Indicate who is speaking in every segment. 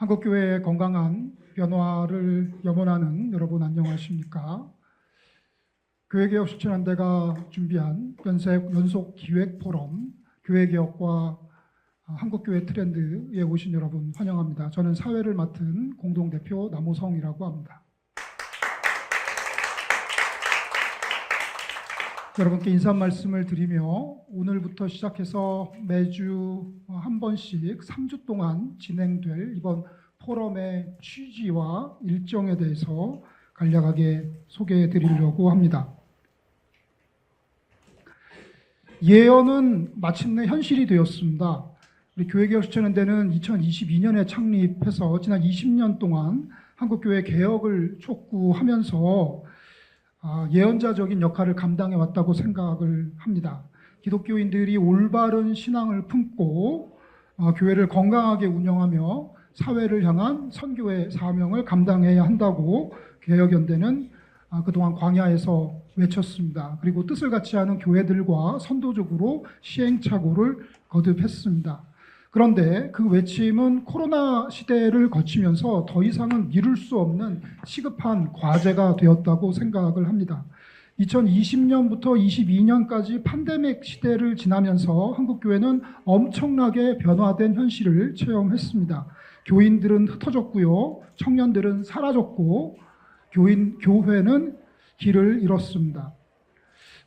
Speaker 1: 한국교회의 건강한 변화를 염원하는 여러분 안녕하십니까? 교회개혁 실천연대가 준비한 연속 기획 포럼 교회개혁과 한국교회 트렌드에 오신 여러분 환영합니다. 저는 사회를 맡은 공동대표 남호성이라고 합니다. 여러분께 인사 말씀을 드리며 오늘부터 시작해서 매주 한 번씩 3주 동안 진행될 이번 포럼의 취지와 일정에 대해서 간략하게 소개해 드리려고 합니다. 예언은 마침내 현실이 되었습니다. 우리 교회개혁 실천연대는 2022년에 창립해서 지난 20년 동안 한국교회 개혁을 촉구하면서 예언자적인 역할을 감당해 왔다고 생각을 합니다. 기독교인들이 올바른 신앙을 품고 교회를 건강하게 운영하며 사회를 향한 선교의 사명을 감당해야 한다고 개혁연대는 그동안 광야에서 외쳤습니다. 그리고 뜻을 같이 하는 교회들과 선도적으로 시행착오를 거듭했습니다. 그런데 그 외침은 코로나 시대를 거치면서 더 이상은 미룰 수 없는 시급한 과제가 되었다고 생각을 합니다. 2020년부터 22년까지 팬데믹 시대를 지나면서 한국교회는 엄청나게 변화된 현실을 체험했습니다. 교인들은 흩어졌고요. 청년들은 사라졌고 교회는 길을 잃었습니다.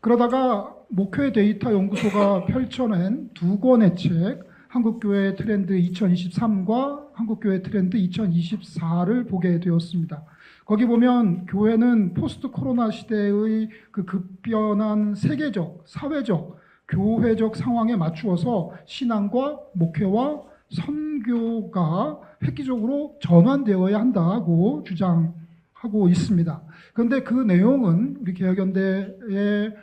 Speaker 1: 그러다가 목회 데이터 연구소가 펼쳐낸 두 권의 책 한국교회 트렌드 2023과 한국교회 트렌드 2024를 보게 되었습니다. 거기 보면 교회는 포스트 코로나 시대의 그 급변한 세계적, 사회적, 교회적 상황에 맞추어서 신앙과 목회와 선교가 획기적으로 전환되어야 한다고 주장하고 있습니다. 그런데 그 내용은 우리 개혁연대의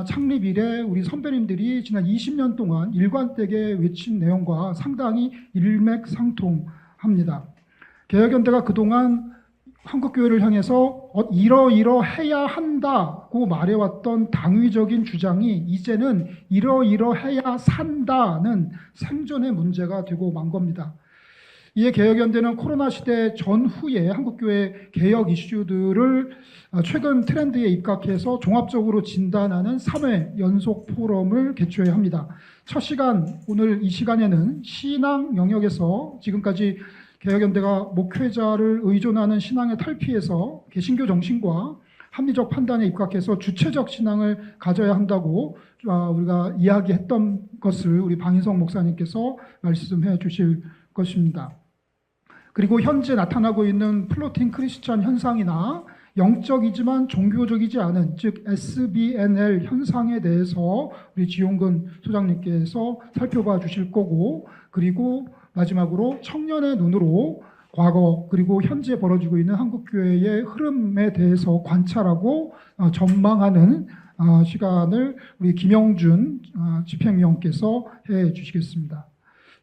Speaker 1: 창립 이래 우리 선배님들이 지난 20년 동안 일관되게 외친 내용과 상당히 일맥상통합니다. 개혁연대가 그동안 한국교회를 향해서 이러이러해야 한다고 말해왔던 당위적인 주장이 이제는 이러이러해야 산다는 생존의 문제가 되고 만 겁니다. 이에 개혁연대는 코로나 시대 전후에 한국교회 개혁 이슈들을 최근 트렌드에 입각해서 종합적으로 진단하는 3회 연속 포럼을 개최해야 합니다. 첫 시간, 오늘 이 시간에는 신앙 영역에서 지금까지 개혁연대가 목회자를 의존하는 신앙의 탈피에서 개신교 정신과 합리적 판단에 입각해서 주체적 신앙을 가져야 한다고 우리가 이야기했던 것을 우리 방인성 목사님께서 말씀해 주실 것입니다. 그리고 현재 나타나고 있는 플로팅 크리스천 현상이나 영적이지만 종교적이지 않은 즉 SBNL 현상에 대해서 우리 지용근 소장님께서 살펴봐 주실 거고, 그리고 마지막으로 청년의 눈으로 과거 그리고 현재 벌어지고 있는 한국교회의 흐름에 대해서 관찰하고 전망하는 시간을 우리 김영준 집행위원께서 해 주시겠습니다.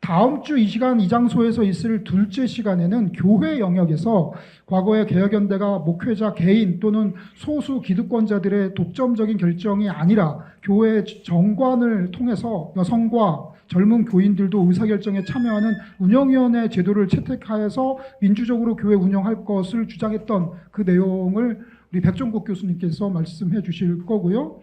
Speaker 1: 다음 주 이 시간 이 장소에서 있을 둘째 시간에는 교회 영역에서 과거의 개혁연대가 목회자 개인 또는 소수 기득권자들의 독점적인 결정이 아니라 교회 정관을 통해서 여성과 젊은 교인들도 의사결정에 참여하는 운영위원회 제도를 채택하여서 민주적으로 교회 운영할 것을 주장했던 그 내용을 우리 백종국 교수님께서 말씀해 주실 거고요.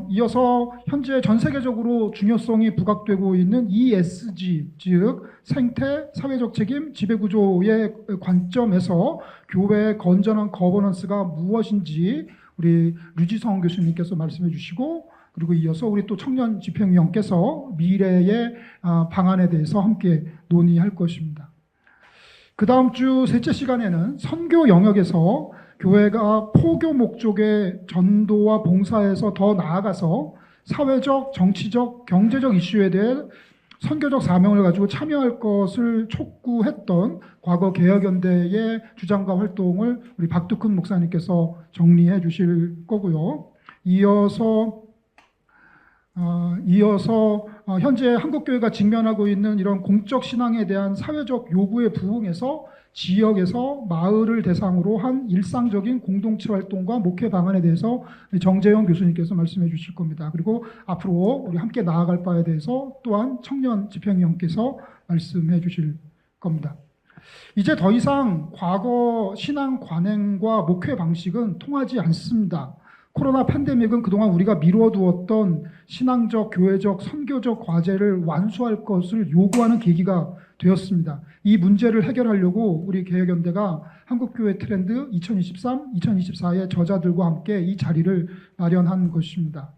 Speaker 1: 이어서 현재 전 세계적으로 중요성이 부각되고 있는 ESG, 즉 생태, 사회적 책임, 지배구조의 관점에서 교회의 건전한 거버넌스가 무엇인지 우리 류지성 교수님께서 말씀해 주시고, 그리고 이어서 우리 또 청년 집행위원께서 미래의 방안에 대해서 함께 논의할 것입니다. 그 다음 주 셋째 시간에는 선교 영역에서 교회가 포교 목적의 전도와 봉사에서 더 나아가서 사회적, 정치적, 경제적 이슈에 대해 선교적 사명을 가지고 참여할 것을 촉구했던 과거 개혁연대의 주장과 활동을 우리 박두큰 목사님께서 정리해 주실 거고요. 이어서 현재 한국교회가 직면하고 있는 이런 공적 신앙에 대한 사회적 요구에 부응해서 지역에서 마을을 대상으로 한 일상적인 공동체 활동과 목회 방안에 대해서 정재영 교수님께서 말씀해 주실 겁니다. 그리고 앞으로 우리 함께 나아갈 바에 대해서 또한 청년 집행위원께서 말씀해 주실 겁니다. 이제 더 이상 과거 신앙 관행과 목회 방식은 통하지 않습니다. 코로나 팬데믹은 그동안 우리가 미뤄두었던 신앙적, 교회적, 선교적 과제를 완수할 것을 요구하는 계기가 되었습니다. 이 문제를 해결하려고 우리 개혁연대가 한국교회 트렌드 2023, 2024의 저자들과 함께 이 자리를 마련한 것입니다.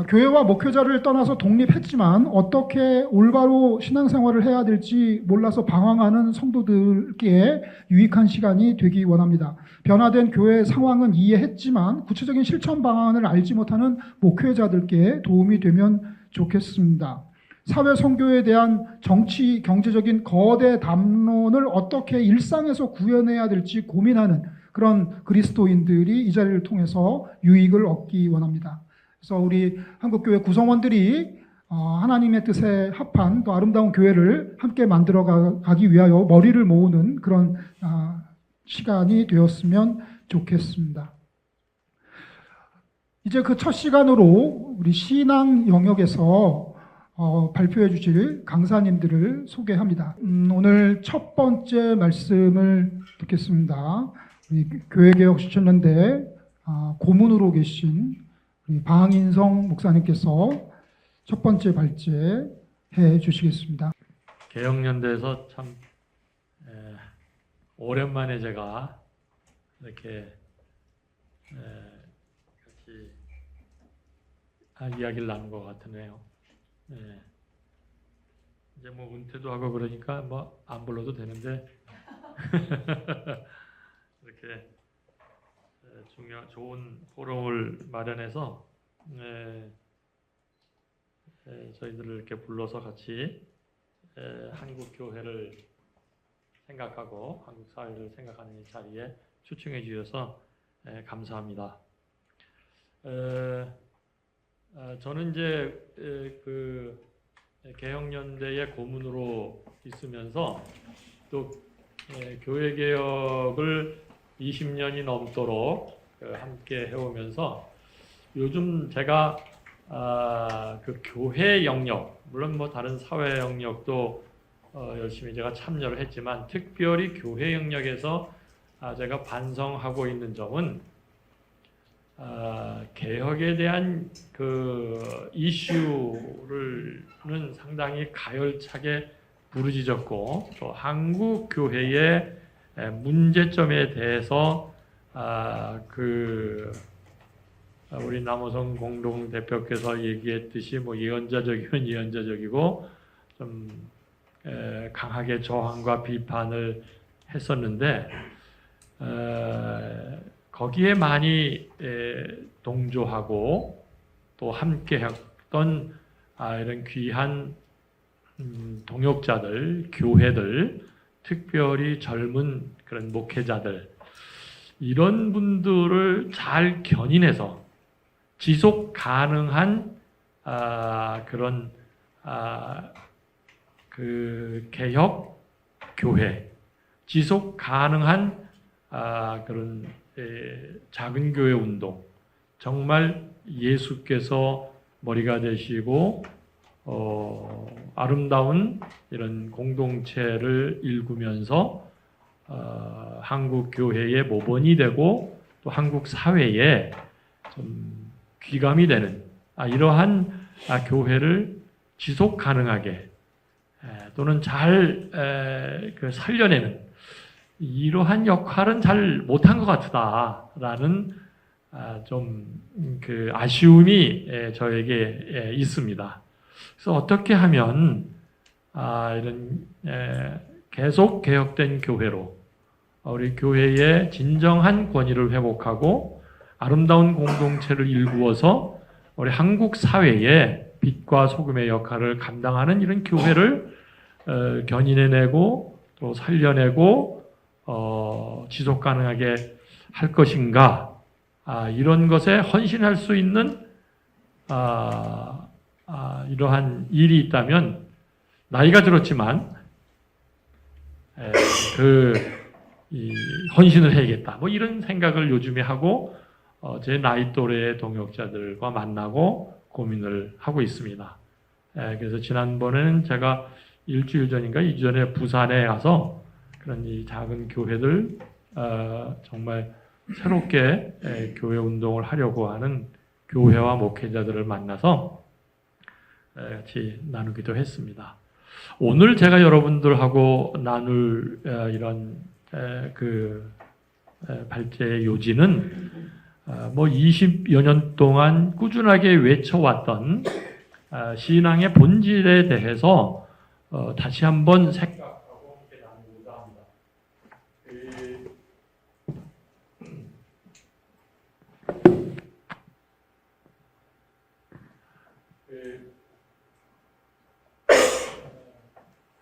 Speaker 1: 교회와 목회자를 떠나서 독립했지만 어떻게 올바로 신앙생활을 해야 될지 몰라서 방황하는 성도들께 유익한 시간이 되기 원합니다. 변화된 교회 상황은 이해했지만 구체적인 실천 방안을 알지 못하는 목회자들께 도움이 되면 좋겠습니다. 사회 선교에 대한 정치, 경제적인 거대 담론을 어떻게 일상에서 구현해야 될지 고민하는 그런 그리스도인들이 이 자리를 통해서 유익을 얻기 원합니다. 그래서 우리 한국교회 구성원들이 하나님의 뜻에 합한 또 아름다운 교회를 함께 만들어 가기 위하여 머리를 모으는 그런 시간이 되었으면 좋겠습니다. 이제 그 첫 시간으로 우리 신앙 영역에서 발표해 주실 강사님들을 소개합니다. 오늘 첫 번째 말씀을 듣겠습니다. 우리 교회개혁 실천연대 고문으로 계신 우리 방인성 목사님께서 첫 번째 발제해 주시겠습니다.
Speaker 2: 개혁연대에서 참 오랜만에 제가 이렇게 같이 이야기를 나눈 것 같으네요. 이제 뭐 은퇴도 하고 그러니까 뭐 안 불러도 되는데 이렇게 좋은 포럼을 마련해서 저희들을 이렇게 불러서 같이 한국 교회를 생각하고 한국 사회를 생각하는 이 자리에 초청해 주셔서 감사합니다. 저는 이제 그 개혁연대의 고문으로 있으면서 또 교회 개혁을 20년이 넘도록 함께 해오면서 요즘 제가 그 교회 영역, 물론 뭐 다른 사회 영역도 열심히 제가 참여를 했지만 특별히 교회 영역에서 제가 반성하고 있는 점은 개혁에 대한 그 이슈는 상당히 가열차게 부르짖었고 또 한국 교회의 문제점에 대해서 우리 남호성 공동 대표께서 얘기했듯이 뭐 예언자적이면 예언자적이고 좀 강하게 저항과 비판을 했었는데 거기에 많이 동조하고 또 함께했던 이런 귀한 동역자들, 교회들, 특별히 젊은 그런 목회자들 이런 분들을 잘 견인해서 지속 가능한 그런 그 개혁 교회, 지속 가능한 그런 작은 교회 운동, 정말 예수께서 머리가 되시고 아름다운 이런 공동체를 일구면서 한국 교회의 모본이 되고 또 한국 사회에 좀 귀감이 되는 이러한 교회를 지속 가능하게 또는 잘 살려내는 이러한 역할은 잘 못한 것 같다라는 좀 그 아쉬움이 저에게 있습니다. 그래서 어떻게 하면 이런 계속 개혁된 교회로 우리 교회의 진정한 권위를 회복하고 아름다운 공동체를 일구어서 우리 한국 사회에 빛과 소금의 역할을 감당하는 이런 교회를 견인해내고 또 살려내고 지속 가능하게 할 것인가 이런 것에 헌신할 수 있는 이러한 일이 있다면 나이가 들었지만 헌신을 해야겠다 뭐 이런 생각을 요즘에 하고 제 나이 또래의 동역자들과 만나고 고민을 하고 있습니다. 그래서 지난번에는 제가 일주일 전인가 2주 전에 부산에 가서 그런 이 작은 교회들 정말 새롭게 교회 운동을 하려고 하는 교회와 목회자들을 만나서 같이 나누기도 했습니다. 오늘 제가 여러분들하고 나눌 이런 발제의 요지는 뭐 20여 년 동안 꾸준하게 외쳐왔던 신앙의 본질에 대해서 다시 한번 생각하고 함께 나누고자 합니다.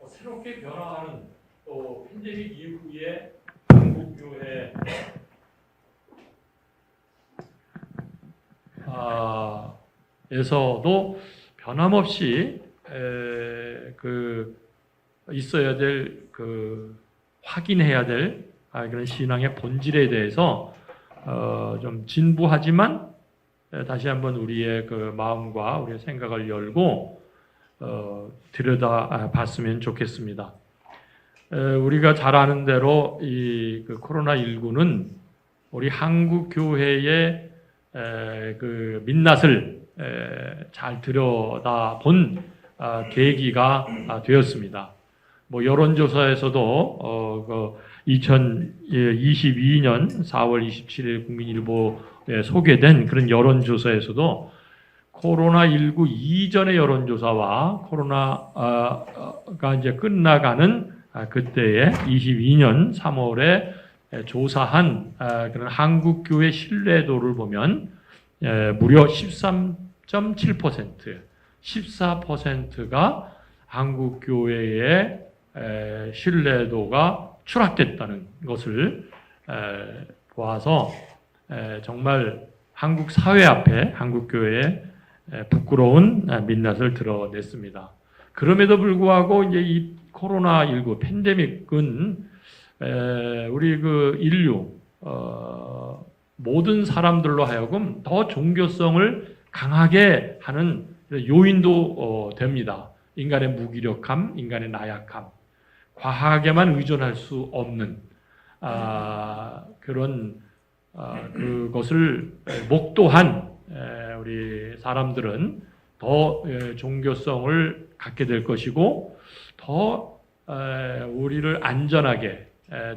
Speaker 2: 새롭게 변화하는 또 팬데믹 이후에 한국 교회 에서도 변함없이 있어야 될 확인해야 될 그런 신앙의 본질에 대해서 좀 진부하지만 다시 한번 우리의 마음과 우리의 생각을 열고 들여다 봤으면 좋겠습니다. 우리가 잘 아는 대로 이 코로나19는 우리 한국 교회의 민낯을 잘 들여다본 계기가 되었습니다. 뭐 여론조사에서도 2022년 4월 27일 국민일보에 소개된 그런 여론조사에서도 코로나19 이전의 여론조사와 코로나가 이제 끝나가는 그때의 22년 3월에 조사한 그런 한국교회 신뢰도를 보면 무려 13.7%, 14%가 한국교회의 신뢰도가 추락됐다는 것을 보아서 정말 한국 사회 앞에 한국교회의 부끄러운 민낯을 드러냈습니다. 그럼에도 불구하고 이제 이 코로나19 팬데믹은 우리 인류 모든 사람들로 하여금 더 종교성을 강하게 하는 요인도 됩니다. 인간의 무기력함, 인간의 나약함, 과학에만 의존할 수 없는 그런 그것을 목도한 우리 사람들은 더 종교성을 갖게 될 것이고 더 우리를 안전하게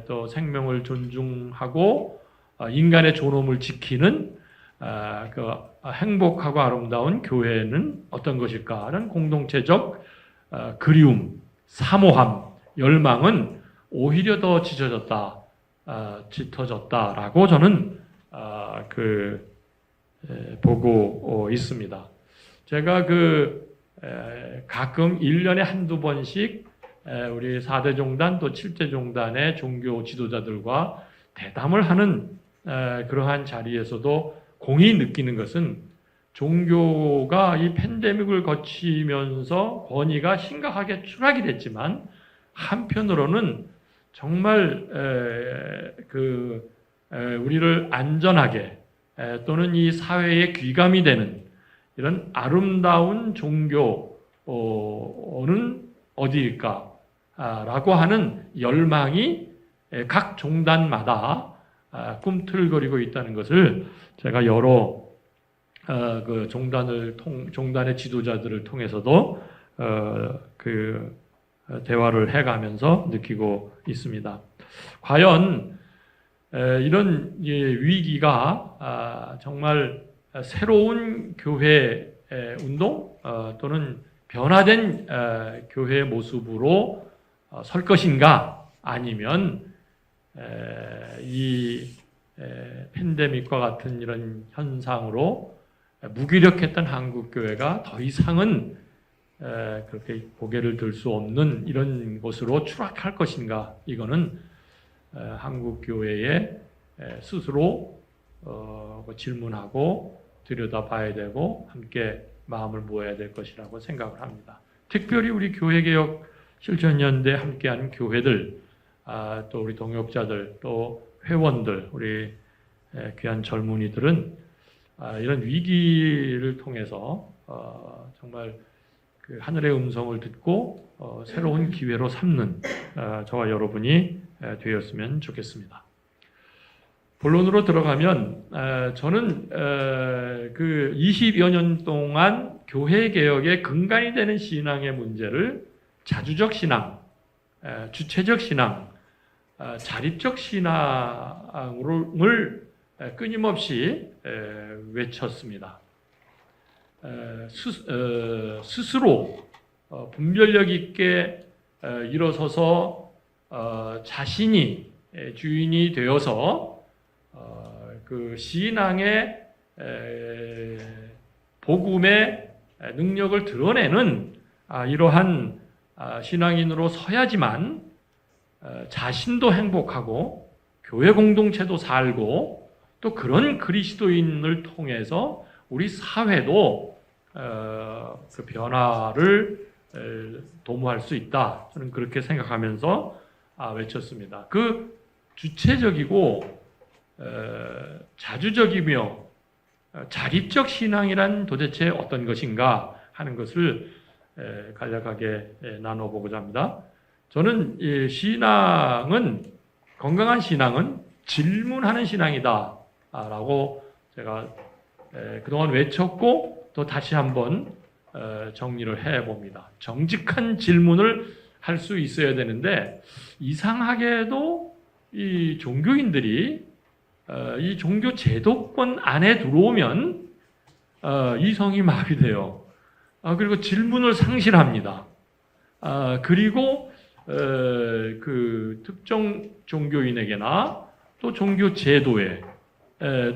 Speaker 2: 또 생명을 존중하고 인간의 존엄을 지키는 행복하고 아름다운 교회는 어떤 것일까라는 공동체적 그리움, 사모함, 열망은 오히려 더 짙어졌다라고 저는 보고 있습니다. 제가 가끔 1년에 한두 번씩 우리 4대 종단 또 7대 종단의 종교 지도자들과 대담을 하는 그러한 자리에서도 공히 느끼는 것은 종교가 이 팬데믹을 거치면서 권위가 심각하게 추락이 됐지만 한편으로는 정말 우리를 안전하게 또는 이 사회의 귀감이 되는 이런 아름다운 종교는 어디일까라고 하는 열망이 각 종단마다 꿈틀거리고 있다는 것을 제가 여러 종단의 지도자들을 통해서도 대화를 해가면서 느끼고 있습니다. 과연 이런 위기가 정말 새로운 교회 운동 또는 변화된 교회의 모습으로 설 것인가 아니면 이 팬데믹과 같은 이런 현상으로 무기력했던 한국교회가 더 이상은 그렇게 고개를 들 수 없는 이런 곳으로 추락할 것인가 이거는 한국교회에 스스로 질문하고 들여다봐야 되고 함께 마음을 모아야 될 것이라고 생각을 합니다. 특별히 우리 교회개혁 실천연대 함께하는 교회들 또 우리 동역자들 또 회원들 우리 귀한 젊은이들은 이런 위기를 통해서 정말 그 하늘의 음성을 듣고 새로운 기회로 삼는 저와 여러분이 되었으면 좋겠습니다. 본론으로 들어가면 저는 그 20여 년 동안 교회 개혁의 근간이 되는 신앙의 문제를 자주적 신앙, 주체적 신앙, 자립적 신앙을 끊임없이 외쳤습니다. 스스로 분별력 있게 일어서서 자신이 주인이 되어서 그 신앙의 복음의 능력을 드러내는 이러한 신앙인으로 서야지만 자신도 행복하고 교회 공동체도 살고 또 그런 그리스도인을 통해서 우리 사회도 그 변화를 도모할 수 있다. 저는 그렇게 생각하면서 외쳤습니다. 그 주체적이고 자주적이며 자립적 신앙이란 도대체 어떤 것인가 하는 것을 간략하게 나눠보고자 합니다. 저는 이 신앙은, 건강한 신앙은 질문하는 신앙이다 라고 제가 그동안 외쳤고 또 다시 한번 정리를 해봅니다. 정직한 질문을 할 수 있어야 되는데 이상하게도 이 종교인들이 이 종교 제도권 안에 들어오면 이성이 마비돼요. 그리고 질문을 상실합니다. 그리고 그 특정 종교인에게나 또 종교 제도에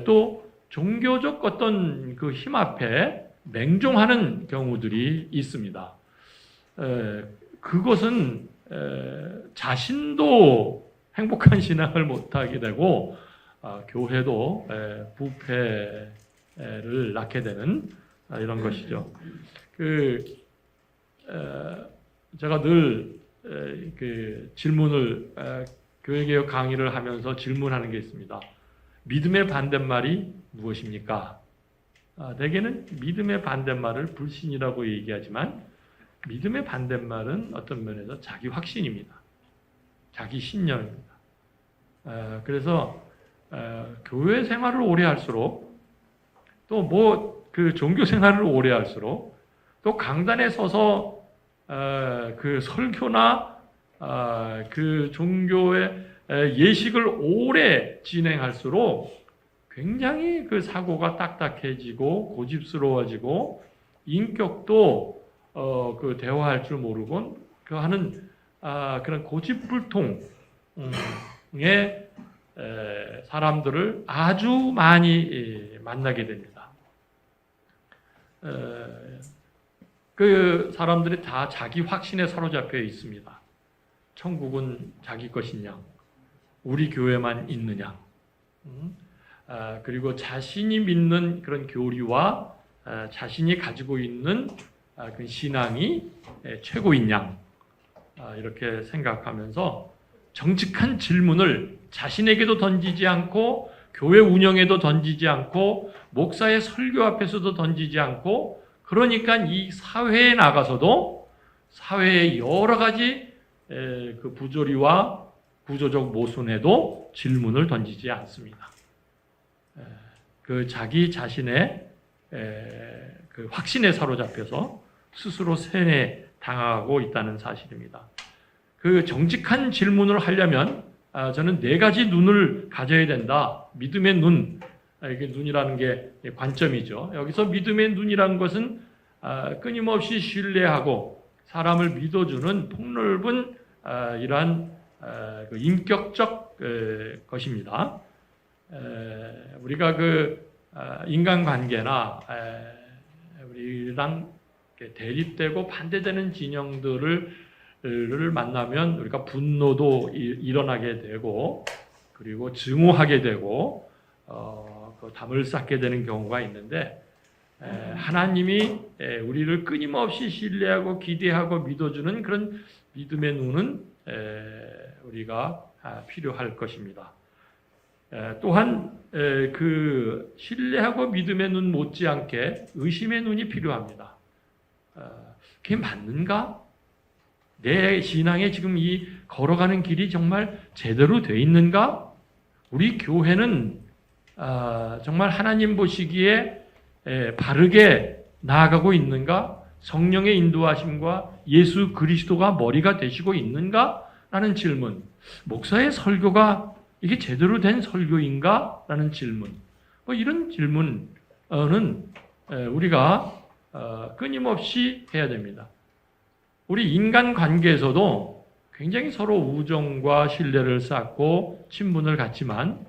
Speaker 2: 또 종교적 어떤 그 힘 앞에 맹종하는 경우들이 있습니다. 그것은 자신도 행복한 신앙을 못하게 되고 교회도 부패를 낳게 되는 이런 것이죠. 제가 늘 그 질문을 교회개혁 강의를 하면서 질문하는 게 있습니다. 믿음의 반대말이 무엇입니까? 대개는 믿음의 반대말을 불신이라고 얘기하지만 믿음의 반대말은 어떤 면에서 자기 확신입니다. 자기 신념입니다. 그래서 교회 생활을 오래 할수록 또 뭐 그 종교 생활을 오래 할수록 또 강단에 서서 그 설교나 그 종교의 예식을 오래 진행할수록 굉장히 그 사고가 딱딱해지고 고집스러워지고 인격도 그 대화할 줄 모르고 그 하는 그런 고집불통의 사람들을 아주 많이 만나게 됩니다. 그 사람들이 다 자기 확신에 사로잡혀 있습니다. 천국은 자기 것이냐, 우리 교회만 있느냐, 그리고 자신이 믿는 그런 교리와 자신이 가지고 있는 그 신앙이 최고인 양, 이렇게 생각하면서 정직한 질문을 자신에게도 던지지 않고 교회 운영에도 던지지 않고 목사의 설교 앞에서도 던지지 않고 그러니까 이 사회에 나가서도 사회의 여러 가지 그 부조리와 구조적 모순에도 질문을 던지지 않습니다. 그 자기 자신의 그 확신에 사로잡혀서 스스로 세뇌 당하고 있다는 사실입니다. 그 정직한 질문을 하려면 저는 네 가지 눈을 가져야 된다. 믿음의 눈, 이게 눈이라는 게 관점이죠. 여기서 믿음의 눈이라는 것은 끊임없이 신뢰하고 사람을 믿어주는 폭넓은 이러한 그 인격적 것입니다. 우리가 그 인간관계나 우리랑 대립되고 반대되는 진영들을 만나면 우리가 분노도 일어나게 되고 그리고 증오하게 되고 그 담을 쌓게 되는 경우가 있는데 하나님이 우리를 끊임없이 신뢰하고 기대하고 믿어주는 그런 믿음의 눈은 우리가 필요할 것입니다. 또한 그 신뢰하고 믿음의 눈 못지않게 의심의 눈이 필요합니다. 그게 맞는가? 내 신앙에 지금 이 걸어가는 길이 정말 제대로 돼 있는가? 우리 교회는 정말 하나님 보시기에 바르게 나아가고 있는가? 성령의 인도하심과 예수 그리스도가 머리가 되시고 있는가? 라는 질문. 목사의 설교가 이게 제대로 된 설교인가? 라는 질문. 이런 질문은 우리가 끊임없이 해야 됩니다. 우리 인간 관계에서도 굉장히 서로 우정과 신뢰를 쌓고 친분을 갖지만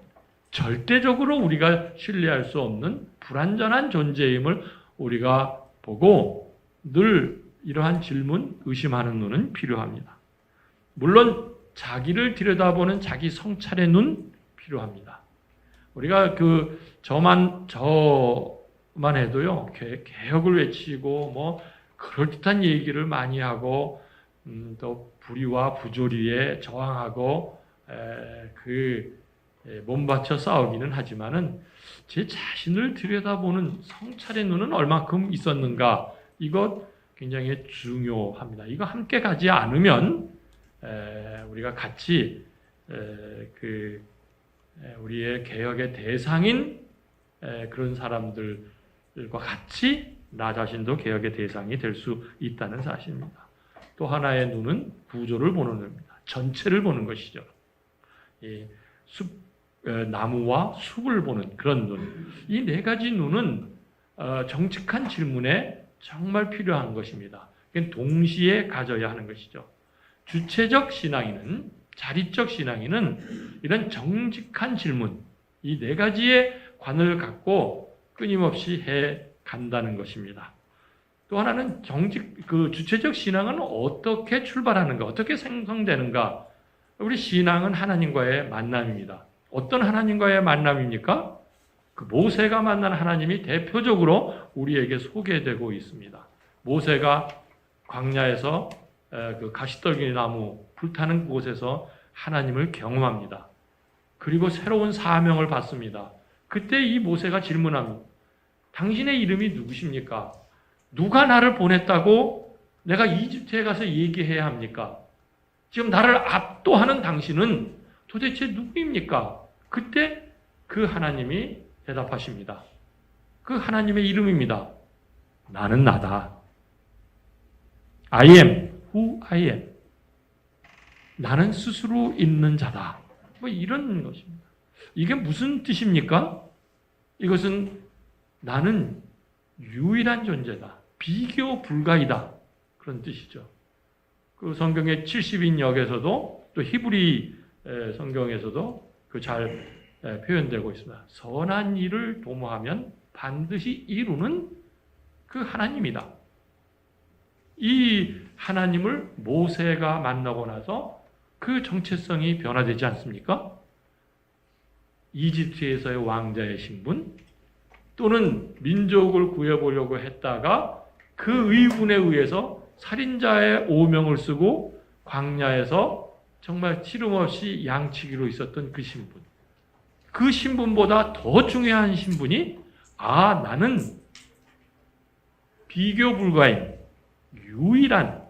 Speaker 2: 절대적으로 우리가 신뢰할 수 없는 불완전한 존재임을 우리가 보고 늘 이러한 질문, 의심하는 눈은 필요합니다. 물론 자기를 들여다보는 자기 성찰의 눈 필요합니다. 우리가 저만 해도요, 개혁을 외치고 뭐 그럴듯한 얘기를 많이 하고 또 불의와 부조리에 저항하고 몸바쳐 싸우기는 하지만은 제 자신을 들여다보는 성찰의 눈은 얼마큼 있었는가, 이것 굉장히 중요합니다. 이거 함께 가지 않으면 우리가 같이 우리의 개혁의 대상인 그런 사람들과 같이 나 자신도 개혁의 대상이 될 수 있다는 사실입니다. 또 하나의 눈은 구조를 보는 눈입니다. 전체를 보는 것이죠. 나무와 숲을 보는 그런 눈. 이 네 가지 눈은 정직한 질문에 정말 필요한 것입니다. 동시에 가져야 하는 것이죠. 주체적 신앙인은, 자립적 신앙인은 이런 정직한 질문, 이 네 가지의 관을 갖고 끊임없이 해 간다는 것입니다. 또 하나는 주체적 신앙은 어떻게 출발하는가, 어떻게 생성되는가. 우리 신앙은 하나님과의 만남입니다. 어떤 하나님과의 만남입니까? 모세가 만난 하나님이 대표적으로 우리에게 소개되고 있습니다. 모세가 광야에서 가시떨기 나무 불타는 곳에서 하나님을 경험합니다. 그리고 새로운 사명을 받습니다. 그때 이 모세가 질문합니다. 당신의 이름이 누구십니까? 누가 나를 보냈다고 내가 이집트에 가서 얘기해야 합니까? 지금 나를 압도하는 당신은 도대체 누구입니까? 그때 그 하나님이 대답하십니다. 그 하나님의 이름입니다. 나는 나다. I am who I am. 나는 스스로 있는 자다. 이런 것입니다. 이게 무슨 뜻입니까? 이것은 나는 유일한 존재다. 비교 불가이다. 그런 뜻이죠. 성경의 70인역에서도 또 히브리 성경에서도 잘 표현되고 있습니다. 선한 일을 도모하면 반드시 이루는 그 하나님이다. 이 하나님을 모세가 만나고 나서 그 정체성이 변화되지 않습니까? 이집트에서의 왕자의 신분, 또는 민족을 구해보려고 했다가 그 의분에 의해서 살인자의 오명을 쓰고 광야에서 정말 치름없이 양치기로 있었던 그 신분. 그 신분보다 더 중요한 신분이 나는 비교 불가인 유일한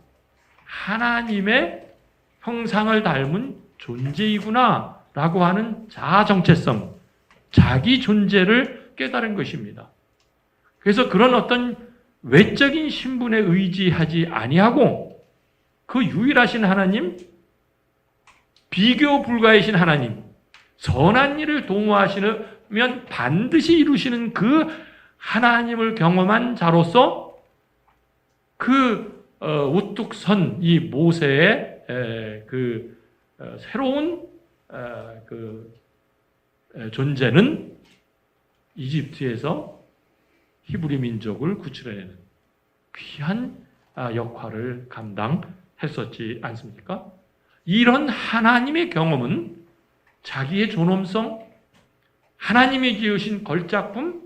Speaker 2: 하나님의 형상을 닮은 존재이구나 라고 하는 자아 정체성, 자기 존재를 깨달은 것입니다. 그래서 그런 어떤 외적인 신분에 의지하지 아니하고 그 유일하신 하나님, 비교 불가이신 하나님, 선한 일을 도모하시면 반드시 이루시는 그 하나님을 경험한 자로서 우뚝 선 이 모세의 새로운 존재는 이집트에서 히브리 민족을 구출해내는 귀한 역할을 감당했었지 않습니까? 이런 하나님의 경험은 자기의 존엄성, 하나님이 지으신 걸작품,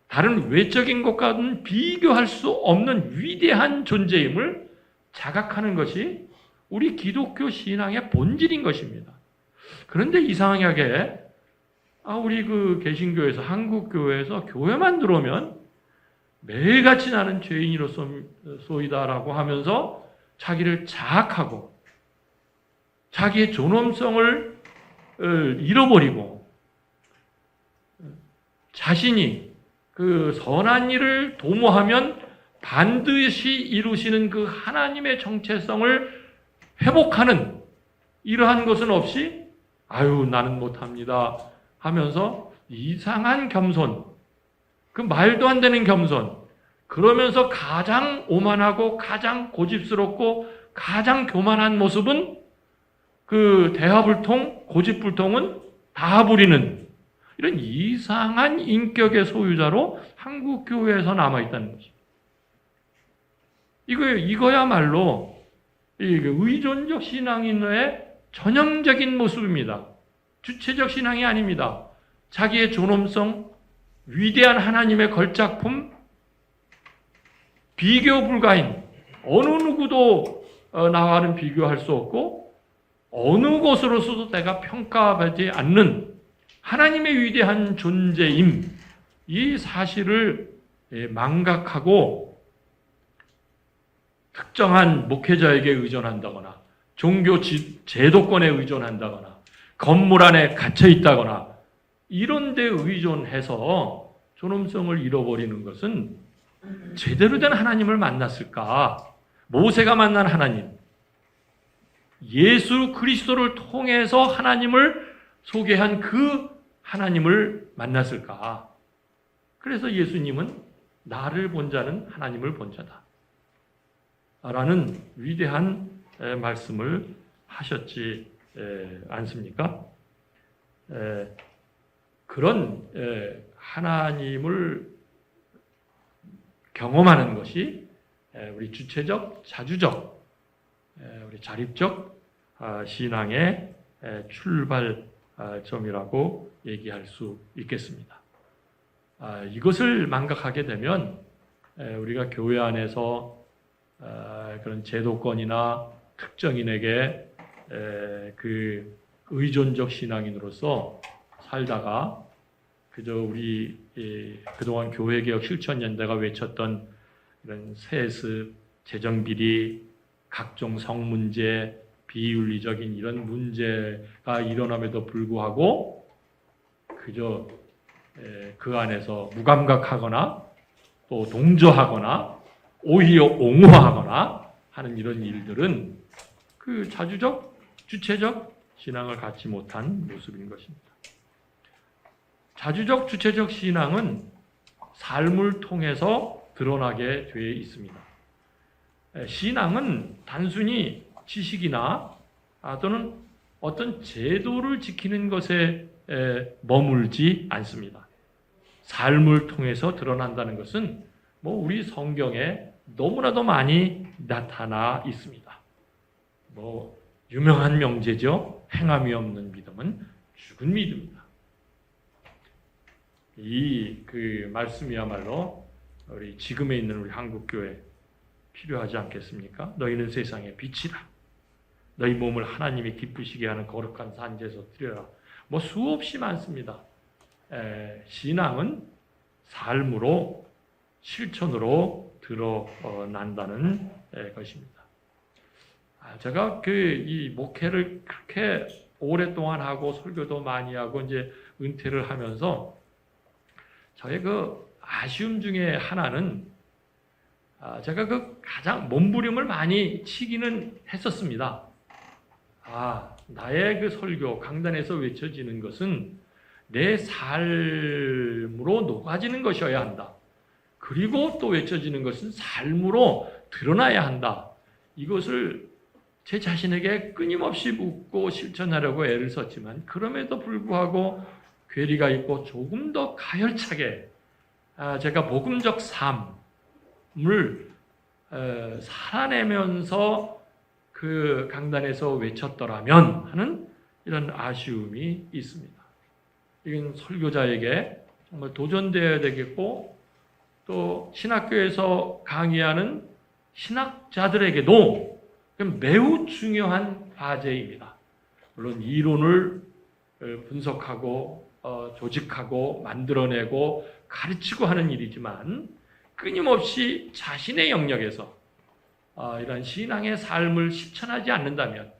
Speaker 2: 다른 외적인 것과는 비교할 수 없는 위대한 존재임을 자각하는 것이 우리 기독교 신앙의 본질인 것입니다. 그런데 이상하게 우리 개신교에서, 한국교회에서 교회만 들어오면 매일같이 나는 죄인이로소이다라고 하면서 자기를 자학하고 자기의 존엄성을 잃어버리고 자신이 그 선한 일을 도모하면 반드시 이루시는 그 하나님의 정체성을 회복하는 이러한 것은 없이 아유 나는 못합니다 하면서 이상한 겸손, 그 말도 안 되는 겸손, 그러면서 가장 오만하고 가장 고집스럽고 가장 교만한 모습은 그 대화불통, 고집불통은 다 부리는 이런 이상한 인격의 소유자로 한국 교회에서 남아있다는 것입니다. 이거야말로 의존적 신앙인의 전형적인 모습입니다. 주체적 신앙이 아닙니다. 자기의 존엄성, 위대한 하나님의 걸작품, 비교 불가인, 어느 누구도 나와는 비교할 수 없고 어느 곳으로서도 내가 평가받지 않는 하나님의 위대한 존재임, 이 사실을 망각하고 특정한 목회자에게 의존한다거나 종교 제도권에 의존한다거나 건물 안에 갇혀 있다거나 이런 데 의존해서 존엄성을 잃어버리는 것은 제대로 된 하나님을 만났을까? 모세가 만난 하나님, 예수 그리스도를 통해서 하나님을 소개한 그 하나님을 만났을까? 그래서 예수님은 나를 본 자는 하나님을 본 자다 라는 위대한 말씀을 하셨지 않습니까? 그런 하나님을 경험하는 것이 우리 주체적, 자주적, 우리 자립적 신앙의 출발점이라고 얘기할 수 있겠습니다. 이것을 망각하게 되면 우리가 교회 안에서 그런 제도권이나 특정인에게 그 의존적 신앙인으로서 살다가 그저 우리 그동안 교회개혁 실천연대가 외쳤던 이런 세습, 재정비리, 각종 성문제, 비윤리적인 이런 문제가 일어남에도 불구하고 그저 그 안에서 무감각하거나 또 동조하거나 오히려 옹호하거나 하는 이런 일들은 그 자주적, 주체적 신앙을 갖지 못한 모습인 것입니다. 자주적, 주체적 신앙은 삶을 통해서 드러나게 되어 있습니다. 신앙은 단순히 지식이나 또는 어떤 제도를 지키는 것에 머물지 않습니다. 삶을 통해서 드러난다는 것은 우리 성경에 너무나도 많이 나타나 있습니다. 유명한 명제죠. 행함이 없는 믿음은 죽은 믿음이다. 그 말씀이야말로 우리 지금에 있는 우리 한국교회 필요하지 않겠습니까? 너희는 세상의 빛이라. 너희 몸을 하나님이 기쁘시게 하는 거룩한 산제에서 드려라. 수없이 많습니다. 신앙은 삶으로 실천으로 드러난다는 것입니다. 제가 이 목회를 그렇게 오랫동안 하고 설교도 많이 하고 이제 은퇴를 하면서 저의 그 아쉬움 중에 하나는 제가 그 가장 몸부림을 많이 치기는 했었습니다. 나의 그 설교 강단에서 외쳐지는 것은 내 삶으로 녹아지는 것이어야 한다. 그리고 또 외쳐지는 것은 삶으로 드러나야 한다. 이것을 제 자신에게 끊임없이 묻고 실천하려고 애를 썼지만 그럼에도 불구하고 괴리가 있고 조금 더 가열차게 제가 복음적 삶을 살아내면서 그 강단에서 외쳤더라면 하는 이런 아쉬움이 있습니다. 이건 설교자에게 정말 도전되어야 되겠고 또 신학교에서 강의하는 신학자들에게도 매우 중요한 과제입니다. 물론 이론을 분석하고 조직하고 만들어내고 가르치고 하는 일이지만 끊임없이 자신의 영역에서 이런 신앙의 삶을 실천하지 않는다면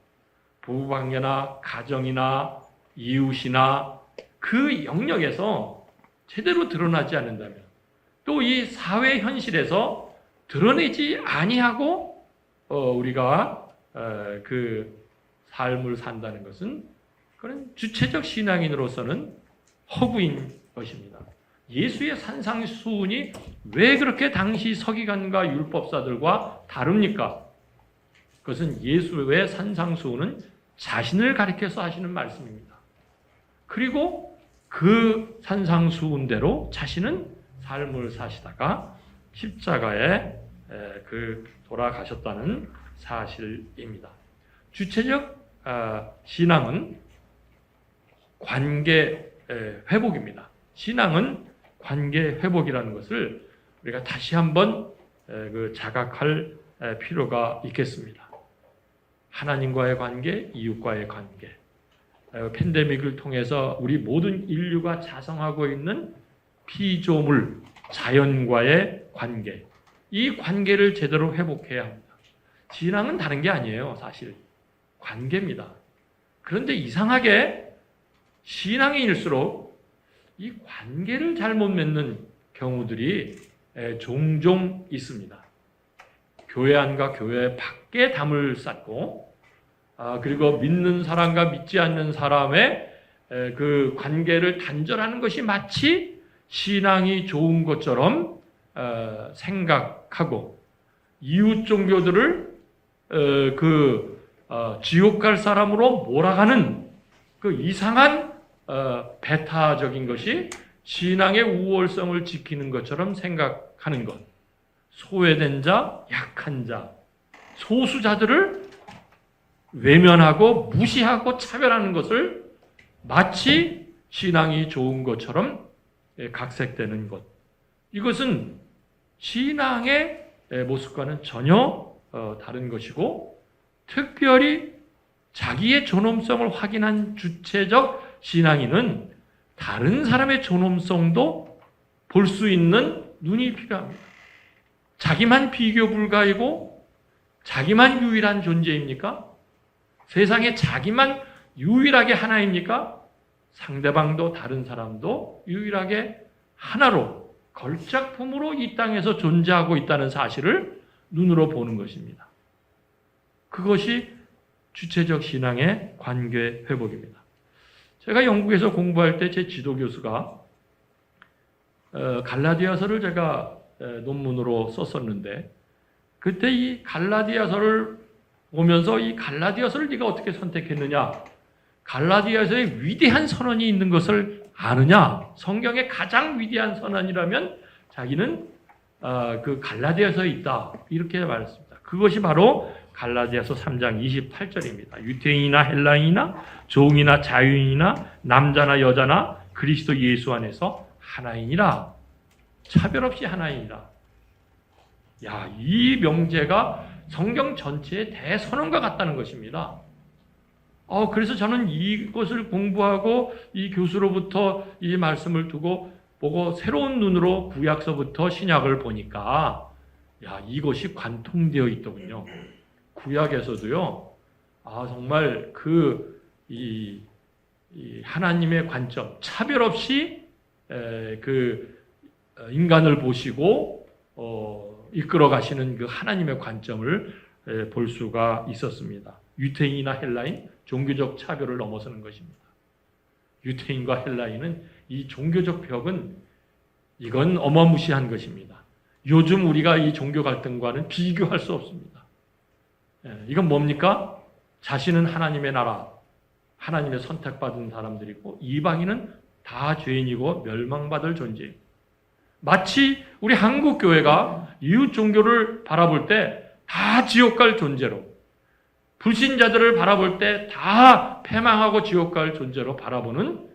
Speaker 2: 부부관계나 가정이나 이웃이나 그 영역에서 제대로 드러나지 않는다면 또 이 사회 현실에서 드러내지 아니하고 우리가 그 삶을 산다는 것은 그런 주체적 신앙인으로서는 허구인 것입니다. 예수의 산상수훈이 왜 그렇게 당시 서기관과 율법사들과 다릅니까? 그것은 예수의 산상수훈은 자신을 가리켜서 하시는 말씀입니다. 그리고 그 산상수훈대로 자신은 삶을 사시다가 십자가에 돌아가셨다는 사실입니다. 주체적 신앙은 관계 회복입니다. 신앙은 관계 회복이라는 것을 우리가 다시 한번 자각할 필요가 있겠습니다. 하나님과의 관계, 이웃과의 관계, 팬데믹을 통해서 우리 모든 인류가 자성하고 있는 피조물, 자연과의 관계, 이 관계를 제대로 회복해야 합니다. 신앙은 다른 게 아니에요, 사실. 관계입니다. 그런데 이상하게 신앙인일수록 이 관계를 잘못 맺는 경우들이 종종 있습니다. 교회 안과 교회 밖에 담을 쌓고 그리고 믿는 사람과 믿지 않는 사람의 그 관계를 단절하는 것이 마치 신앙이 좋은 것처럼 생각하고 이웃 종교들을 지옥 갈 사람으로 몰아가는 그 이상한 배타적인 것이 신앙의 우월성을 지키는 것처럼 생각하는 것. 소외된 자, 약한 자, 소수자들을 외면하고 무시하고 차별하는 것을 마치 신앙이 좋은 것처럼 각색되는 것. 이것은 신앙의 모습과는 전혀 다른 것이고 특별히 자기의 존엄성을 확인한 주체적 신앙인은 다른 사람의 존엄성도 볼 수 있는 눈이 필요합니다. 자기만 비교 불가이고 자기만 유일한 존재입니까? 세상에 자기만 유일하게 하나입니까? 상대방도 다른 사람도 유일하게 하나로 걸작품으로 이 땅에서 존재하고 있다는 사실을 눈으로 보는 것입니다. 그것이 주체적 신앙의 관계 회복입니다. 제가 영국에서 공부할 때 제 지도 교수가 갈라디아서를 제가 논문으로 썼었는데 그때 이 갈라디아서를 보면서 이 갈라디아서를 네가 어떻게 선택했느냐? 갈라디아서에 위대한 선언이 있는 것을 아느냐? 성경의 가장 위대한 선언이라면 자기는 그 갈라디아서에 있다. 이렇게 말했습니다. 그것이 바로 갈라디아서 3장 28절입니다. 유대인이나 헬라인이나 종이나 자유인이나 남자나 여자나 그리스도 예수 안에서 하나이니라. 차별 없이 하나이니라. 야, 이 명제가 성경 전체의 대선언과 같다는 것입니다. 그래서 저는 이것을 공부하고 이 교수로부터 이 말씀을 보고 새로운 눈으로 구약서부터 신약을 보니까 야, 이것이 관통되어 있더군요. 구약에서도요. 정말 이 하나님의 관점, 차별 없이 인간을 보시고 이끌어 가시는 그 하나님의 관점을 볼 수가 있었습니다. 유대인이나 헬라인, 종교적 차별을 넘어서는 것입니다. 유대인과 헬라인은 이 종교적 벽은 이건 어마무시한 것입니다. 요즘 우리가 이 종교 갈등과는 비교할 수 없습니다. 이건 뭡니까? 자신은 하나님의 나라, 하나님의 선택받은 사람들이고 이방인은 다 죄인이고 멸망받을 존재입니다. 마치 우리 한국 교회가 이웃 종교를 바라볼 때 다 지옥 갈 존재로, 불신자들을 바라볼 때 다 패망하고 지옥 갈 존재로 바라보는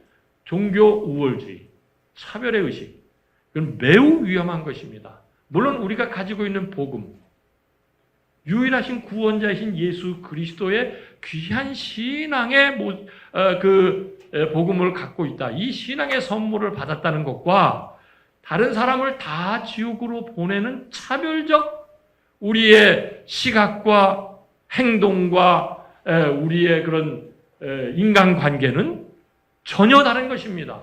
Speaker 2: 종교 우월주의, 차별의 의식, 이건 매우 위험한 것입니다. 물론 우리가 가지고 있는 복음, 유일하신 구원자이신 예수 그리스도의 귀한 신앙의 복음을 갖고 있다. 이 신앙의 선물을 받았다는 것과 다른 사람을 다 지옥으로 보내는 차별적 우리의 시각과 행동과 우리의 그런 인간관계는 전혀 다른 것입니다.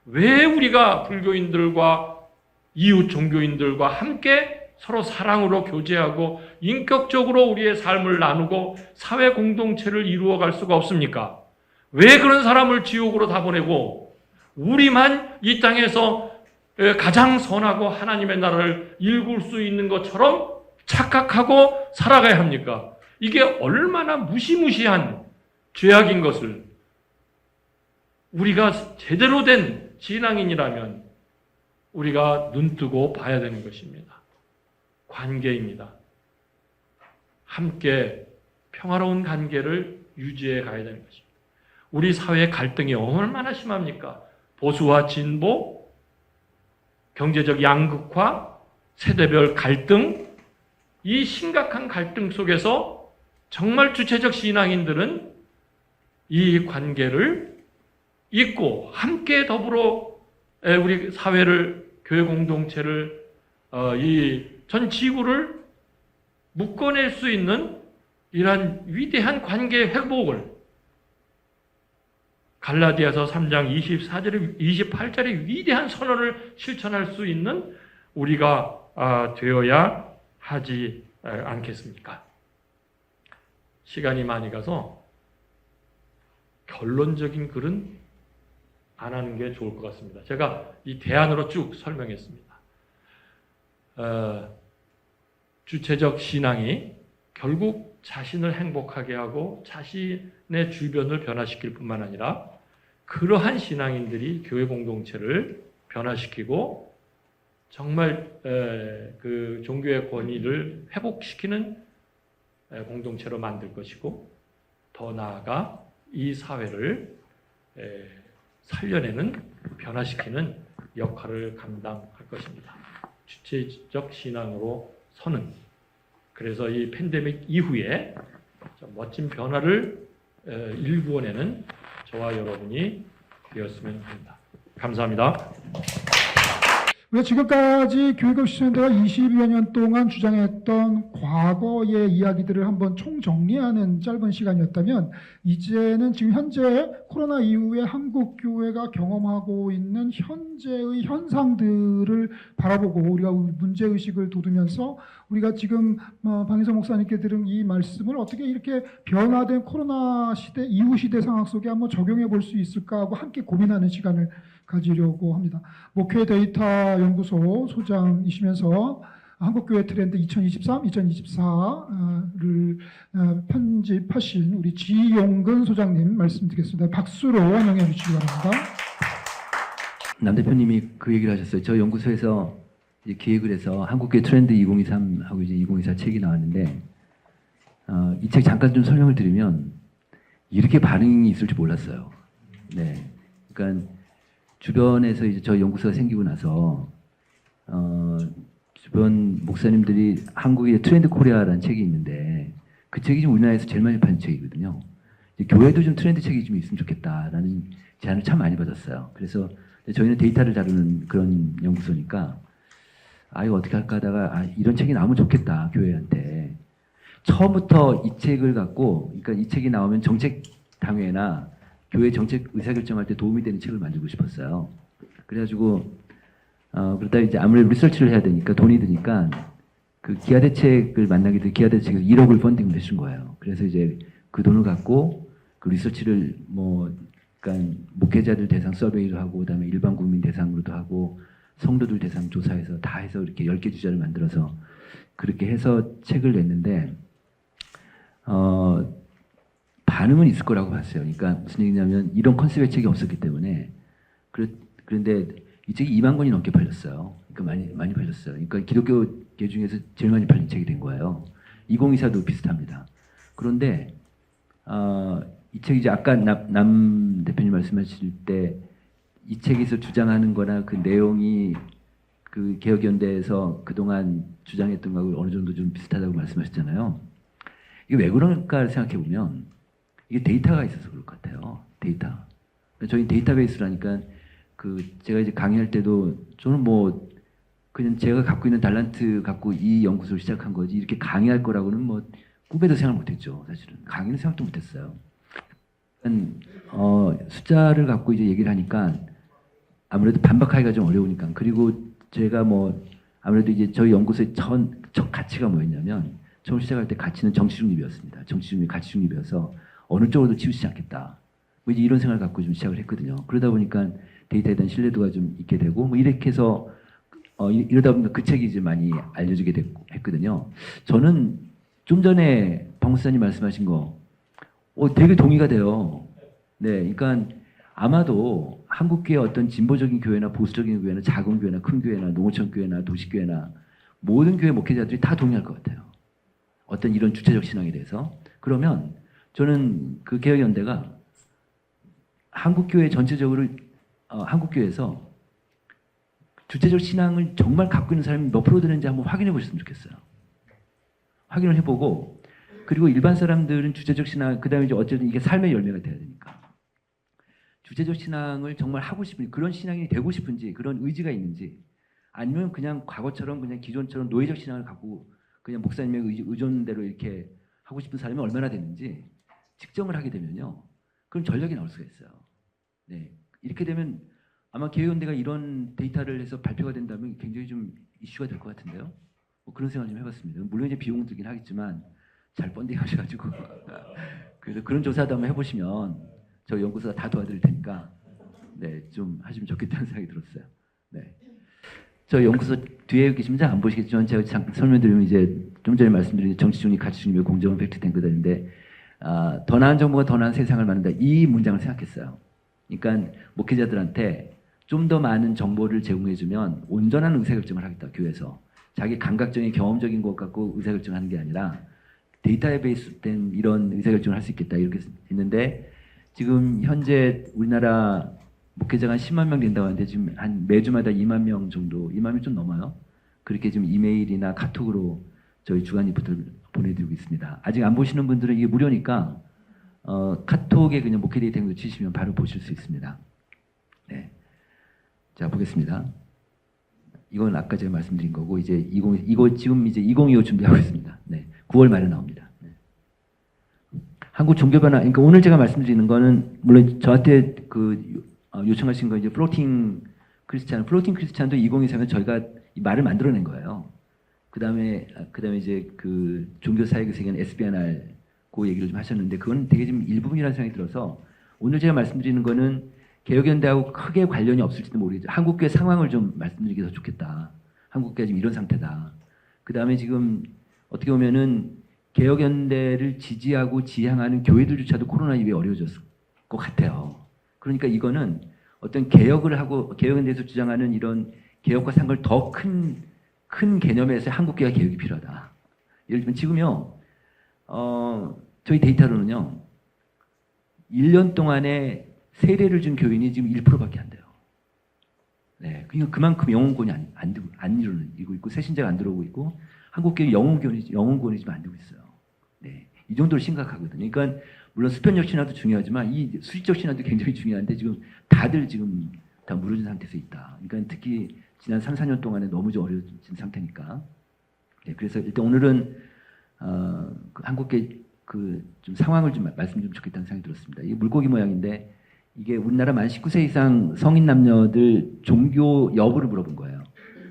Speaker 2: 왜 우리가 불교인들과 이웃 종교인들과 함께 서로 사랑으로 교제하고 인격적으로 우리의 삶을 나누고 사회 공동체를 이루어갈 수가 없습니까? 왜 그런 사람을 지옥으로 다 보내고 우리만 이 땅에서 가장 선하고 하나님의 나라를 일굴 수 있는 것처럼 착각하고 살아가야 합니까? 이게 얼마나 무시무시한 죄악인 것을 우리가 제대로 된 신앙인이라면 우리가 눈뜨고 봐야 되는 것입니다. 관계입니다. 함께 평화로운 관계를 유지해 가야 되는 것입니다. 우리 사회의 갈등이 얼마나 심합니까? 보수와 진보, 경제적 양극화, 세대별 갈등, 이 심각한 갈등 속에서 정말 주체적 신앙인들은 이 관계를 잊고 함께 더불어 우리 사회를, 교회 공동체를, 이 전 지구를 묶어낼 수 있는 이러한 위대한 관계 회복을 갈라디아서 3장 24절에 28절의 위대한 선언을 실천할 수 있는 우리가 되어야 하지 않겠습니까? 시간이 많이 가서 결론적인 글은 안 하는 게 좋을 것 같습니다. 제가 이 대안으로 쭉 설명했습니다. 주체적 신앙이 결국 자신을 행복하게 하고 자신의 주변을 변화시킬 뿐만 아니라 그러한 신앙인들이 교회 공동체를 변화시키고 정말 그 종교의 권위를 회복시키는 공동체로 만들 것이고 더 나아가 이 사회를 살려내는, 변화시키는 역할을 감당할 것입니다. 주체적 신앙으로 서는, 그래서 이 팬데믹 이후에 멋진 변화를 일구어내는 저와 여러분이 되었으면 합니다. 감사합니다.
Speaker 1: 우리가 지금까지 교육업 시스템대가 20여 년 동안 주장했던 과거의 이야기들을 한번 총정리하는 짧은 시간이었다면, 이제는 지금 현재 코로나 이후에 한국 교회가 경험하고 있는 현재의 현상들을 바라보고 우리가 문제의식을 돋우면서 우리가 지금 방희석 목사님께 들은 이 말씀을 어떻게 이렇게 변화된 코로나 시대 이후 시대 상황 속에 한번 적용해 볼 수 있을까 하고 함께 고민하는 시간을 가지려고 합니다. 목회 데이터 연구소 소장이시면서 한국교회 트렌드 2023, 2024를 편집하신 우리 지용근 소장님 말씀드리겠습니다. 박수로 환영해 주시기 바랍니다.
Speaker 3: 남 대표님이 그 얘기를 하셨어요. 저 연구소에서 이제 기획을 해서 한국교회 트렌드 2023하고 이제 2024 책이 나왔는데, 이 책 잠깐 좀 설명을 드리면 이렇게 반응이 있을 줄 몰랐어요. 네, 그러니까 주변에서 이제 저 연구소가 생기고 나서 주변 목사님들이 한국의 트렌드 코리아라는 책이 있는데 그 책이 지금 우리나라에서 제일 많이 파는 책이거든요. 교회도 좀 트렌드 책이 좀 있으면 좋겠다라는 제안을 참 많이 받았어요. 그래서 저희는 데이터를 다루는 그런 연구소니까 이거 어떻게 할까 하다가 이런 책이 나오면 좋겠다 교회한테. 처음부터 이 책을 갖고, 그러니까 이 책이 나오면 정책 당회나 교회 정책 의사결정할 때 도움이 되는 책을 만들고 싶었어요. 그래가지고 그러다 이제 아무래도 리서치를 해야 되니까 돈이 드니까 그 기아대책을 만나게 돼 기아대책에서 1억을 펀딩을 해준 거예요. 그래서 이제 그 돈을 갖고 그 리서치를 그러니까 목회자들 대상 서베이를 하고 그다음에 일반 국민 대상으로도 하고 성도들 대상 조사해서 다 해서 이렇게 10개 주제를 만들어서 그렇게 해서 책을 냈는데 반응은 있을 거라고 봤어요. 그러니까 무슨 얘기냐면 이런 컨셉의 책이 없었기 때문에 그런데 이 책이 2만 권이 넘게 팔렸어요. 그러니까 많이 팔렸어요. 그러니까 기독교계 중에서 제일 많이 팔린 책이 된 거예요. 2024도 비슷합니다. 그런데 이 책이 이제 아까 남 대표님 말씀하실 때 이 책에서 주장하는 거나 그 내용이 그 개혁연대에서 그동안 주장했던 거하고 어느 정도 좀 비슷하다고 말씀하셨잖아요. 이게 왜 그럴까 생각해 보면 이게 데이터가 있어서 그럴 것 같아요. 데이터. 저희 데이터베이스라니까 제가 이제 강의할 때도 저는 뭐 그냥 제가 갖고 있는 달란트 갖고 이 연구소를 시작한 거지 이렇게 강의할 거라고는 뭐 꿈에도 생각 못했죠. 사실은 강의는 생각도 못했어요. 숫자를 갖고 이제 얘기를 하니까 아무래도 반박하기가 좀 어려우니까. 그리고 제가 뭐 아무래도 이제 저희 연구소의 첫 가치가 뭐였냐면 처음 시작할 때 가치는 정치 중립이었습니다. 정치 중립, 가치 중립이어서 어느 쪽으로도 치우치지 않겠다. 뭐 이제 이런 생각을 갖고 좀 시작을 했거든요. 그러다 보니까 데이터에 대한 신뢰도가 좀 있게 되고 뭐 이렇게 해서 이러다 보니까 그 책이 이제 많이 알려지게 했거든요. 저는 좀 전에 박무사님 말씀하신 거 되게 동의가 돼요. 네, 그러니까 아마도 한국교회 어떤 진보적인 교회나 보수적인 교회나 작은 교회나 큰 교회나 농어촌 교회나 도시교회나 모든 교회 목회자들이 다 동의할 것 같아요. 어떤 이런 주체적 신앙에 대해서. 그러면 저는 그 개혁연대가 한국교회 전체적으로 한국교회에서 주체적 신앙을 정말 갖고 있는 사람이 몇 프로 되는지 한번 확인해 보셨으면 좋겠어요. 확인을 해보고 그리고 일반 사람들은 주체적 신앙 그다음에 이제 어쨌든 이게 삶의 열매가 돼야 되니까 주체적 신앙을 정말 하고 싶은지 그런 신앙이 되고 싶은지 그런 의지가 있는지 아니면 그냥 과거처럼 그냥 기존처럼 노예적 신앙을 갖고 그냥 목사님의 의존대로 이렇게 하고 싶은 사람이 얼마나 되는지 측정을 하게 되면요. 그럼 전략이 나올 수가 있어요. 네. 이렇게 되면 아마 개혁연대가 이런 데이터를 해서 발표가 된다면 굉장히 좀 이슈가 될 것 같은데요. 뭐 그런 생각 좀 해봤습니다. 물론 이제 비용 들긴 하겠지만 잘 펀딩 하셔가지고 그래서 그런 조사도 한번 해보시면 저 연구소가 다 도와드릴 테니까 네, 좀 하시면 좋겠다는 생각이 들었어요. 네. 저 연구소 뒤에 계시면 잘 안 보시겠지만 제가 설명드리면 이제 좀 전에 말씀드린 정치 중립, 가치 중립의 공정한 팩트 탱크들인데 더 나은 정부가 더 나은 세상을 만든다 이 문장을 생각했어요. 그러니까 목회자들한테 좀 더 많은 정보를 제공해주면 온전한 의사결정을 하겠다 교회에서 자기 감각적인 경험적인 것 갖고 의사결정하는 게 아니라 데이터에 베이스된 이런 의사결정을 할 수 있겠다 이렇게 했는데 지금 현재 우리나라 목회자가 한 10만 명 된다고 하는데 지금 한 매주마다 2만 명 정도 2만 명 좀 넘어요. 그렇게 지금 이메일이나 카톡으로 저희 주간 리포트를 보내드리고 있습니다. 아직 안 보시는 분들은 이게 무료니까 카톡에 그냥 목회 데이터 행도 치시면 바로 보실 수 있습니다. 네. 자 보겠습니다. 이건 아까 제가 말씀드린 거고 이제 이거 지금 이제 2025 준비하고 있습니다. 네. 9월 말에 나옵니다. 네. 한국 종교 변화 그러니까 오늘 제가 말씀드리는 거는 물론 저한테 요청하신 거 이제 플로팅 크리스찬도 2023년 저희가 이 말을 만들어낸 거예요. 그다음에 이제 그 종교 사역의 세계는 SBNR 그 얘기를 좀 하셨는데 그건 되게 좀 일부분이라는 생각이 들어서 오늘 제가 말씀드리는 거는 개혁연대하고 크게 관련이 없을지도 모르겠죠. 한국교회 상황을 좀 말씀드리기 더 좋겠다. 한국교회 지금 이런 상태다. 그다음에 지금 어떻게 보면은 개혁연대를 지지하고 지향하는 교회들조차도 코로나 이후에 어려워졌을 것 같아요. 그러니까 이거는 어떤 개혁을 하고 개혁연대에서 주장하는 이런 개혁과 상관을 더 큰 개념에서 한국교회 개혁이 필요하다. 예를 들면 지금요. 저희 데이터로는요. 1년 동안에 세례를 준 교인이 지금 1%밖에 안 돼요. 네, 그러니까 그만큼 영혼권이 안 이루고 있고 새신자가 안 들어오고 있고 한국교회 영혼권이 지금 안 되고 있어요. 네, 이 정도로 심각하거든요. 그러니까 물론 수편적 신화도 중요하지만 이 수질적 신화도 굉장히 중요한데 지금 다들 지금 다 무너진 상태에서 있다. 그러니까 특히 지난 3, 4년 동안에 너무 좀 어려워진 상태니까. 네, 그래서 일단 오늘은 한국교회 좀 상황을 좀 말씀드리면 좋겠다는 생각이 들었습니다. 이게 물고기 모양인데. 이게 우리나라 만 19세 이상 성인 남녀들 종교 여부를 물어본 거예요.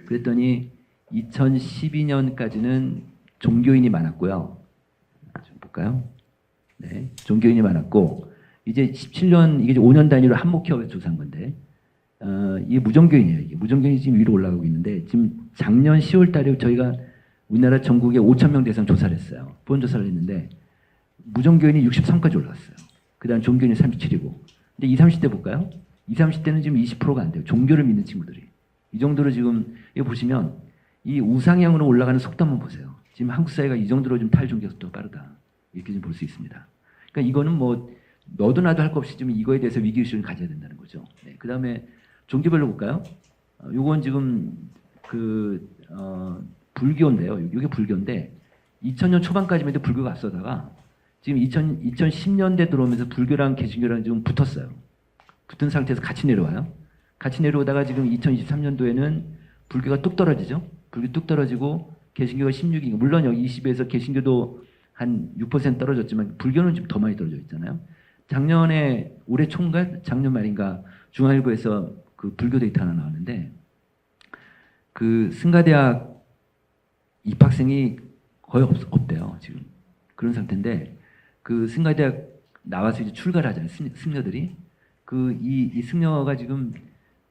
Speaker 3: 그랬더니 2012년까지는 종교인이 많았고요. 좀 볼까요? 네, 종교인이 많았고 이제 17년 이게 5년 단위로 한목협에서 조사한 건데 이게 무종교인이에요. 이게 무종교인이 지금 위로 올라가고 있는데 지금 작년 10월달에 저희가 우리나라 전국에 5,000명 대상 조사를 했어요. 보건 조사를 했는데 무종교인이 63까지 올라갔어요. 그다음 종교인이 37이고. 근데 20, 30대 볼까요? 20, 30대는 지금 20%가 안 돼요. 종교를 믿는 친구들이. 이 정도로 지금 이거 보시면 이 우상향으로 올라가는 속도 한번 보세요. 지금 한국 사회가 이 정도로 좀 탈종교 속도가 빠르다. 이렇게 좀 볼 수 있습니다. 그러니까 이거는 뭐 너도 나도 할 것 없이 좀 이거에 대해서 위기의식을 가져야 된다는 거죠. 네, 그 다음에 종교별로 볼까요? 요건 지금 불교인데요. 이게 불교인데 2000년 초반까지만 해도 불교가 앞서다가 지금 2010년대 들어오면서 불교랑 개신교랑 지금 붙었어요. 붙은 상태에서 같이 내려와요. 같이 내려오다가 지금 2023년도에는 불교가 뚝 떨어지죠. 불교 뚝 떨어지고 개신교가 16인 물론 여기 20에서 개신교도 한 6% 떨어졌지만 불교는 좀 더 많이 떨어져 있잖아요. 작년에 올해 총괄 작년 말인가 중앙일보에서 그 불교 데이터 하나 나왔는데 그 승가대학 입학생이 거의 없대요 지금 그런 상태인데 그 승가대학 나와서 이제 출가를 하잖아요 승려들이 그 이 승려가 지금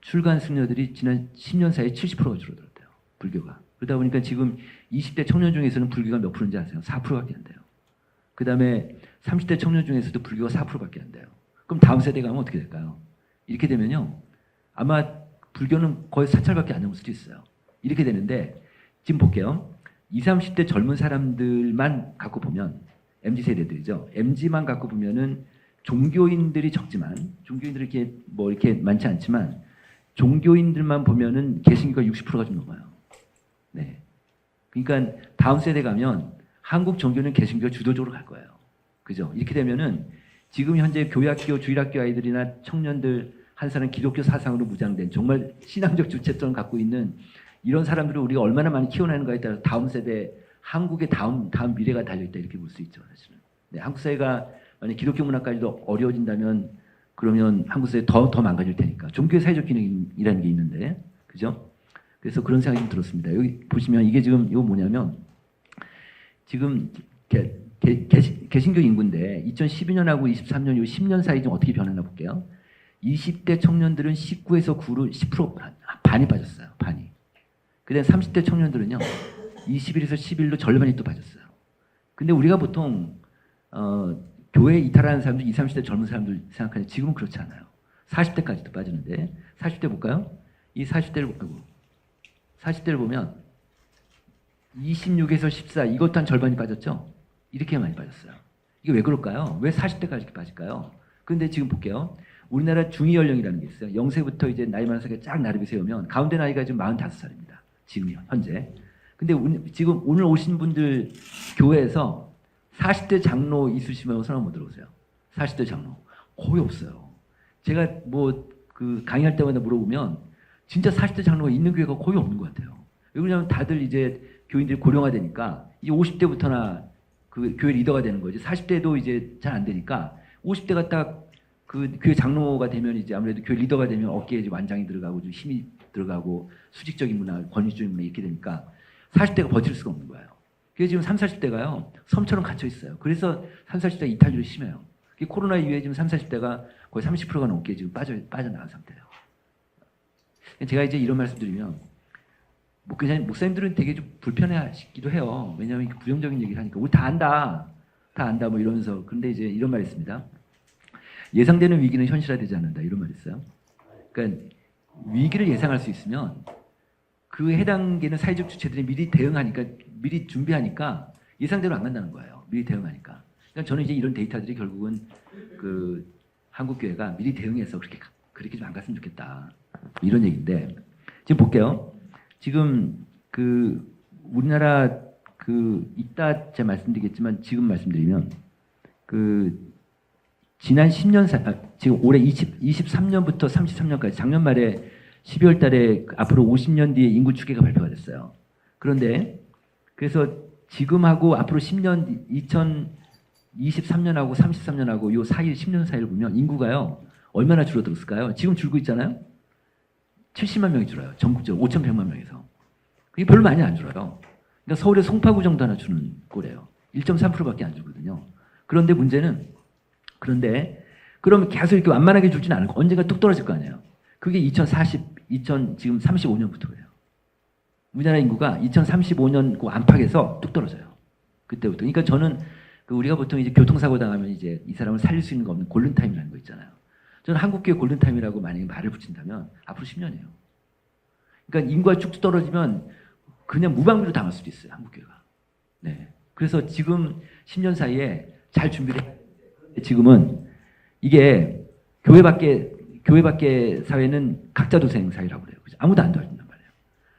Speaker 3: 출간 승려들이 지난 10년 사이에 70%가 줄어들었대요 불교가. 그러다 보니까 지금 20대 청년 중에서는 불교가 몇 프로인지 아세요? 4%밖에 안 돼요. 그 다음에 30대 청년 중에서도 불교가 4%밖에 안 돼요. 그럼 다음 세대 가면 어떻게 될까요? 이렇게 되면요. 아마 불교는 거의 사찰밖에 안 남을 수도 있어요. 이렇게 되는데 지금 볼게요. 20, 30대 젊은 사람들만 갖고 보면 MZ세대들이죠. MZ만 갖고 보면은 종교인들이 적지만 종교인들이 이렇게 뭐 이렇게 많지 않지만 종교인들만 보면은 개신교가 60%가 좀 넘어요. 네. 그러니까 다음 세대 가면 한국 종교는 개신교가 주도적으로 갈 거예요. 그죠? 이렇게 되면은 지금 현재 교회학교, 주일학교 아이들이나 청년들 한 사람 기독교 사상으로 무장된 정말 신앙적 주체성을 갖고 있는 이런 사람들을 우리가 얼마나 많이 키워내는가에 따라서 다음 세대, 한국의 다음 미래가 달려있다 이렇게 볼 수 있죠. 사실은. 네, 한국 사회가 만약 기독교 문화까지도 어려워진다면 그러면 한국 사회 더 망가질 테니까. 종교의 사회적 기능이라는 게 있는데, 그죠? 그래서 그런 생각이 좀 들었습니다. 여기 보시면 이게 지금 이거 뭐냐면 지금 개신교 인구인데 2012년하고 23년 요 10년 사이 좀 어떻게 변했나 볼게요. 20대 청년들은 19에서 9로 10% 반이 빠졌어요. 반이. 그다음 30대 청년들은요. 21에서 11로 절반이 또 빠졌어요. 근데 우리가 보통 교회 이탈하는 사람들 20, 30대 젊은 사람들 생각하는데 지금은 그렇지 않아요. 40대까지도 빠지는데 40대 볼까요? 이 40대를 보면 26에서 14 이것도 한 절반이 빠졌죠? 이렇게 많이 빠졌어요. 이게 왜 그럴까요? 왜 40대까지 이렇게 빠질까요? 근데 지금 볼게요. 우리나라 중위 연령이라는 게 있어요. 0세부터 이제 나이 많은 사람이 쫙 나르게 세우면 가운데 나이가 지금 45살입니다. 지금 현재. 근데 지금 오늘 오신 분들 교회에서 40대 장로 있으시면 손 한번 들어보세요. 40대 장로. 거의 없어요. 제가 뭐 그 강의할 때마다 물어보면 진짜 40대 장로가 있는 교회가 거의 없는 것 같아요. 왜 그러냐면 다들 이제 교인들이 고령화되니까 이제 50대부터나 그 교회 리더가 되는 거지. 40대도 이제 잘 안 되니까 50대가 딱 그 교회 장로가 되면 이제 아무래도 교회 리더가 되면 어깨에 이제 완장이 들어가고 좀 힘이 들어가고 수직적인 문화, 권위적인 문화 이렇게 되니까 40대가 버틸 수가 없는 거예요. 그래서 지금 30, 40대가요. 섬처럼 갇혀 있어요. 그래서 30, 40대가 이탈률이 심해요. 코로나 이후에 지금 30, 40대가 거의 30%가 넘게 지금 빠져나간 상태예요. 제가 이제 이런 말씀 드리면 뭐 그냥 목사님들은 되게 좀 불편해하시기도 해요. 왜냐하면 부정적인 얘기를 하니까 우리 다 안다 뭐 이러면서. 근데 이제 이런 말이 있습니다. 예상되는 위기는 현실화되지 않는다 이런 말이 있어요. 그러니까 위기를 예상할 수 있으면 그 해당되는 사회적 주체들이 미리 대응하니까 미리 준비하니까 예상대로 안 간다는 거예요. 미리 대응하니까. 그러니까 저는 이제 이런 데이터들이 결국은 그 한국 교회가 미리 대응해서 그렇게 좀 안 갔으면 좋겠다 이런 얘기인데 지금 볼게요. 지금 그 우리나라 그 이따 제가 말씀드리겠지만 지금 말씀드리면 그 지난 10년 지금 올해 23년부터 33년까지 작년 말에 12월 달에 앞으로 50년 뒤에 인구 추계가 발표가 됐어요. 그런데 그래서 지금하고 앞으로 10년 2023년하고 33년하고 요 사이 10년 사이를 보면 인구가요. 얼마나 줄어들었을까요? 지금 줄고 있잖아요. 70만 명이 줄어요. 전국적으로 5,100만 명에서. 그게 별로 많이 안 줄어요. 그러니까 서울의 송파구 정도 하나 주는 꼴이에요. 1.3%밖에 안 주거든요. 그런데 문제는 그러면 계속 이렇게 완만하게 줄지는 않을 거. 언젠가 뚝 떨어질 거 아니에요. 그게 지금 35년부터 그래요. 우리나라 인구가 2035년 그 안팎에서 뚝 떨어져요. 그때부터. 그러니까 저는 우리가 보통 이제 교통사고 당하면 이제 이 사람을 살릴 수 있는 거 없는 골든타임이라는 거 있잖아요. 저는 한국교회 골든타임이라고 만약에 말을 붙인다면 앞으로 10년이에요. 그러니까 인구가 쭉 떨어지면 그냥 무방비로 당할 수도 있어요. 한국교회가. 네. 그래서 지금 10년 사이에 잘 준비를 해야 되는데 지금은 이게 교회 밖의 사회는 각자 도생 사회라고 그래요. 그죠? 아무도 안 도와준단 말이에요.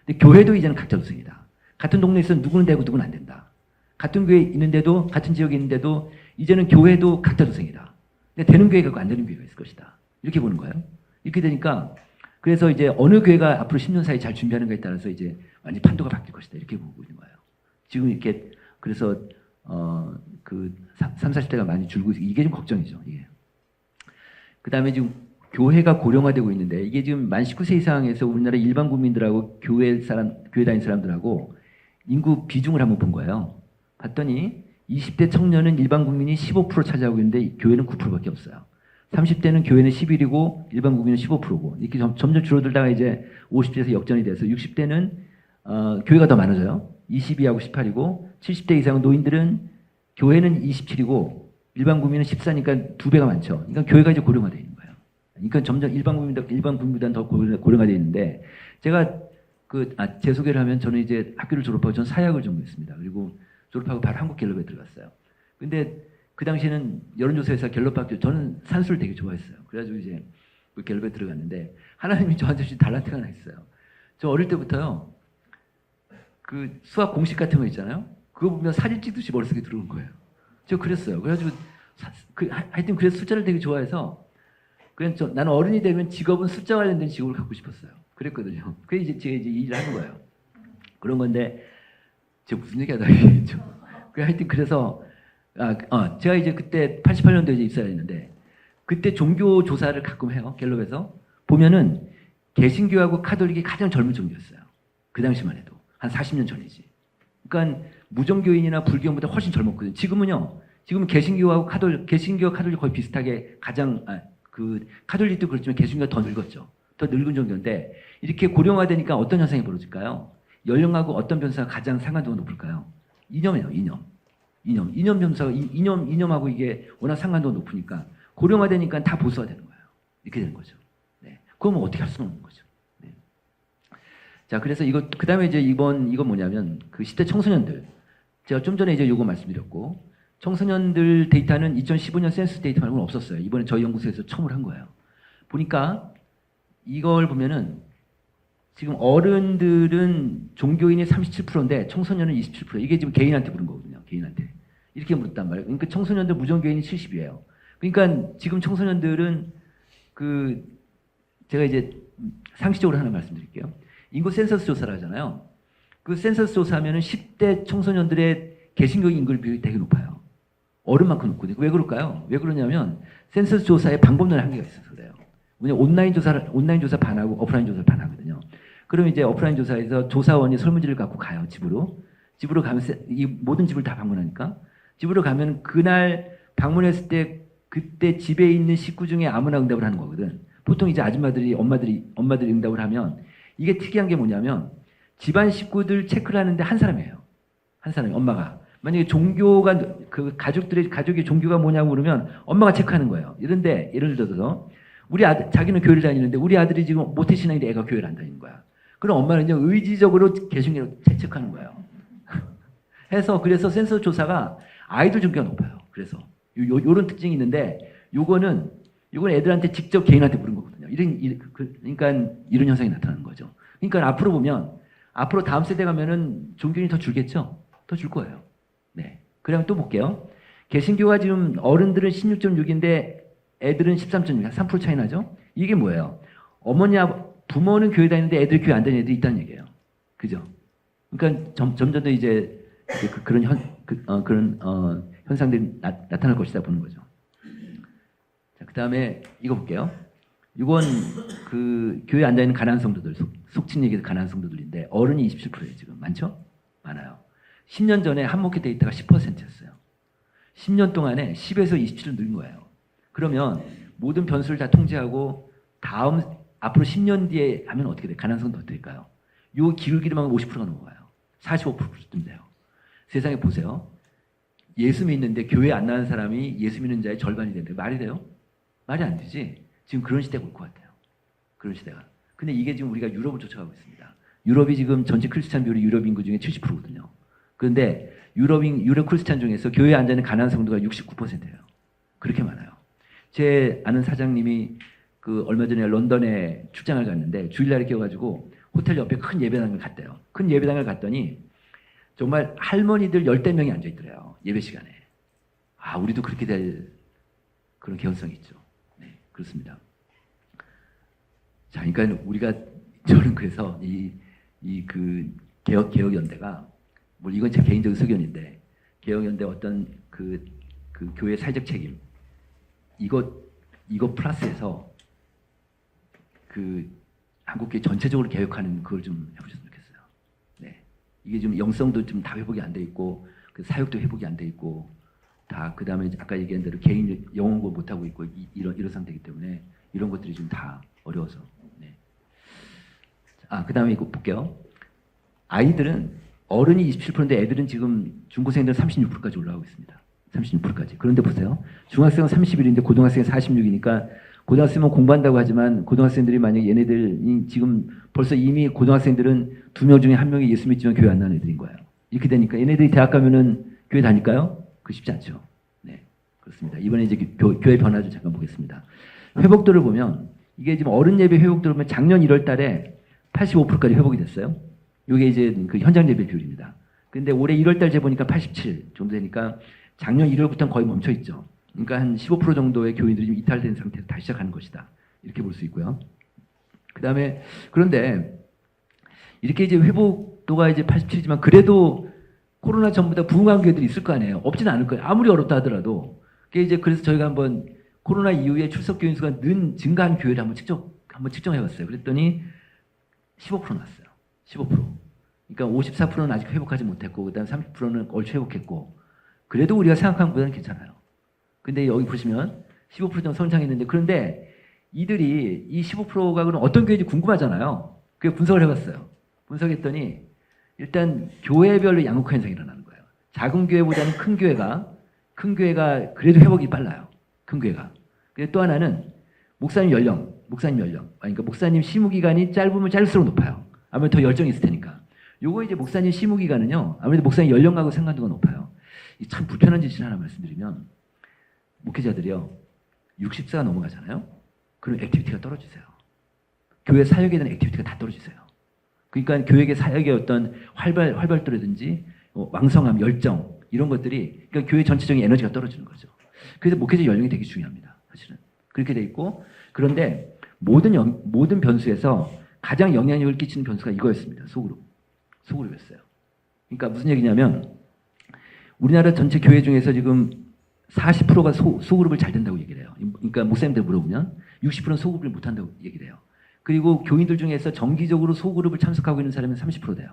Speaker 3: 근데 교회도 이제는 각자 도생이다. 같은 동네에서 누구는 되고 누구는 안 된다. 같은 교회에 있는데도 같은 지역에 있는데도 이제는 교회도 각자 도생이다. 근데 되는 교회가 있고 안 되는 교회가 있을 것이다. 이렇게 보는 거예요. 이렇게 되니까 그래서 이제 어느 교회가 앞으로 10년 사이 잘 준비하는가에 따라서 이제 완전 판도가 바뀔 것이다. 이렇게 보고 있는 거예요. 지금 이렇게 그래서 그 3, 40대가 많이 줄고 이게 좀 걱정이죠. 이게. 그다음에 지금 교회가 고령화되고 있는데 이게 지금 만 19세 이상에서 우리나라 일반 국민들하고 교회 다니는 사람들하고 인구 비중을 한번 본 거예요. 봤더니 20대 청년은 일반 국민이 15% 차지하고 있는데 교회는 9%밖에 없어요. 30대는 교회는 11이고 일반 국민은 15%고 이렇게 점점 줄어들다가 이제 50대에서 역전이 돼서 60대는 교회가 더 많아져요. 22하고 18이고 70대 이상은 노인들은 교회는 27이고 일반 국민은 14니까 2배가 많죠. 그러니까 교회가 이제 고령화되어 있는 거예요. 그러니까 점점 일반 국민보다는 더 고령화되어 있는데 제가 제 소개를 하면 저는 이제 학교를 졸업하고 전 사회학을 전공했습니다. 그리고 졸업하고 바로 한국갤럽에 들어갔어요. 근데 그 당시에는 여론조사에서 갤럽학교 저는 산수를 되게 좋아했어요. 그래가지고 이제 그 갤럽에 들어갔는데 하나님이 저한테 주신 달란트가 하나 있어요. 저 어릴 때부터요. 그 수학 공식 같은 거 있잖아요. 그거 보면 사진 찍듯이 머릿속에 들어온 거예요. 저 그랬어요. 그래가지고 하여튼 그래서 숫자를 되게 좋아해서 그냥 나는 어른이 되면 직업은 숫자 관련된 직업을 갖고 싶었어요. 그랬거든요. 그게 이제 제가 이제 이 일을 하는 거예요. 그런 건데 제가 무슨 얘기하다 얘기했죠. 하여튼 그래서 제가 이제 그때 88년도에 이제 입사를 했는데 그때 종교 조사를 가끔 해요. 갤럽에서 보면은 개신교하고 카톨릭이 가장 젊은 종교였어요. 그 당시만 해도 한 40년 전이지. 그러니까 무종교인이나 불교인보다 훨씬 젊었거든요. 지금은 개신교와 카톨릭 거의 비슷하게 가장 그 카톨릭도 그렇지만 개신교가 더 늙었죠. 더 늙은 종교인데 이렇게 고령화되니까 어떤 현상이 벌어질까요? 연령하고 어떤 변수가 가장 상관도가 높을까요? 이념이에요. 이념 변수가 이념하고 이게 워낙 상관도가 높으니까 고령화되니까 다 보수화되는 거예요. 이렇게 되는 거죠. 네. 그러면 어떻게 할 수는 없는 거죠. 네. 자, 그래서 그다음에 이제 이건 뭐냐면 그 10대 청소년들 제가 좀 전에 이제 요거 말씀드렸고 청소년들 데이터는 2015년 센스 데이터 말고는 없었어요. 이번에 저희 연구소에서 처음으로 한 거예요. 보니까 이걸 보면은 지금 어른들은 종교인이 37%인데 청소년은 27%. 이게 지금 개인한테 물은 거거든요. 개인한테. 이렇게 물었단 말이에요. 그러니까 청소년들 무종교인이 70이에요. 그러니까 지금 청소년들은 제가 이제 상식적으로 하나 말씀드릴게요. 인구 센서스 조사를 하잖아요. 그 센서스 조사하면은 10대 청소년들의 개신교 인구 비율이 되게 높아요. 어른만큼 높거든요. 왜 그럴까요? 왜 그러냐면 센서스 조사에 방법론의 한계가 있어서 그래요. 왜냐면 온라인 조사 반하고 오프라인 조사 반하거든요. 그럼 이제 오프라인 조사에서 조사원이 설문지를 갖고 가요. 집으로 가면 이 모든 집을 다 방문하니까 집으로 가면 그날 방문했을 때 그때 집에 있는 식구 중에 아무나 응답을 하는 거거든. 보통 이제 아줌마들이 엄마들이 응답을 하면 이게 특이한 게 뭐냐면 집안 식구들 체크를 하는데 한 사람이에요. 한 사람이 엄마가 만약에 종교가 그 가족의 종교가 뭐냐고 물으면 엄마가 체크하는 거예요. 이런데 예를 들어서 우리 아들 자기는 교회를 다니는데 우리 아들이 지금 모태신앙인데 애가 교회를 안 다니는 거야. 그럼 엄마는 이제 의지적으로 개신교로 체크하는 거예요. 그래서 센서 조사가 아이들 종교가 높아요. 그래서 요런 특징이 있는데 요거는 애들한테 직접 개인한테 물은 거거든요. 그러니까 이런 현상이 나타나는 거죠. 그러니까 앞으로 다음 세대 가면은 종교인이 더 줄겠죠? 더 줄 거예요. 네. 그럼 또 볼게요. 개신교가 지금 어른들은 16.6인데 애들은 13.6, 3% 차이 나죠? 이게 뭐예요? 부모는 교회 다니는데 애들 교회 안 다니는 애들이 있다는 얘기예요. 그죠? 그러니까 점점 더 이제 그런 현상들이 나타날 것이다 보는 거죠. 자, 그 다음에 이거 볼게요. 이건 그 교회 안 다니는 가난한 성도들, 속칭 얘기해서 가난한 성도들인데 어른이 27%예요. 지금 많죠? 많아요. 10년 전에 한목회 데이터가 10%였어요. 10년 동안에 10에서 27을 늘린 거예요. 그러면 모든 변수를 다 통제하고 앞으로 10년 뒤에 하면 어떻게 돼요? 가난한 성도 어떻게 될까요? 요 기울기로만 50%가 넘어가요. 45%쯤 돼요. 세상에 보세요. 예수 믿는데 교회 안 나는 사람이 예수 믿는 자의 절반이 되는데 말이 돼요? 말이 안 되지. 지금 그런 시대가 올 것 같아요. 그런 시대가. 근데 이게 지금 우리가 유럽을 쫓아가고 있습니다. 유럽이 지금 전체 크리스찬 비율이 유럽 인구 중에 70%거든요. 그런데 유럽 크리스찬 중에서 교회에 앉아 있는 가난한 성도가 69%예요. 그렇게 많아요. 제 아는 사장님이 얼마 전에 런던에 출장을 갔는데 주일날에 껴가지고 호텔 옆에 큰 예배당을 갔대요. 큰 예배당을 갔더니 정말 할머니들 10대 명이 앉아 있더래요. 예배 시간에. 우리도 그렇게 될 그런 개연성이 있죠. 네, 그렇습니다. 자, 그러니까 우리가 저는 그래서 이 그 개혁연대가 뭐 이건 제 개인적인 의견인데 개혁연대 어떤 그 교회 사회적 책임 이거 플러스해서 그 한국교회 전체적으로 개혁하는 그걸 좀 해보셨으면 좋겠어요. 네, 이게 좀 영성도 좀 다 회복이 안 돼 있고 그 사역도 회복이 안 돼 있고 다 그 다음에 아까 얘기한 대로 개인 영어 공부 못 하고 있고 이런 상태이기 때문에 이런 것들이 좀 다 어려워서. 네. 그 다음에 이거 볼게요. 아이들은 어른이 27%인데 애들은 지금 중고생들 36%까지 올라가고 있습니다. 36%까지. 그런데 보세요. 중학생은 31인데 고등학생은 46이니까 고등학생은 공부한다고 하지만 고등학생들이 만약 얘네들이 지금 벌써 이미 고등학생들은 2명 중에 1명이 예수 믿지만 교회 안 나는 애들인 거예요. 이렇게 되니까 얘네들이 대학 가면은 교회 다닐까요? 그 쉽지 않죠. 네, 그렇습니다. 이번에 이제 교회 변화 좀 잠깐 보겠습니다. 회복도를 보면 이게 지금 어른 예배 회복도를 보면 작년 1월 달에 85%까지 회복이 됐어요. 이게 이제 그 현장 예배 비율입니다. 근데 올해 1월 달 재보니까 87 정도 되니까 작년 1월부터는 거의 멈춰 있죠. 그러니까 한 15% 정도의 교인들이 좀 이탈된 상태에서 다시 시작하는 것이다. 이렇게 볼 수 있고요. 그다음에 그런데 이렇게 이제 회복도가 이제 87이지만 그래도 코로나 전보다 부흥한 교회들이 있을 거 아니에요. 없지는 않을 거예요. 아무리 어렵다 하더라도. 그게 이제 그래서 저희가 한번 코로나 이후에 출석 교인 수가 증가한 교회를 한번 측정해봤어요. 그랬더니 15% 났어요. 15%. 그러니까 54%는 아직 회복하지 못했고, 그다음 30%는 얼추 회복했고, 그래도 우리가 생각한 것보다는 괜찮아요. 근데 여기 보시면 15% 정도 성장했는데, 그런데 이들이 이 15%가 그럼 어떤 교회인지 궁금하잖아요. 그래서 분석을 해봤어요. 분석했더니 일단 교회별로 양극화 현상이 일어나는 거예요. 작은 교회보다는 큰 교회가 그래도 회복이 빨라요. 큰 교회가. 그리고 또 하나는 목사님 연령. 그러니까 목사님 심무 기간이 짧으면 짧을수록 높아요. 아무래도 더 열정이 있을 테니까. 요거 이제 목사님 심무 기간은요. 아무래도 목사님 연령하고 상관도가 높아요. 참 불편한 짓을 하나 말씀드리면 목회자들이요. 60세가 넘어가잖아요. 그럼 액티비티가 떨어지세요. 교회 사역에 대한 액티비티가 다 떨어지세요. 그러니까 교회의 사역의 어떤 활발도라든지 왕성함, 열정 이런 것들이 그러니까 교회 전체적인 에너지가 떨어지는 거죠. 그래서 목회자 연령이 되게 중요합니다. 사실은 그렇게 돼 있고 그런데 모든 변수에서 가장 영향력을 끼치는 변수가 이거였습니다. 소그룹이었어요. 그러니까 무슨 얘기냐면 우리나라 전체 교회 중에서 지금 40%가 소그룹을 잘 된다고 얘기를 해요. 그러니까 목사님들 물어보면 60%는 소그룹을 못한다고 얘기를 해요. 그리고 교인들 중에서 정기적으로 소그룹을 참석하고 있는 사람은 30% 돼요.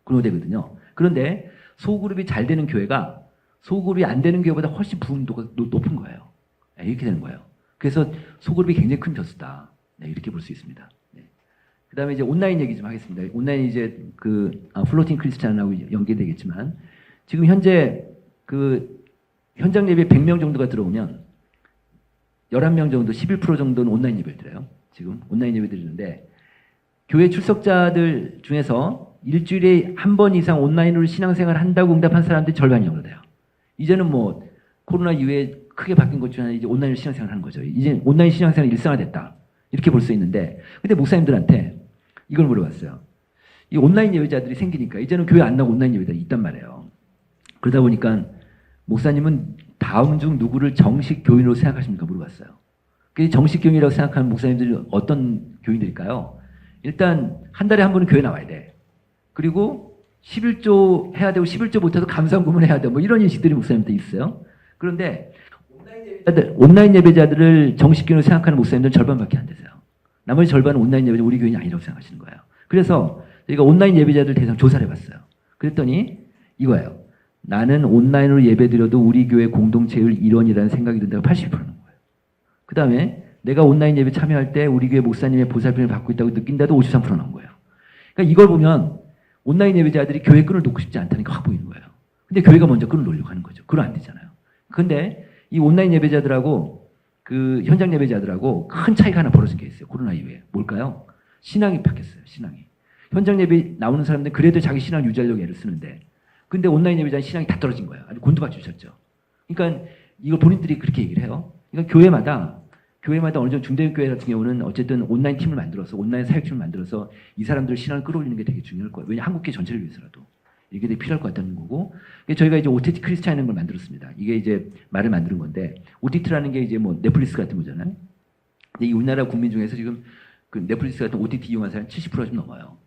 Speaker 3: 근호되거든요. 그런데 소그룹이 잘 되는 교회가 소그룹이 안 되는 교회보다 훨씬 부흥도가 높은 거예요. 네, 이렇게 되는 거예요. 그래서 소그룹이 굉장히 큰 변수다. 네, 이렇게 볼 수 있습니다. 네. 그 다음에 이제 온라인 얘기 좀 하겠습니다. 온라인 이제 플로팅 크리스찬하고 연계되겠지만 지금 현재 현장 예배 100명 정도가 들어오면 11명 정도, 11% 정도는 온라인 예배를 드려요. 지금 온라인 예배 드리는데 교회 출석자들 중에서 일주일에 한 번 이상 온라인으로 신앙생활을 한다고 응답한 사람들이 절반이 정도 돼요. 이제는 뭐 코로나 이후에 크게 바뀐 것 중에 하나 이제 온라인으로 신앙생활을 하는 거죠. 이제 온라인 신앙생활이 일상화됐다. 이렇게 볼 수 있는데 근데 목사님들한테 이걸 물어봤어요. 이 온라인 예배자들이 생기니까 이제는 교회 안 나오고 온라인 예배자들이 있단 말이에요. 그러다 보니까 목사님은 다음 중 누구를 정식 교인으로 생각하십니까? 물어봤어요. 그 정식 교인이라고 생각하는 목사님들이 어떤 교인들일까요? 일단 한 달에 한 번은 교회 나와야 돼. 그리고 11조 해야 되고 11조 못해도 감사금을 해야 돼. 뭐 이런 인식들이 목사님들 있어요. 그런데 온라인 예배자들을 정식 교인으로 생각하는 목사님들은 절반밖에 안 되세요. 나머지 절반은 온라인 예배자 우리 교인이 아니라고 생각하시는 거예요. 그래서 저희가 온라인 예배자들 대상 조사를 해봤어요. 그랬더니 이거예요. 나는 온라인으로 예배드려도 우리 교회 공동체의 일원이라는 생각이 든다고 80%는 거예요. 그 다음에 내가 온라인 예배 참여할 때 우리 교회 목사님의 보살핌을 받고 있다고 느낀다도 53% 나온 거예요. 그러니까 이걸 보면 온라인 예배자들이 교회 끈을 놓고 싶지 않다는 게 확 보이는 거예요. 근데 교회가 먼저 끈을 놓으려고 하는 거죠. 그건 안 되잖아요. 근데 이 온라인 예배자들하고 그 현장 예배자들하고 큰 차이가 하나 벌어진 게 있어요. 코로나 이후에. 뭘까요? 신앙이 바뀌었어요. 신앙이. 현장 예배 나오는 사람들은 그래도 자기 신앙 유지하려고 애를 쓰는데 근데 온라인 예배자는 신앙이 다 떨어진 거예요. 아주 곤두박질쳤죠. 그러니까 이걸 본인들이 그렇게 얘기를 해요. 그러니까 교회마다 어느 정도 중대교회 같은 경우는 어쨌든 온라인 팀을 만들어서 온라인 사역팀을 만들어서 이 사람들 신앙을 끌어올리는 게 되게 중요할 거예요. 왜냐 한국계 전체를 위해서라도 이게 되게 필요할 것 같다는 거고 저희가 이제 OTT 크리스찬이라는 걸 만들었습니다. 이게 이제 말을 만드는 건데 OTT라는 게 이제 뭐 넷플릭스 같은 거잖아요. 근데 이 우리나라 국민 중에서 지금 그 넷플릭스 같은 OTT 이용한 사람 70%가 좀 넘어요.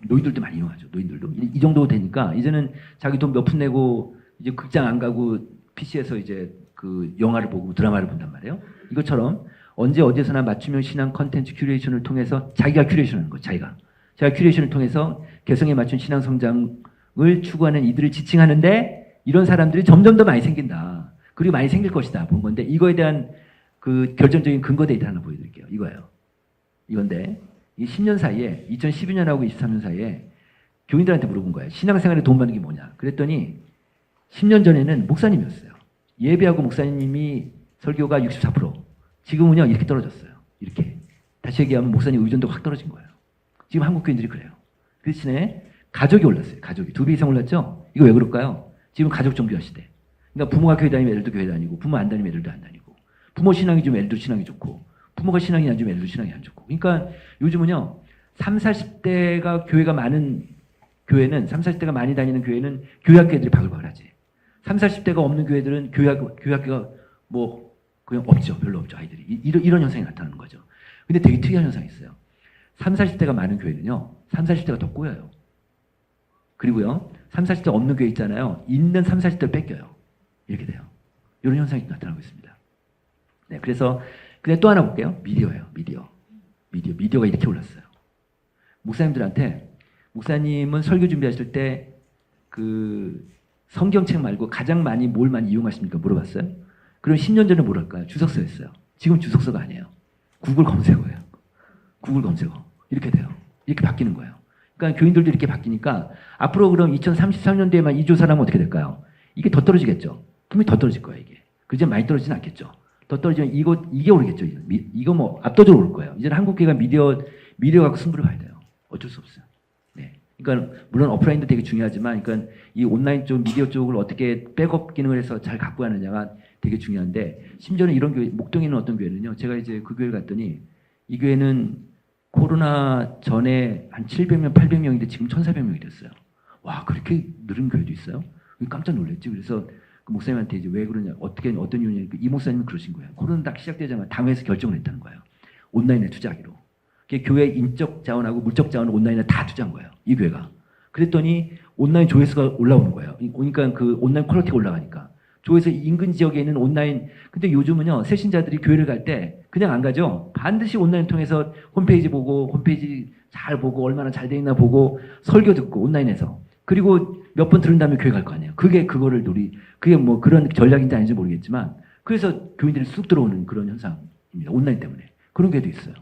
Speaker 3: 노인들도 많이 이용하죠. 노인들도 이 정도 되니까 이제는 자기 돈 몇 푼 내고 이제 극장 안 가고 PC에서 이제 그 영화를 보고 드라마를 본단 말이에요. 이것처럼 언제 어디서나 맞춤형 신앙 컨텐츠 큐레이션을 통해서 자기가 큐레이션하는 거, 자기가 큐레이션을 통해서 개성에 맞춘 신앙 성장을 추구하는 이들을 지칭하는데 이런 사람들이 점점 더 많이 생긴다. 그리고 많이 생길 것이다 본 건데 이거에 대한 그 결정적인 근거 데이터 하나 보여드릴게요. 이거예요. 이건데 이 10년 사이에 2012년하고 23년 사이에 교인들한테 물어본 거예요. 신앙생활에 도움 받는 게 뭐냐? 그랬더니 10년 전에는 목사님이었어요. 예배하고 목사님이 설교가 64%. 지금은요 이렇게 떨어졌어요. 이렇게. 다시 얘기하면 목사님 의존도가 확 떨어진 거예요. 지금 한국 교인들이 그래요. 그 대신에 가족이 올랐어요. 가족이 2배 이상 올랐죠? 이거 왜 그럴까요? 지금 가족 종교화 시대. 그러니까 부모가 교회 다니면 애들도 교회 다니고 부모 안 다니면 애들도 안 다니고 부모 신앙이 좀 애들도 신앙이 좋고 부모가 신앙이 안 좋으면 애들도 신앙이 안 좋고 그러니까 요즘은요 3, 40대가 교회가 많은 교회는 3, 40대가 많이 다니는 교회는 교회학교들이 바글바글하지 3, 40대가 없는 교회들은 교회학교가 뭐 그냥 없죠. 별로 없죠. 아이들이. 이런 현상이 나타나는 거죠. 근데 되게 특이한 현상이 있어요. 3, 40대가 많은 교회는요 3, 40대가 더 꼬여요. 그리고요 3, 40대 없는 교회 있잖아요. 있는 3, 40대를 뺏겨요. 이렇게 돼요. 이런 현상이 나타나고 있습니다. 네, 그래서 근데 또 하나 볼게요. 미디어예요. 미디어가 이렇게 올랐어요. 목사님들한테 목사님은 설교 준비하실 때 그 성경책 말고 가장 많이 뭘 많이 이용하십니까? 물어봤어요. 그럼 10년 전에 뭐랄까요? 주석서였어요. 지금 주석서가 아니에요. 구글 검색어예요. 구글 검색어. 이렇게 돼요. 이렇게 바뀌는 거예요. 그러니까 교인들도 이렇게 바뀌니까 앞으로 그럼 2033년도에만 이 조사를 하면 어떻게 될까요? 이게 더 떨어지겠죠. 분명히 더 떨어질 거예요. 이게. 그제 많이 떨어지진 않겠죠. 더 떨어지면 이게 오르겠죠. 이거 뭐 압도적으로 올 거예요. 이제는 한국계가 미디어 갖고 승부를 봐야 돼요. 어쩔 수 없어요. 네. 그러니까 물론 오프라인도 되게 중요하지만, 그러니까 이 온라인 쪽 미디어 쪽을 어떻게 백업 기능을 해서 잘 갖고 가느냐가 되게 중요한데, 심지어는 이런 교회, 목동에 있는 어떤 교회는요. 제가 이제 그 교회를 갔더니 이 교회는 코로나 전에 한 700명, 800명인데 지금 1,400명이 됐어요. 와, 그렇게 늘은 교회도 있어요? 깜짝 놀랐지. 그래서 그 목사님한테 이제 왜 그러냐, 어떤 이유냐, 이 목사님이 그러신 거예요. 코로나 딱 시작되자마자 당회에서 결정을 했다는 거예요. 온라인에 투자하기로. 교회 인적 자원하고 물적 자원을 온라인에 다 투자한 거예요. 이 교회가. 그랬더니 온라인 조회수가 올라오는 거예요. 그러니까 그 온라인 퀄리티가 올라가니까. 조회수 인근 지역에 있는 온라인, 근데 요즘은요, 새신자들이 교회를 갈 때 그냥 안 가죠. 반드시 온라인 통해서 홈페이지 보고, 홈페이지 잘 보고, 얼마나 잘 돼 있나 보고, 설교 듣고, 온라인에서. 그리고 몇 번 들은 다음에 교회 갈 거 아니에요. 그게 뭐 그런 전략인지 아닌지 모르겠지만, 그래서 교인들이 쑥 들어오는 그런 현상입니다. 온라인 때문에. 그런 교회도 있어요.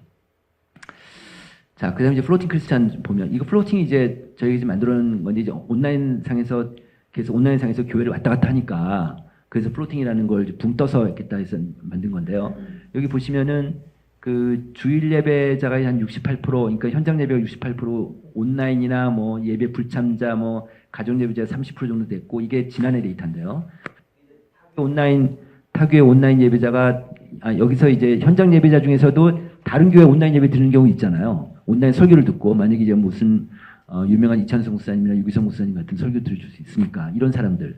Speaker 3: 자, 그 다음에 이제 플로팅 크리스찬 보면, 이거 플로팅이 이제 저희가 이제 만들어 놓은 건데, 이제 온라인상에서, 계속 온라인상에서 교회를 왔다 갔다 하니까, 그래서 플로팅이라는 걸 붕 떠서 했겠다 해서 만든 건데요. 여기 보시면은, 그 주일 예배자가 한 68%, 그러니까 현장 예배가 68%, 온라인이나 뭐 예배 불참자, 뭐 가정 예배자 30% 정도 됐고, 이게 지난해 데이터인데요. 타교의 온라인 예배자가, 여기서 이제 현장 예배자 중에서도 다른 교회 온라인 예배 드리는 경우 있잖아요. 온라인 설교를 듣고, 만약에 이제 무슨 유명한 이찬수 목사님이나 유기성 목사님 같은 설교 들어줄 수 있으니까, 이런 사람들.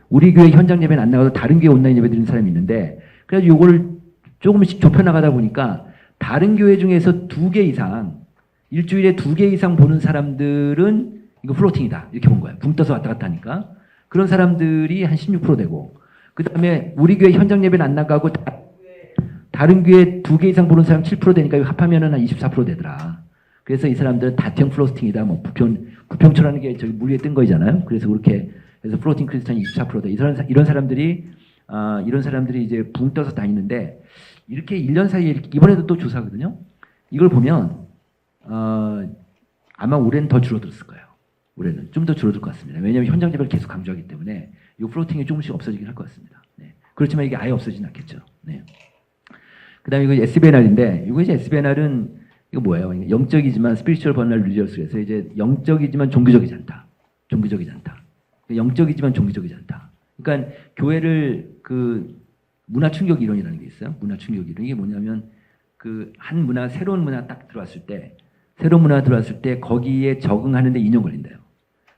Speaker 3: 우리 교회 현장 예배는 안 나가도 다른 교회 온라인 예배 드리는 사람이 있는데, 그래서 요거를 조금씩 좁혀나가다 보니까 다른 교회 중에서 2개 이상, 일주일에 2개 이상 보는 사람들은 이거 플로팅이다. 이렇게 본 거예요. 붕 떠서 왔다 갔다 하니까. 그런 사람들이 한 16% 되고, 그 다음에 우리 교회 현장 예배는 안 나가고 다른 교회 2개 이상 보는 사람 7% 되니까 이거 합하면은 한 24% 되더라. 그래서 이 사람들은 다평 플로팅이다. 뭐 부평초라는 게 저기 물 위에 뜬 거잖아요. 그래서 그렇게 해서 플로팅 크리스찬이 24%다. 이런 사람들이 이제 붕 떠서 다니는데, 이렇게 1년 사이에 이번에도 또 조사거든요. 이걸 보면 아마 올해는 더 줄어들었을 거예요. 올해는 좀 더 줄어들 것 같습니다. 왜냐하면 현장 예배를 계속 강조하기 때문에 이 플로팅이 조금씩 없어지긴 할 것 같습니다. 네. 그렇지만 이게 아예 없어지진 않겠죠. 네. 그다음에 이거 SBNR인데, 이거 이제 SBNR은 이거 뭐예요? 영적이지만 spiritual vulnerable religious, 그래서 이제 영적이지만 종교적이지 않다. 영적이지만 종교적이지 않다. 그러니까 교회를 그 문화 충격 이론이라는 게 있어요. 문화 충격 이론. 이게 뭐냐면 그 한 문화, 새로운 문화 딱 들어왔을 때, 거기에 적응하는데 2년 걸린대요.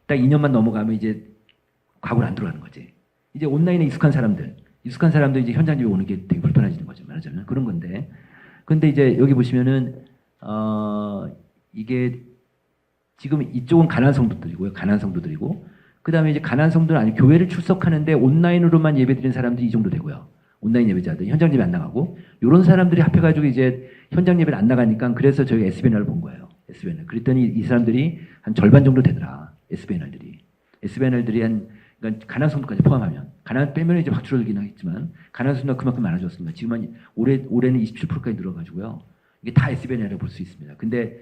Speaker 3: 딱 2년만 넘어가면 이제 과거로 안 들어가는 거지. 이제 온라인에 익숙한 사람들 이제 현장 집에 오는 게 되게 불편해지는 거죠. 말하자면 그런 건데, 근데 이제 여기 보시면은 이게 지금 이쪽은 가난한 성도들이고요. 가난한 성도들이고 그다음에 이제 가난한 성도는 아니 교회를 출석하는데 온라인으로만 예배드리는 사람들이 이 정도 되고요. 온라인 예배자들 현장 예배 안 나가고 이런 사람들이 합해가지고 이제 현장 예배를 안 나가니까 그래서 저희 SBNR을 본 거예요. SBNR. 그랬더니 이 사람들이 한 절반 정도 되더라. SBNR들이 한 그러니까 가난한 성도까지 포함하면 가난 빼면 이제 확 줄어들긴 하겠지만 가난한 성도가 그만큼 많아졌습니다. 지금은 올해는 27%까지 늘어가지고요. 이게 다 SBNR이라고 볼 수 있습니다. 근데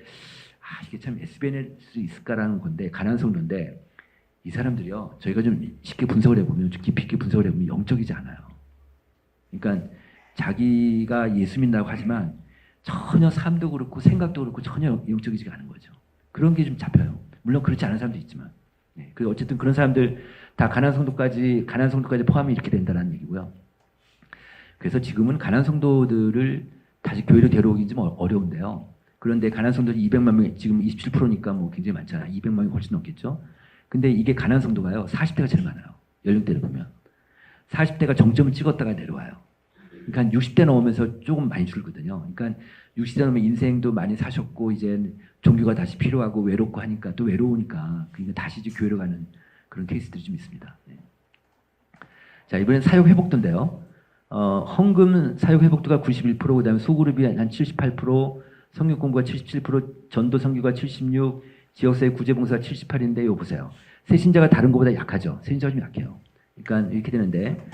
Speaker 3: 이게 참 SBN일 수 있을까라는 건데 가난한 성도인데 이 사람들이요. 저희가 좀 쉽게 분석을 해보면 좀 깊이 있게 분석을 해보면 영적이지 않아요. 그러니까 자기가 예수 믿는다고 하지만 전혀 삶도 그렇고 생각도 그렇고 전혀 영적이지가 않은 거죠. 그런 게 좀 잡혀요. 물론 그렇지 않은 사람도 있지만. 네. 그리고 어쨌든 그런 사람들 다 가난한 성도까지 포함이 이렇게 된다는 얘기고요. 그래서 지금은 가난한 성도들을 다시 교회로 데려오긴 좀 어려운데요. 그런데 가난한 성도들이 200만 명, 지금 27%니까 뭐 굉장히 많잖아요. 200만 명이 훨씬 넘겠죠. 근데 이게 가난한 성도가요. 40대가 제일 많아요. 연령대를 보면. 40대가 정점을 찍었다가 내려와요. 그러니까 60대 넘으면서 조금 많이 줄거든요. 그러니까 60대 넘으면 인생도 많이 사셨고 이제 종교가 다시 필요하고 외롭고 하니까 또 외로우니까 그러니까 다시 이제 교회로 가는 그런 케이스들이 좀 있습니다. 네. 자, 이번엔 사역 회복도인데요. 헌금 사역 회복도가 91%, 그다음에 소그룹이 한 78%, 성경 공부가 77%, 전도 선교가 76, 지역사회 구제봉사가 78인데 이거 보세요. 새신자가 다른 것보다 약하죠. 새신자가 좀 약해요. 그러니까 이렇게 되는데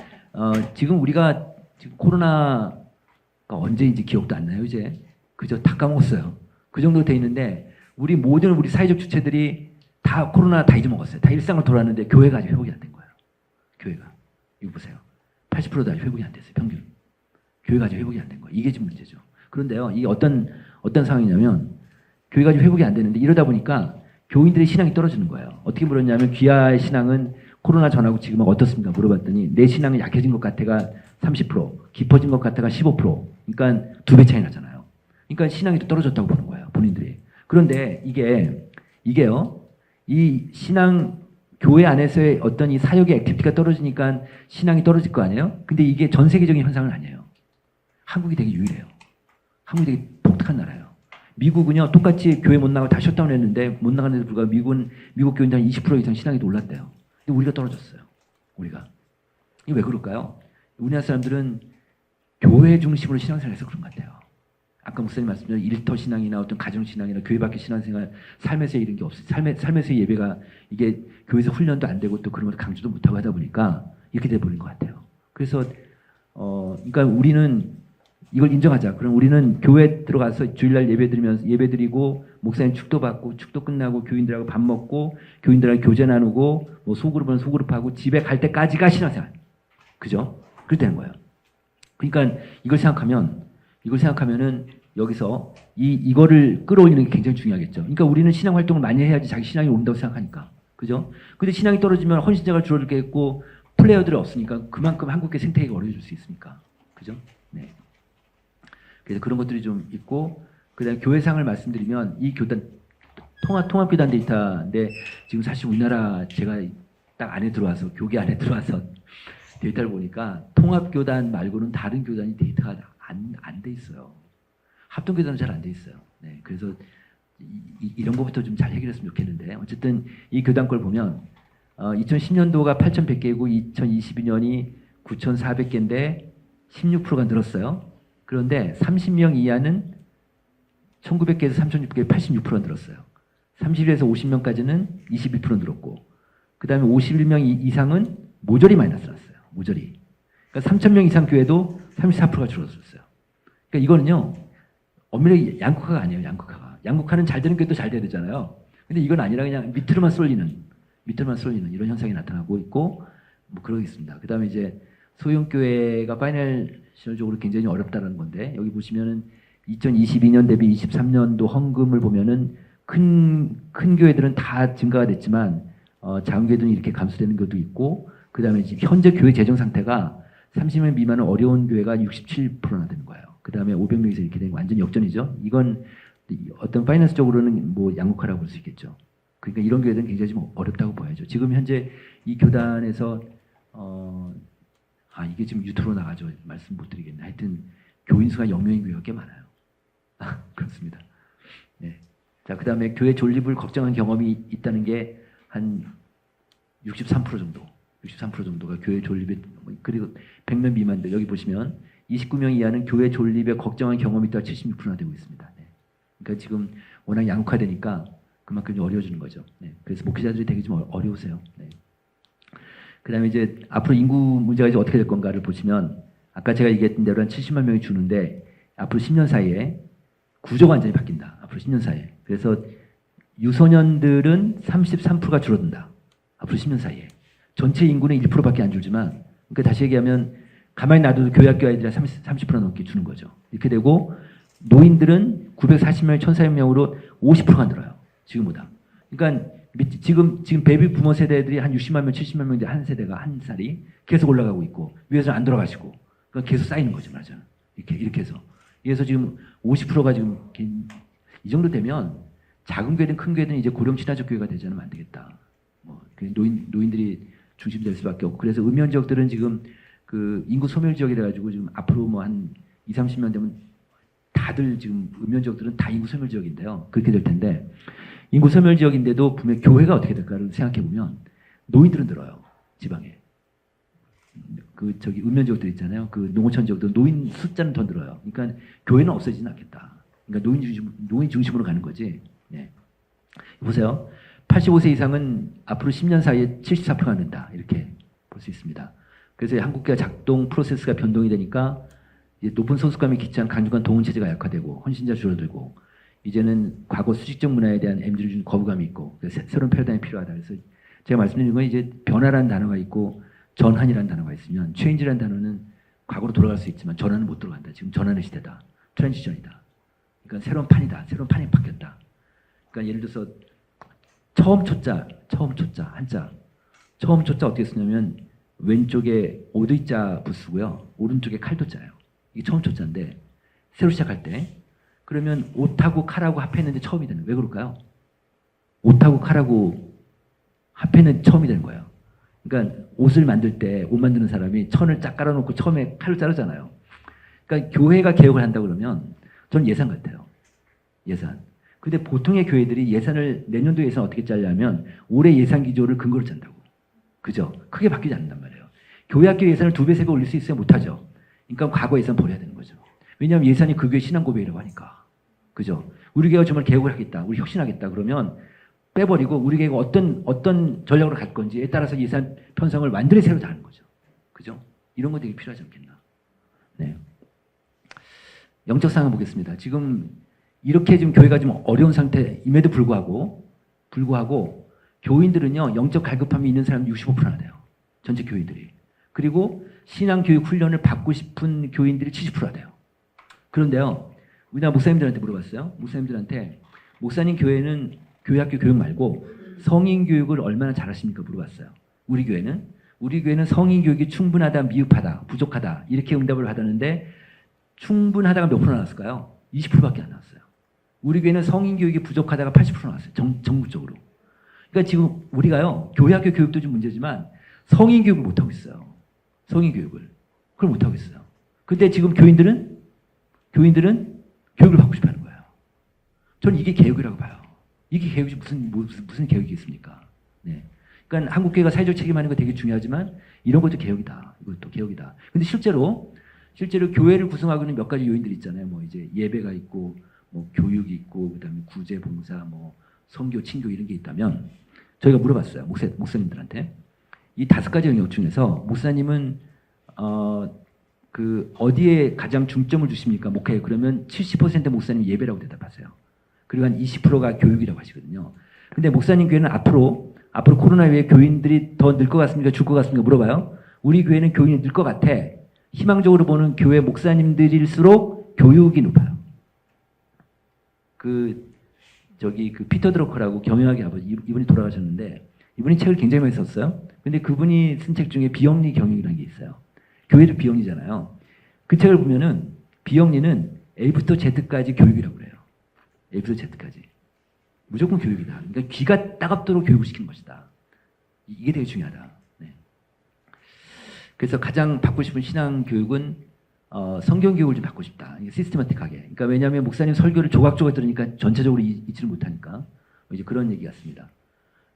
Speaker 3: 지금 우리가 지금 코로나가 언제인지 기억도 안 나요. 이제 그저 다 까먹었어요. 그 정도 돼 있는데 우리 모든 우리 사회적 주체들이 다 코로나 다 잊어먹었어요. 다 일상을 돌아왔는데 교회가 아직 회복이 안 된 거예요. 교회가. 이거 보세요. 80%도 아직 회복이 안 됐어요. 평균. 교회가 아직 회복이 안 된 거예요. 이게 지금 문제죠. 그런데요. 이게 어떤 상황이냐면 교회가 아직 회복이 안 되는데 이러다 보니까 교인들의 신앙이 떨어지는 거예요. 어떻게 물었냐면 귀하의 신앙은 코로나 전하고 지금은 어떻습니까? 물어봤더니 내 신앙은 약해진 것 같아가 30%, 깊어진 것 같아가 15%. 그러니까 2배 차이 나잖아요. 그러니까 신앙이 또 떨어졌다고 보는 거예요. 본인들이. 그런데 이게요. 이 신앙 교회 안에서의 어떤 이 사역의 액티비티가 떨어지니까 신앙이 떨어질 거 아니에요? 근데 이게 전 세계적인 현상은 아니에요. 한국이 되게 유일해요. 한국이 되게 독특한 나라예요. 미국은요, 똑같이 교회 못 나가고 다 셧다운 했는데 못 나가는데도 불구하고 미국 교인들 한 20% 이상 신앙이 올랐대요. 근데 우리가 떨어졌어요. 우리가. 이게 왜 그럴까요? 우리나라 사람들은 교회 중심으로 신앙생활해서 그런 것 같아요. 아까 목사님 말씀드린 일터 신앙이나 어떤 가정 신앙이나 교회 밖의 신앙생활, 삶에서 이런 게 없어요. 삶에서의 예배가 이게 교회에서 훈련도 안 되고 또 그런 걸 강조도 못하고 하다 보니까 이렇게 돼버린 것 같아요. 그래서 그러니까 우리는 이걸 인정하자. 그럼 우리는 교회 들어가서 주일날 예배드리고 목사님 축도 받고 축도 끝나고 교인들하고 밥 먹고 교인들하고 교제 나누고 뭐 소그룹은 소그룹하고 집에 갈 때까지가 신앙생활. 그죠? 그렇게 되는 거예요. 그러니까 이걸 생각하면은 여기서 이거를 끌어올리는 게 굉장히 중요하겠죠. 그러니까 우리는 신앙 활동을 많이 해야지 자기 신앙이 온다고 생각하니까. 그죠? 근데 신앙이 떨어지면 헌신자가 줄어들겠고 플레이어들이 없으니까 그만큼 한국의 생태계가 어려워질 수 있으니까. 그죠? 네. 그래서 그런 것들이 좀 있고 그다음에 교회상을 말씀드리면 이 교단 통합교단 데이터인데 지금 사실 우리나라 제가 딱 안에 들어와서 교계 안에 들어와서 데이터를 보니까 통합교단 말고는 다른 교단이 데이터가 안 돼 있어요. 합동교단은 잘 안 돼 있어요. 네, 그래서 이런 것부터 좀 잘 해결했으면 좋겠는데 어쨌든 이 교단 걸 보면 2010년도가 8,100개이고 2022년이 9,400개인데 16%가 늘었어요. 그런데 30명 이하는 1,900개에서 3,600개 86%가 늘었어요. 30에서 50명까지는 21% 늘었고 그 다음에 51명 이상은 모조리 마이너스 났어요. 모조리. 그러니까 3,000명 이상 교회도 34%가 줄어들었어요. 그러니까 이거는요. 엄밀하게 양극화가 아니에요. 양극화는 잘 되는 교회도 잘 돼야 되잖아요. 근데 이건 아니라 그냥 밑으로만 쏠리는 이런 현상이 나타나고 있고 뭐 그러겠습니다. 그 다음에 이제 소형교회가 파이낸셜적으로 굉장히 어렵다는 건데 여기 보시면은 2022년 대비 23년도 헌금을 보면은 큰 교회들은 다 증가가 됐지만 작은 교회들은 이렇게 감소되는 것도 있고 그 다음에 지금 현재 교회 재정 상태가 30명 미만은 어려운 교회가 67%나 되는 거예요. 그 다음에 500명 이상 이렇게 되는 거 완전 역전이죠. 이건 어떤 파이낸스적으로는 뭐 양극화라고 볼 수 있겠죠. 그러니까 이런 교회들은 굉장히 좀 어렵다고 보여야죠. 지금 현재 이 교단에서 이게 지금 유튜브로 나가죠. 말씀 못 드리겠네. 하여튼 교인 수가 0명인 교회가 꽤 많아요. 그렇습니다. 네. 자, 그다음에 교회 존립을 걱정한 경험이 있다는 게 한 63% 정도. 63% 정도가 교회 존립에, 그리고 100명 미만들 여기 보시면 29명 이하는 교회 존립에 걱정한 경험이 있다 76%나 되고 있습니다. 네. 그러니까 지금 워낙 양극화되니까 그만큼 좀 어려워지는 거죠. 네. 그래서 목회자들이 되게 좀 어려우세요. 네. 그다음에 이제 앞으로 인구 문제가 이제 어떻게 될 건가를 보시면 아까 제가 얘기했던 대로 한 70만 명이 주는데 앞으로 10년 사이에 구조가 완전히 바뀐다. 앞으로 10년 사이에. 그래서 유소년들은 33%가 줄어든다. 앞으로 10년 사이에. 전체 인구는 1%밖에 안 줄지만, 그러니까 다시 얘기하면 가만히 놔둬도 교회 학교 아이들이 30% 넘게 주는 거죠. 이렇게 되고 노인들은 940명에 1,400명으로 50%가 늘어요. 지금보다. 그러니까 지금 베이비 부모 세대들이 한 60만 명, 70만 명 한 세대가 한 살이 계속 올라가고 있고 위에서는 안 돌아가시고 그러니까 계속 쌓이는 거죠, 말하자면. 이렇게 해서. 그래서 지금 50%가 지금 이 정도 되면 작은 교회든 큰 교회든 이제 고령 친화적 교회가 되지 않으면 안 되겠다. 뭐 노인들이 중심이 될 수밖에 없고 그래서 음연 지역들은 지금 그 인구 소멸 지역이 돼가지고 지금 앞으로 뭐 한 20, 30년 되면 다들 지금 음연 지역들은 다 인구 소멸 지역인데요. 그렇게 될 텐데 인구 소멸 지역인데도 분명 교회가 어떻게 될까를 생각해 보면 노인들은 늘어요. 지방에. 그 저기 음연 지역들 있잖아요. 그 농어촌 지역들 노인 숫자는 더 늘어요. 그러니까 교회는 없어지진 않겠다. 그러니까 노인 중심으로 가는 거지. 네. 보세요. 85세 이상은 앞으로 10년 사이에 74%가 는다. 이렇게 볼 수 있습니다. 그래서 한국교회 작동 프로세스가 변동이 되니까 이제 높은 소속감이 기치한 강력한 동원 체제가 약화되고 헌신자 줄어들고 이제는 과거 수직적 문화에 대한 M들이 준 거부감이 있고 새로운 패러다임이 필요하다. 그래서 제가 말씀드린 건 이제 변화라는 단어가 있고 전환이라는 단어가 있으면 체인지라는 단어는 과거로 돌아갈 수 있지만 전환은 못 들어간다. 지금 전환의 시대다. 트랜지션이다. 그러니까 새로운 판이다. 새로운 판이 바뀌었다. 그러니까 예를 들어서 처음 초자 한자. 처음 초자 어떻게 쓰냐면 왼쪽에 오드자 부쓰고요. 오른쪽에 칼도자예요. 이게 처음 초자인데 새로 시작할 때 그러면 옷하고 칼하고 합했는데 처음이 되는 거예요. 왜 그럴까요? 옷하고 칼하고 합했는데 처음이 되는 거예요. 그러니까 옷을 만들 때 옷 만드는 사람이 천을 쫙 깔아놓고 처음에 칼로 자르잖아요. 그러니까 교회가 개혁을 한다 그러면 저는 예산 같아요. 예산. 근데 보통의 교회들이 예산을 내년도 예산 어떻게 짜려면 올해 예산 기조를 근거로 짠다고. 그죠? 크게 바뀌지 않는단 말이에요. 교회 학교 예산을 2배, 3배 올릴 수 있어요? 못하죠. 그러니까 과거 예산 버려야 되는 거죠. 왜냐하면 예산이 그 교회 신앙 고백이라고 하니까. 그죠? 우리 교회가 정말 개혁을 하겠다. 우리 혁신하겠다. 그러면 빼버리고 우리 교회가 어떤 전략으로 갈 건지에 따라서 예산 편성을 완전히 새로 다 하는 거죠. 그죠? 이런 거 되게 필요하지 않겠나. 네. 영적 상황 보겠습니다. 지금 이렇게 지금 교회가 좀 어려운 상태임에도 불구하고 교인들은요 영적 갈급함이 있는 사람 65%나 돼요. 전체 교인들이. 그리고 신앙교육 훈련을 받고 싶은 교인들이 70%나 돼요. 그런데요 우리나라 목사님들한테 물어봤어요. 목사님들한테 목사님 교회는 교회학교 교육 말고 성인 교육을 얼마나 잘하십니까 물어봤어요. 우리 교회는 성인 교육이 충분하다, 미흡하다, 부족하다 이렇게 응답을 받았는데 충분하다가 몇 프로 나왔을까요? 20%밖에 안 나왔어요. 우리 교회는 성인 교육이 부족하다가 80% 나왔어요. 전국적으로. 그러니까 지금 우리가요 교회학교 교육도 좀 문제지만 성인 교육을 못 하고 있어요. 성인 교육을 그걸 못 하고 있어요. 근데 지금 교인들은 교육을 받고 싶어하는 거예요. 저는 이게 개혁이라고 봐요. 이게 개혁이 무슨 개혁이겠습니까? 네. 그러니까 한국 교회가 사회적 책임하는 거 되게 중요하지만 이런 것도 개혁이다. 이것도 개혁이다. 근데 실제로 교회를 구성하고 있는 몇 가지 요인들이 있잖아요. 뭐 이제 예배가 있고 뭐 교육이 있고 그다음에 구제 봉사 뭐 선교 친교 이런 게 있다면 저희가 물어봤어요. 목사님들한테 이 5가지 영역 중에서 목사님은 어디에 가장 중점을 주십니까? 목회에 그러면 70% 목사님 예배라고 대답하세요. 그리고 한 20%가 교육이라고 하시거든요. 근데 목사님 교회는 앞으로 코로나 이후에 교인들이 더 늘 것 같습니까? 줄 것 같습니까? 물어봐요. 우리 교회는 교인이 늘 것 같아. 희망적으로 보는 교회 목사님들일수록 교육이 높아요. 피터 드러커라고 경영학의 아버지 이분이 돌아가셨는데 이분이 책을 굉장히 많이 썼어요. 근데 그분이 쓴 책 중에 비영리 경영이라는 게 있어요. 교회도 비영리잖아요. 그 책을 보면은 비영리는 A부터 Z까지 교육이라고 그래요. A부터 Z까지. 무조건 교육이다. 그러니까 귀가 따갑도록 교육을 시키는 것이다. 이게 되게 중요하다. 네. 그래서 가장 받고 싶은 신앙 교육은 성경 교육을 좀 받고 싶다. 이게 시스테마틱하게. 그러니까 왜냐하면 목사님 설교를 조각조각 들으니까 전체적으로 잊지를 못하니까 이제 그런 얘기 같습니다.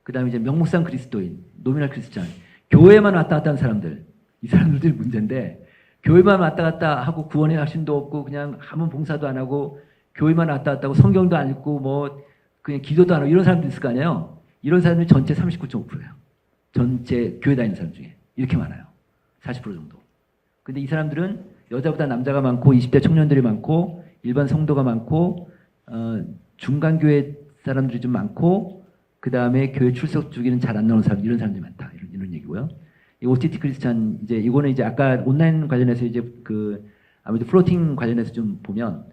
Speaker 3: 그다음에 이제 명목상 그리스도인, 노미널 크리스찬, 교회만 왔다 갔다 하는 사람들, 이 사람들이 문제인데 교회만 왔다 갔다 하고 구원의 확신도 없고 그냥 아무 봉사도 안 하고 교회만 왔다 갔다 하고 성경도 안 읽고 뭐 그냥 기도도 안 하고 이런 사람들 있을 거 아니에요. 이런 사람들이 전체 39.5%예요. 전체 교회 다니는 사람 중에 이렇게 많아요. 40% 정도. 근데 이 사람들은 여자보다 남자가 많고 20대 청년들이 많고 일반 성도가 많고 중간 교회 사람들이 좀 많고 그 다음에 교회 출석 주기는 잘 안 나오는 사람 이런 사람들이 많다 이런 얘기고요. 이 OTT 크리스찬 이제 이거는 이제 아까 온라인 관련해서 이제 그 아무래도 플로팅 관련해서 좀 보면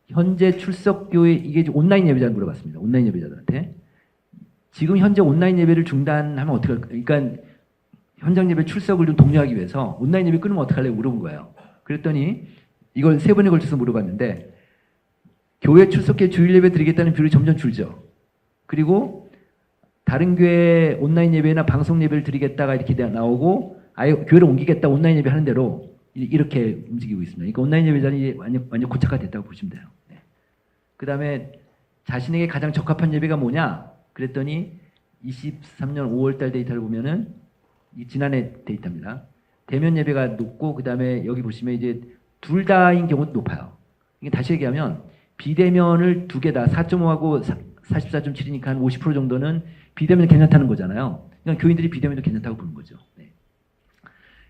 Speaker 3: 현재 출석 교회 이게 이제 온라인 예배자를 물어봤습니다. 온라인 예배자들한테 지금 현재 온라인 예배를 중단하면 어떻게 할까? 그러니까 현장 예배 출석을 좀 독려하기 위해서 온라인 예배 끊으면 어떻게 할래 물어본 거예요. 그랬더니 이걸 3번에 걸쳐서 물어봤는데 교회 출석해 주일 예배 드리겠다는 비율이 점점 줄죠. 그리고 다른 교회 온라인 예배나 방송 예배를 드리겠다가 이렇게 나오고 아예 교회를 옮기겠다 온라인 예배 하는 대로 이렇게 움직이고 있습니다. 그러니까 온라인 예배자는 완전 고착화됐다고 보시면 돼요. 네. 그 다음에 자신에게 가장 적합한 예배가 뭐냐? 그랬더니 23년 5월달 데이터를 보면은 이 지난해 데이터입니다. 대면 예배가 높고 그 다음에 여기 보시면 이제 둘 다인 경우도 높아요. 이게 다시 얘기하면 비대면을 두 개 다 4.5하고 44.7이니까 한 50% 정도는 비대면이 괜찮다는 거잖아요. 그러니까 교인들이 비대면도 괜찮다고 보는 거죠. 네.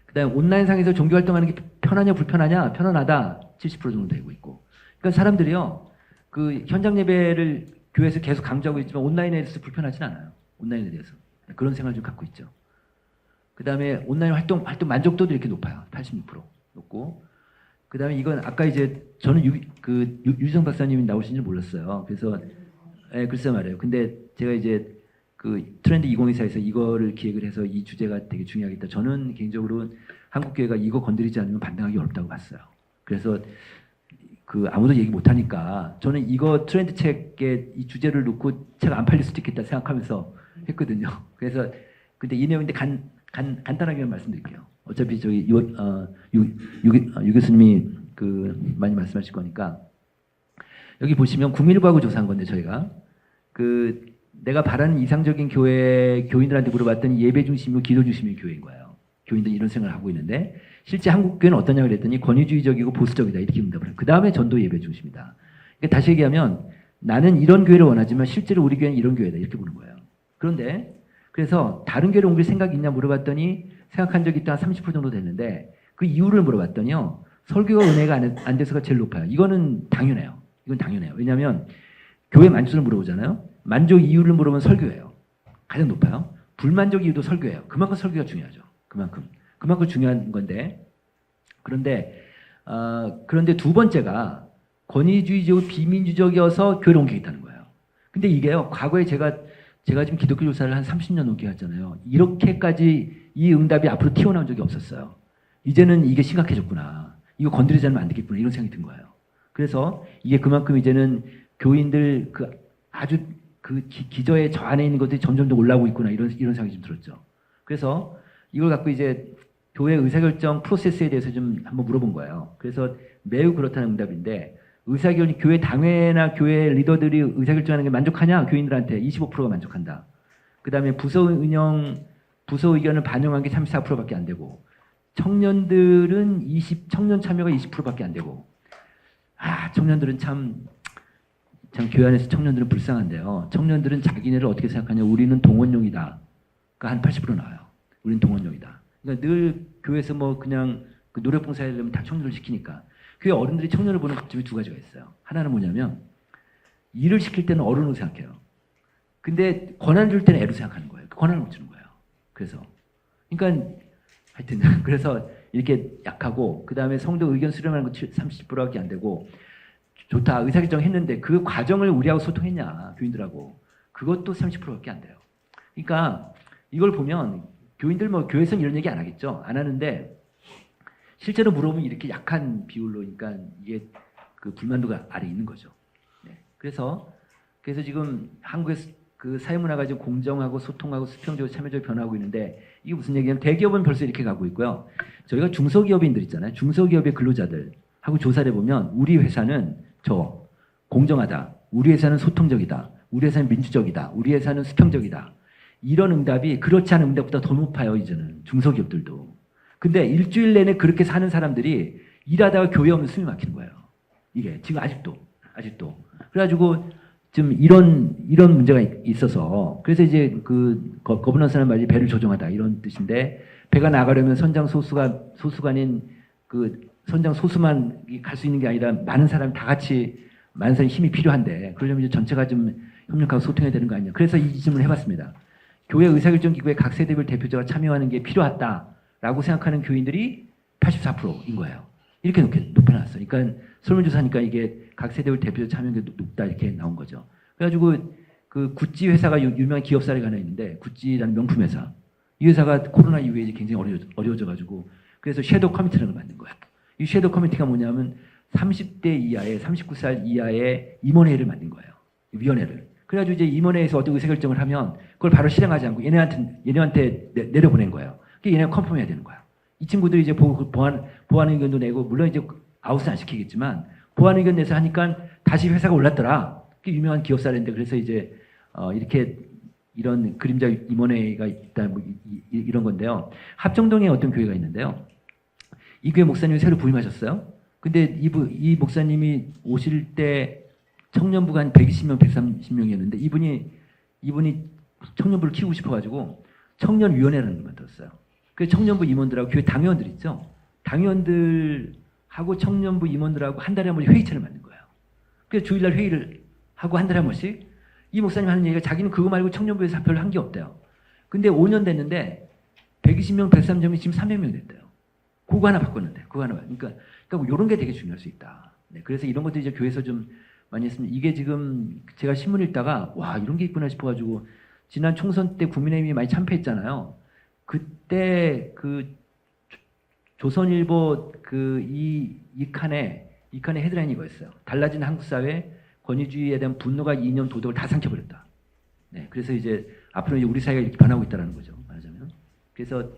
Speaker 3: 그 다음에 온라인상에서 종교활동하는 게 편하냐 불편하냐? 편안하다 70% 정도 되고 있고. 그러니까 사람들이요. 그 현장 예배를 교회에서 계속 강조하고 있지만 온라인에 대해서 불편하진 않아요. 온라인에 대해서. 그런 생각을 좀 갖고 있죠. 그 다음에 온라인 활동 만족도도 이렇게 높아요. 86% 높고. 그 다음에 이건 아까 이제 저는 유정 박사님이 나오신지 몰랐어요. 그래서 글쎄 말이에요. 근데 제가 이제 그 트렌드 2024에서 이거를 기획을 해서 이 주제가 되게 중요하겠다. 저는 개인적으로 한국 교회가 이거 건드리지 않으면 반등하기 어렵다고 봤어요. 그래서 그 아무도 얘기 못 하니까 저는 이거 트렌드 책에 이 주제를 놓고 책 안 팔릴 수도 있겠다 생각하면서 했거든요. 그래서 근데 이 내용인데 간단하게만 말씀드릴게요. 어차피 저기 유 교수님이 그 많이 말씀하실 거니까 여기 보시면 국민일보하고 조사한 건데 저희가 그 내가 바라는 이상적인 교회 교인들한테 물어봤더니 예배 중심이고 기도 중심인 교회인 거예요. 교인들이 이런 생각을 하고 있는데 실제 한국 교회는 어떠냐 그랬더니 권위주의적이고 보수적이다 이렇게 응답을 해요. 그 다음에 전도 예배 중심이다. 그러니까 다시 얘기하면 나는 이런 교회를 원하지만 실제로 우리 교회는 이런 교회다 이렇게 보는 거예요. 그런데 그래서 다른 교회를 옮길 생각이 있냐 물어봤더니 생각한 적이 있다 한 30% 정도 됐는데 그 이유를 물어봤더니요. 설교가 은혜가 안 돼서가 제일 높아요. 이거는 당연해요. 이건 당연해요. 왜냐하면 교회 만족을 물어보잖아요. 만족 이유를 물어보면 설교예요. 가장 높아요. 불만족 이유도 설교예요. 그만큼 설교가 중요하죠. 그만큼 중요한 건데 그런데 두 번째가 권위주의적이고 비민주적이어서 교회를 옮기겠다는 거예요. 근데 이게요. 과거에 제가 지금 기독교 조사를 한 30년 넘게 했잖아요. 이렇게까지 이 응답이 앞으로 튀어나온 적이 없었어요. 이제는 이게 심각해졌구나. 이거 건드리지 않으면 안 되겠구나. 이런 생각이 든 거예요. 그래서 이게 그만큼 이제는 교인들 아주 기저에 저 안에 있는 것들이 점점 더 올라오고 있구나. 이런 생각이 좀 들었죠. 그래서 이걸 갖고 이제 교회 의사결정 프로세스에 대해서 좀 한번 물어본 거예요. 그래서 매우 그렇다는 응답인데 의사결정 교회 당회나 교회 리더들이 의사결정하는 게 만족하냐? 교인들한테 25%가 만족한다. 그 다음에 부서 의견을 반영한 게 34%밖에 안 되고 청년들은 청년 참여가 20%밖에 안 되고 청년들은 참 교회 안에서 청년들은 불쌍한데요. 청년들은 자기네를 어떻게 생각하냐? 우리는 동원용이다. 한 80% 나와요. 우리는 동원용이다. 그러니까 늘 교회에서 뭐 그냥 그 노력봉사에 되면 다 청년을 시키니까 교회 어른들이 청년을 보는 관점이 두 가지가 있어요. 하나는 뭐냐면 일을 시킬 때는 어른으로 생각해요. 근데 권한 줄 때는 애로 생각하는 거예요. 권한을 못 주는 거예요. 그래서 그러니까 하여튼 그래서 이렇게 약하고 그 다음에 성도 의견 수렴하는 거 30%밖에 안 되고 좋다 의사결정 했는데 그 과정을 우리하고 소통했냐 교인들하고 그것도 30%밖에 안 돼요. 그러니까 이걸 보면 교인들 뭐 교회에서는 이런 얘기 안 하겠죠. 안 하는데 실제로 물어보면 이렇게 약한 비율로 그러니까 이게 그 불만도가 아래 있는 거죠. 네. 그래서 지금 한국에서 그 사회문화가 지금 공정하고 소통하고 수평적으로 참여적으로 변화하고 있는데 이게 무슨 얘기냐면 대기업은 벌써 이렇게 가고 있고요. 저희가 중소기업인들 있잖아요. 중소기업의 근로자들하고 조사를 해보면 우리 회사는 공정하다. 우리 회사는 소통적이다. 우리 회사는 민주적이다. 우리 회사는 수평적이다. 이런 응답이 그렇지 않은 응답보다 더 높아요. 이제는 중소기업들도. 근데 일주일 내내 그렇게 사는 사람들이 일하다가 교회 오면 숨이 막히는 거예요. 이게 지금 아직도. 그래가지고 좀 이런 문제가 있어서 그래서 이제 그 거버넌스라는 말이 배를 조정하다 이런 뜻인데 배가 나가려면 선장 소수간인 그 선장 소수만 갈 수 있는 게 아니라 많은 사람이 다 같이 많은 사람의 힘이 필요한데 그러려면 이제 전체가 좀 협력하고 소통해야 되는 거 아니냐. 그래서 이 질문을 해봤습니다. 교회 의사결정기구에 각 세대별 대표자가 참여하는 게 필요하다라고 생각하는 교인들이 84%인 거예요. 이렇게 높여놨어요. 그러니까 설문조사니까 이게 각 세대별 대표자 참여가 높다 이렇게 나온 거죠. 그래가지고 그 구찌 회사가 유명한 기업 사례가 하나 있는데 구찌라는 명품 회사. 이 회사가 코로나 이후에 이제 굉장히 어려워져가지고 그래서 섀도우 커뮤니티라는 걸 만든 거예요. 이 섀도우 커뮤니티가 뭐냐면 30대 이하의 39살 이하의 임원회를 만든 거예요. 위원회를. 그래가지고 이제 임원회에서 어떤 의사결정을 하면 그걸 바로 실행하지 않고 얘네한테 내려보낸 거예요. 그게 얘네가 컨펌해야 되는 거야. 이 친구들이 이제 보완 의견도 내고 물론 이제 아웃은 안 시키겠지만 보완 의견 내서 하니까 다시 회사가 올랐더라. 그게 유명한 기업 사례인데 그래서 이제 이렇게 이런 그림자 임원회가 있다 뭐 이런 건데요. 합정동에 어떤 교회가 있는데요. 이 교회 목사님이 새로 부임하셨어요. 근데 이 목사님이 오실 때 청년부가 한 120명, 130명이었는데 이분이 청년부를 키우고 싶어가지고 청년위원회라는 걸 만들었어요. 그 청년부 임원들하고 교회 당회원들 있죠. 당회원들하고 청년부 임원들하고 한 달에 한 번씩 회의체를 만든 거예요. 그래서 주일날 회의를 하고 한 달에 한 번씩 이 목사님 하는 얘기가 자기는 그거 말고 청년부에서 별로 한 게 없대요. 근데 5년 됐는데 120명, 130명이 지금 300명 됐대요. 그거 하나 바꿨는데 그거 하나 그러니까 뭐 이런 게 되게 중요할 수 있다. 네, 그래서 이런 것도 이제 교회에서 좀 많이 했습니다. 이게 지금 제가 신문 읽다가 와 이런 게 있구나 싶어가지고 지난 총선 때 국민의힘이 많이 참패했잖아요. 그때 그 조선일보 그 이 칸의 헤드라인이 이거였어요. 달라진 한국 사회 권위주의에 대한 분노가 이념 도덕을 다 삼켜버렸다. 네, 그래서 이제 앞으로 이제 우리 사회가 이렇게 변하고 있다는 거죠. 말하자면. 그래서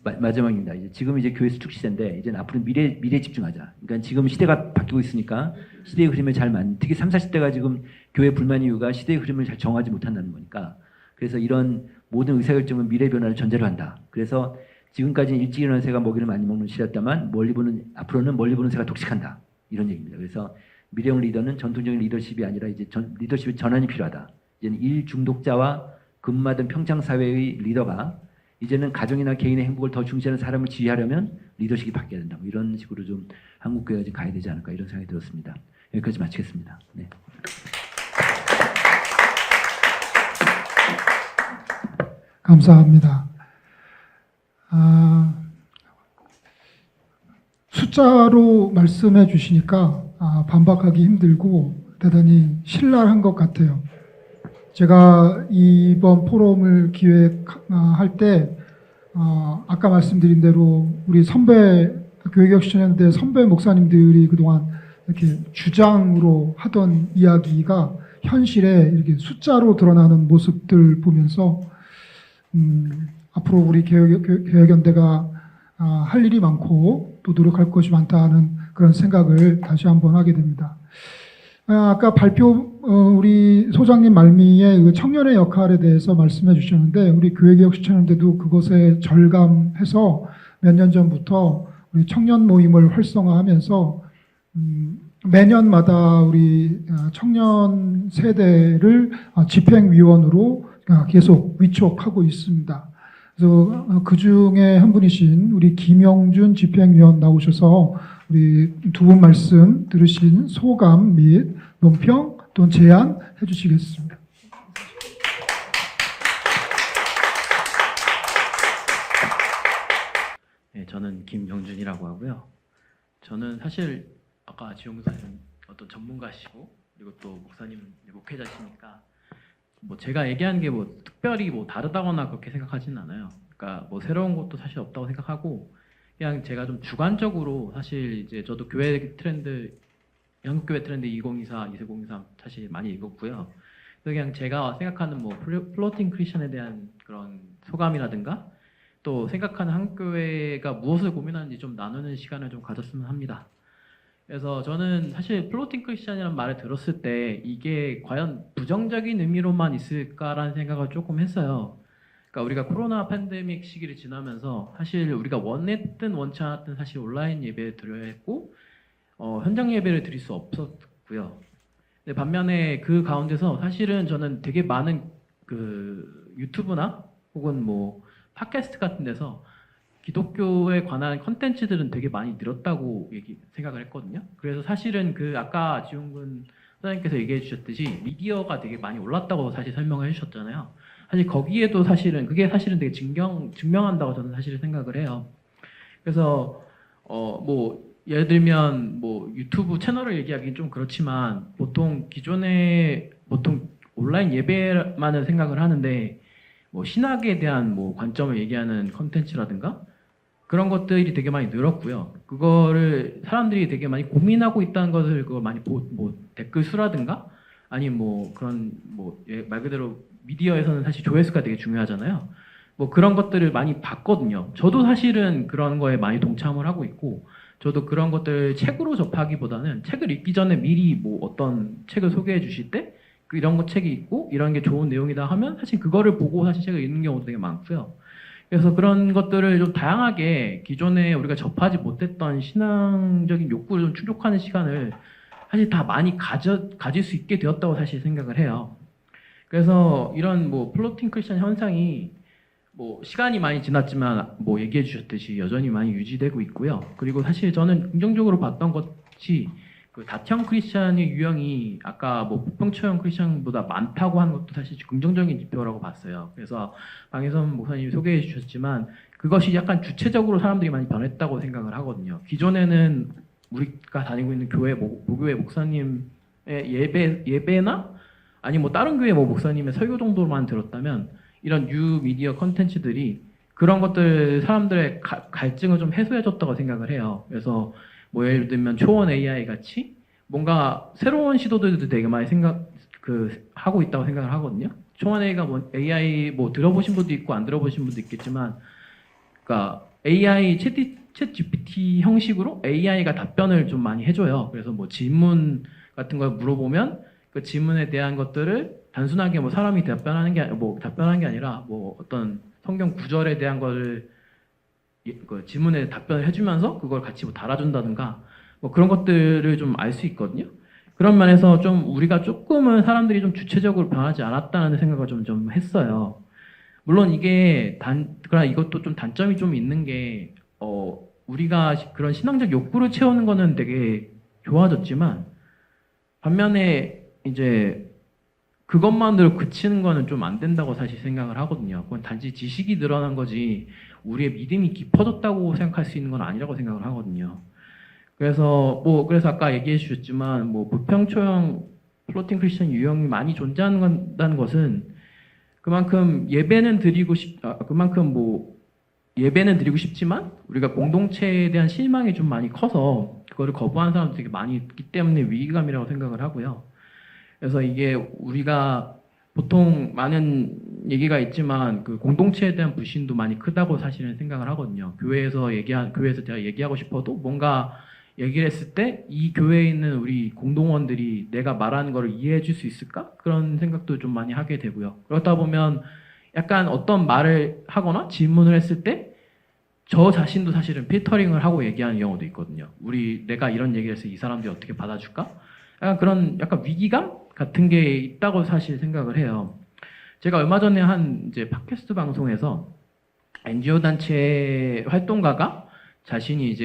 Speaker 3: 마지막입니다. 지금 이제 교회 수축 시대인데 이제 앞으로 미래에 집중하자. 그러니까 지금 시대가 바뀌고 있으니까 시대의 흐름을 특히 3, 40대가 지금 교회 불만 이유가 시대의 흐름을 잘 정하지 못한다는 거니까. 그래서 이런 모든 의사결정은 미래 변화를 전제로 한다. 그래서 지금까지는 일찍 일어나는 새가 먹이를 많이 먹는 시대였다만 앞으로는 멀리 보는 새가 독식한다. 이런 얘기입니다. 그래서 미래형 리더는 전통적인 리더십이 아니라 이제 리더십의 전환이 필요하다. 이제는 일 중독자와 근무하던 평창 사회의 리더가 이제는 가정이나 개인의 행복을 더 중시하는 사람을 지휘하려면 리더십이 바뀌어야 된다. 뭐 이런 식으로 좀 한국 교회가 좀 가야 되지 않을까 이런 생각이 들었습니다. 여기까지 마치겠습니다. 네.
Speaker 1: 감사합니다. 숫자로 말씀해 주시니까 반박하기 힘들고 대단히 신랄한 것 같아요. 제가 이번 포럼을 기획할 때 아까 말씀드린 대로 우리 선배 교회개혁실천연대 선배 목사님들이 그동안 이렇게 주장으로 하던 이야기가 현실에 이렇게 숫자로 드러나는 모습들 보면서 앞으로 우리 개혁연대가 할 일이 많고 또 노력할 것이 많다는 그런 생각을 다시 한번 하게 됩니다. 아까 우리 소장님 말미에 그 청년의 역할에 대해서 말씀해 주셨는데 우리 교회개혁실천연대도 그것에 절감해서 몇 년 전부터 우리 청년 모임을 활성화하면서 매년마다 우리 청년 세대를 집행위원으로 계속 위촉하고 있습니다. 그래서 그 중에 한 분이신 우리 김영준 집행위원 나오셔서 우리 두 분 말씀 들으신 소감 및 논평 또는 제안 해주시겠습니다.
Speaker 4: 네, 저는 김영준이라고 하고요. 저는 사실 아까 지용 목사님은 어떤 전문가시고 그리고 또 목사님은 목회자시니까 뭐 제가 얘기하는 게 뭐 특별히 뭐 다르다거나 그렇게 생각하지는 않아요. 그러니까 뭐 새로운 것도 사실 없다고 생각하고 그냥 제가 좀 주관적으로 사실 이제 저도 교회 트렌드 한국 교회 트렌드 2024, 2023 사실 많이 읽었고요. 그냥 제가 생각하는 뭐 플로팅 크리스천에 대한 그런 소감이라든가 또 생각하는 한국교회가 무엇을 고민하는지 좀 나누는 시간을 좀 가졌으면 합니다. 그래서 저는 사실 플로팅 크리스천이라는 말을 들었을 때 이게 과연 부정적인 의미로만 있을까라는 생각을 조금 했어요. 그러니까 우리가 코로나 팬데믹 시기를 지나면서 사실 우리가 원했든 원치 않았든 사실 온라인 예배를 드려야 했고 현장 예배를 드릴 수 없었고요. 근데 반면에 그 가운데서 사실은 저는 되게 많은 그 유튜브나 혹은 뭐 팟캐스트 같은 데서 기독교에 관한 컨텐츠들은 되게 많이 늘었다고 생각을 했거든요. 그래서 사실은 그 아까 지용근 선생님께서 얘기해 주셨듯이 미디어가 되게 많이 올랐다고 사실 설명을 해주셨잖아요. 사실 거기에도 사실은 그게 사실은 되게 증명한다고 저는 사실 생각을 해요. 그래서 뭐 예를 들면 뭐 유튜브 채널을 얘기하기는 좀 그렇지만 보통 기존에 보통 온라인 예배만을 생각을 하는데 뭐 신학에 대한 뭐 관점을 얘기하는 컨텐츠라든가 그런 것들이 되게 많이 늘었고요. 그거를 사람들이 되게 많이 고민하고 있다는 것을 그거 많이 뭐 댓글 수라든가 아니 뭐 그런 뭐 말 그대로 미디어에서는 사실 조회수가 되게 중요하잖아요. 뭐 그런 것들을 많이 봤거든요. 저도 사실은 그런 거에 많이 동참을 하고 있고 저도 그런 것들 책으로 접하기보다는 책을 읽기 전에 미리 뭐 어떤 책을 소개해 주실 때 이런 거 책이 있고 이런 게 좋은 내용이다 하면 사실 그거를 보고 사실 책을 읽는 경우도 되게 많고요. 그래서 그런 것들을 좀 다양하게 기존에 우리가 접하지 못했던 신앙적인 욕구를 좀 충족하는 시간을 사실 다 많이 가질 수 있게 되었다고 사실 생각을 해요. 그래서 이런 뭐 플로팅 크리스천 현상이 뭐 시간이 많이 지났지만 뭐 얘기해 주셨듯이 여전히 많이 유지되고 있고요. 그리고 사실 저는 긍정적으로 봤던 것이 그 다형 크리스천의 유형이 아까 뭐 부평초형 크리스천보다 많다고 하는 것도 사실 긍정적인 지표라고 봤어요. 그래서 방혜선 목사님이 소개해 주셨지만 그것이 약간 주체적으로 사람들이 많이 변했다고 생각을 하거든요. 기존에는 우리가 다니고 있는 교회 모교회 목사님의 예배나 아니 뭐 다른 교회 뭐 목사님의 설교 정도로만 들었다면 이런 뉴 미디어 컨텐츠들이 그런 것들 사람들의 갈증을 좀 해소해줬다고 생각을 해요. 그래서 뭐 예를 들면 초원 AI 같이 뭔가 새로운 시도들도 되게 많이 하고 있다고 생각을 하거든요. 초원 AI가 뭐 AI 뭐 들어보신 분도 있고 안 들어보신 분도 있겠지만, 그러니까 AI 챗 GPT 형식으로 AI가 답변을 좀 많이 해줘요. 그래서 뭐 질문 같은 걸 물어보면 그 질문에 대한 것들을 단순하게 뭐 사람이 답변하는 게 아니라 뭐 어떤 성경 구절에 대한 거를 그 질문에 답변을 해주면서 그걸 같이 뭐 달아준다든가 뭐 그런 것들을 좀 알 수 있거든요. 그런 면에서 좀 우리가 조금은 사람들이 좀 주체적으로 변하지 않았다는 생각을 좀 했어요. 물론 이게 그러나 이것도 좀 단점이 좀 있는 게 우리가 그런 신앙적 욕구를 채우는 거는 되게 좋아졌지만 반면에 이제 그것만으로 그치는 거는 좀 안 된다고 사실 생각을 하거든요. 그건 단지 지식이 늘어난 거지 우리의 믿음이 깊어졌다고 생각할 수 있는 건 아니라고 생각을 하거든요. 그래서 아까 얘기해 주셨지만 뭐 부평초형 플로팅 크리스천 유형이 많이 존재한다는 것은 그만큼 예배는 드리고 싶지만 우리가 공동체에 대한 실망이 좀 많이 커서 그거를 거부하는 사람들이 되게 많이 있기 때문에 위기감이라고 생각을 하고요. 그래서 이게 우리가 보통 많은 얘기가 있지만 그 공동체에 대한 불신도 많이 크다고 사실은 생각을 하거든요. 교회에서 제가 얘기하고 싶어도 뭔가 얘기를 했을 때 이 교회에 있는 우리 공동원들이 내가 말하는 거를 이해해 줄 수 있을까? 그런 생각도 좀 많이 하게 되고요. 그러다 보면 약간 어떤 말을 하거나 질문을 했을 때 저 자신도 사실은 필터링을 하고 얘기하는 경우도 있거든요. 내가 이런 얘기를 해서 이 사람들이 어떻게 받아줄까? 약간 그런 위기감 같은 게 있다고 사실 생각을 해요. 제가 얼마 전에 이제 팟캐스트 방송에서 NGO 단체 활동가가 자신이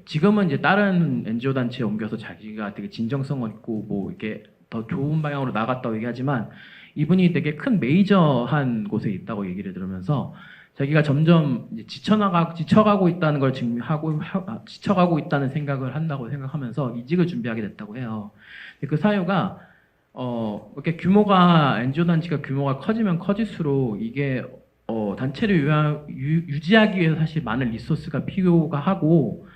Speaker 4: 지금은 이제 다른 NGO 단체에 옮겨서 자기가 되게 진정성을 있고 뭐 이렇게 더 좋은 방향으로 나갔다고 얘기하지만 이분이 되게 큰 메이저한 곳에 있다고 얘기를 들으면서 자기가 점점 이제 지쳐가고 있다는 걸 지쳐가고 있다는 생각을 한다고 생각하면서 이직을 준비하게 됐다고 해요. 그 사유가 이렇게 NGO 단체가 규모가 커지면 커질수록 이게 단체를 유지하기 위해서 사실 많은 리소스가 필요가 하고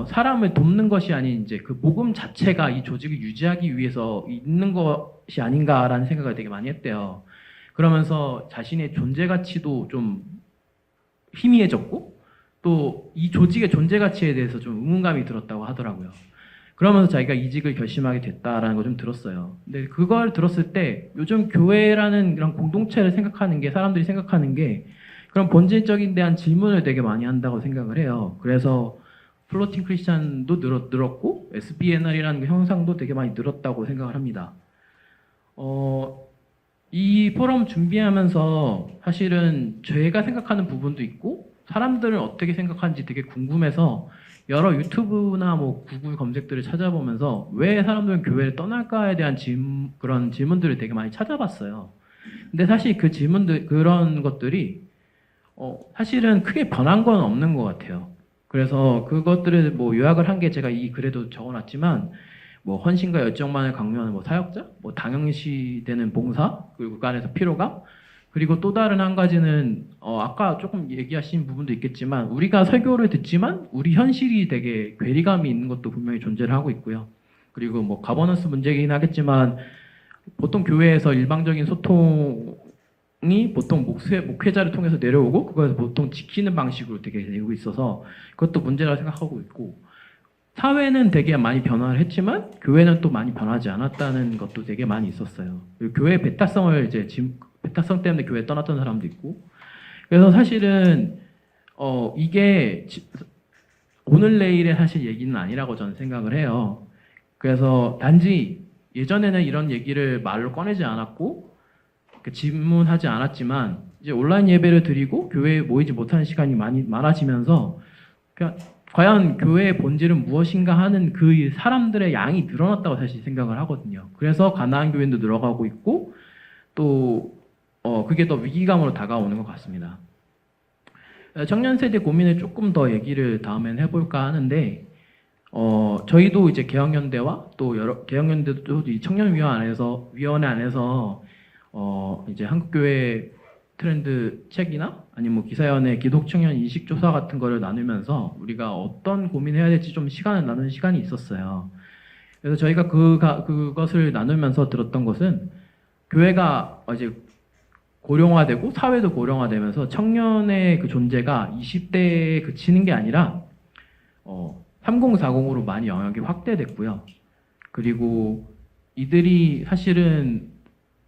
Speaker 4: 사람을 돕는 것이 아닌 이제 그 모금 자체가 이 조직을 유지하기 위해서 있는 것이 아닌가라는 생각을 되게 많이 했대요. 그러면서 자신의 존재 가치도 좀 희미해졌고 또 이 조직의 존재 가치에 대해서 좀 의문감이 들었다고 하더라고요. 그러면서 자기가 이직을 결심하게 됐다라는 걸 좀 들었어요. 근데 그걸 들었을 때 요즘 교회라는 그런 공동체를 생각하는 게 사람들이 생각하는 게 그런 본질적인 대한 질문을 되게 많이 한다고 생각을 해요. 그래서 플로팅 크리스찬도 늘었고 SBNR이라는 그 형상도 되게 많이 늘었다고 생각을 합니다. 이 포럼 준비하면서 사실은 제가 생각하는 부분도 있고 사람들은 어떻게 생각하는지 되게 궁금해서 여러 유튜브나 뭐 구글 검색들을 찾아보면서 왜 사람들은 교회를 떠날까에 대한 그런 질문들을 되게 많이 찾아봤어요. 근데 사실 그 질문들 그런 것들이 사실은 크게 변한 건 없는 것 같아요. 그래서 그것들을 뭐 요약을 한 게 제가 이 글에도 적어놨지만 뭐 헌신과 열정만을 강요하는 뭐 사역자, 뭐 당연시되는 봉사, 그리고 그 안에서 피로감, 그리고 또 다른 한 가지는 아까 조금 얘기하신 부분도 있겠지만 우리가 설교를 듣지만 우리 현실이 되게 괴리감이 있는 것도 분명히 존재를 하고 있고요. 그리고 뭐 가버넌스 문제이긴 하겠지만 보통 교회에서 일방적인 소통이 보통 목회자를 통해서 내려오고 그걸 보통 지키는 방식으로 되게 되고 있어서 그것도 문제라고 생각하고 있고 사회는 되게 많이 변화를 했지만 교회는 또 많이 변하지 않았다는 것도 되게 많이 있었어요. 그리고 교회 배타성을 이제 배타성 때문에 교회 떠났던 사람도 있고 그래서 사실은 이게 오늘 내일의 사실 얘기는 아니라고 저는 생각을 해요. 그래서 단지 예전에는 이런 얘기를 말로 꺼내지 않았고 질문하지 않았지만 이제 온라인 예배를 드리고 교회에 모이지 못하는 시간이 많아지면서 과연 교회의 본질은 무엇인가 하는 그 사람들의 양이 늘어났다고 사실 생각을 하거든요. 그래서 가나안 교인도 늘어가고 있고 또 그게 더 위기감으로 다가오는 것 같습니다. 청년 세대 고민을 조금 더 얘기를 다음엔 해볼까 하는데 저희도 이제 개혁연대와 또 여러 개혁연대도 이 청년위원회 안에서 이제 한국교회 트렌드 책이나 아니면 뭐 기사연의 기독청년 인식조사 같은 거를 나누면서 우리가 어떤 고민을 해야 될지 좀 시간을 나누는 시간이 있었어요. 그래서 저희가 그것을 나누면서 들었던 것은 교회가 이제 고령화되고 사회도 고령화되면서 청년의 그 존재가 20대에 그치는 게 아니라 3040으로 많이 영역이 확대됐고요. 그리고 이들이 사실은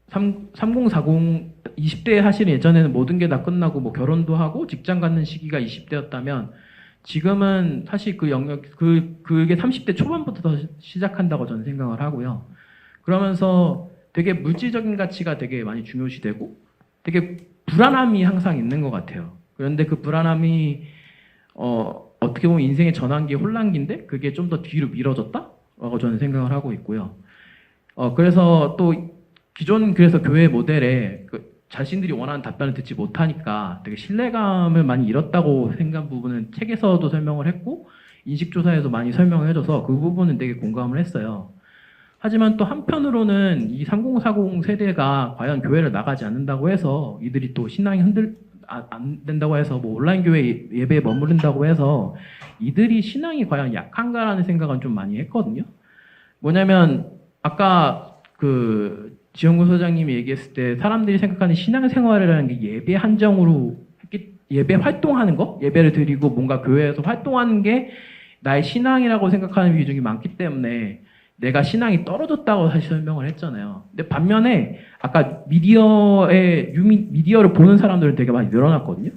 Speaker 4: 3040 20대에 사실은 예전에는 모든 게 다 끝나고 뭐 결혼도 하고 직장 갖는 시기가 20대였다면 지금은 사실 그 영역 그게 30대 초반부터 시작한다고 저는 생각을 하고요. 그러면서 되게 물질적인 가치가 되게 많이 중요시되고 되게 불안함이 항상 있는 것 같아요. 그런데 그 불안함이 어떻게 보면 인생의 전환기, 혼란기인데 그게 좀 더 뒤로 미뤄졌다라고 저는 생각을 하고 있고요. 그래서 또 기존 그래서 교회 모델에 자신들이 원하는 답변을 듣지 못하니까 되게 신뢰감을 많이 잃었다고 생각한 부분은 책에서도 설명을 했고 인식조사에서 많이 설명을 해줘서 그 부분은 되게 공감을 했어요. 하지만 또 한편으로는 이 3040 세대가 과연 교회를 나가지 않는다고 해서 이들이 또 신앙이 안 된다고 해서 뭐 온라인 교회 예배에 머무른다고 해서 이들이 신앙이 과연 약한가라는 생각은 좀 많이 했거든요. 뭐냐면 아까 지영구 소장님이 얘기했을 때 사람들이 생각하는 신앙생활이라는 게 예배 한정으로 예배 활동하는 거, 예배를 드리고 뭔가 교회에서 활동하는 게 나의 신앙이라고 생각하는 비중이 많기 때문에 내가 신앙이 떨어졌다고 사실 설명을 했잖아요. 근데 반면에 아까 미디어를 보는 사람들은 되게 많이 늘어났거든요.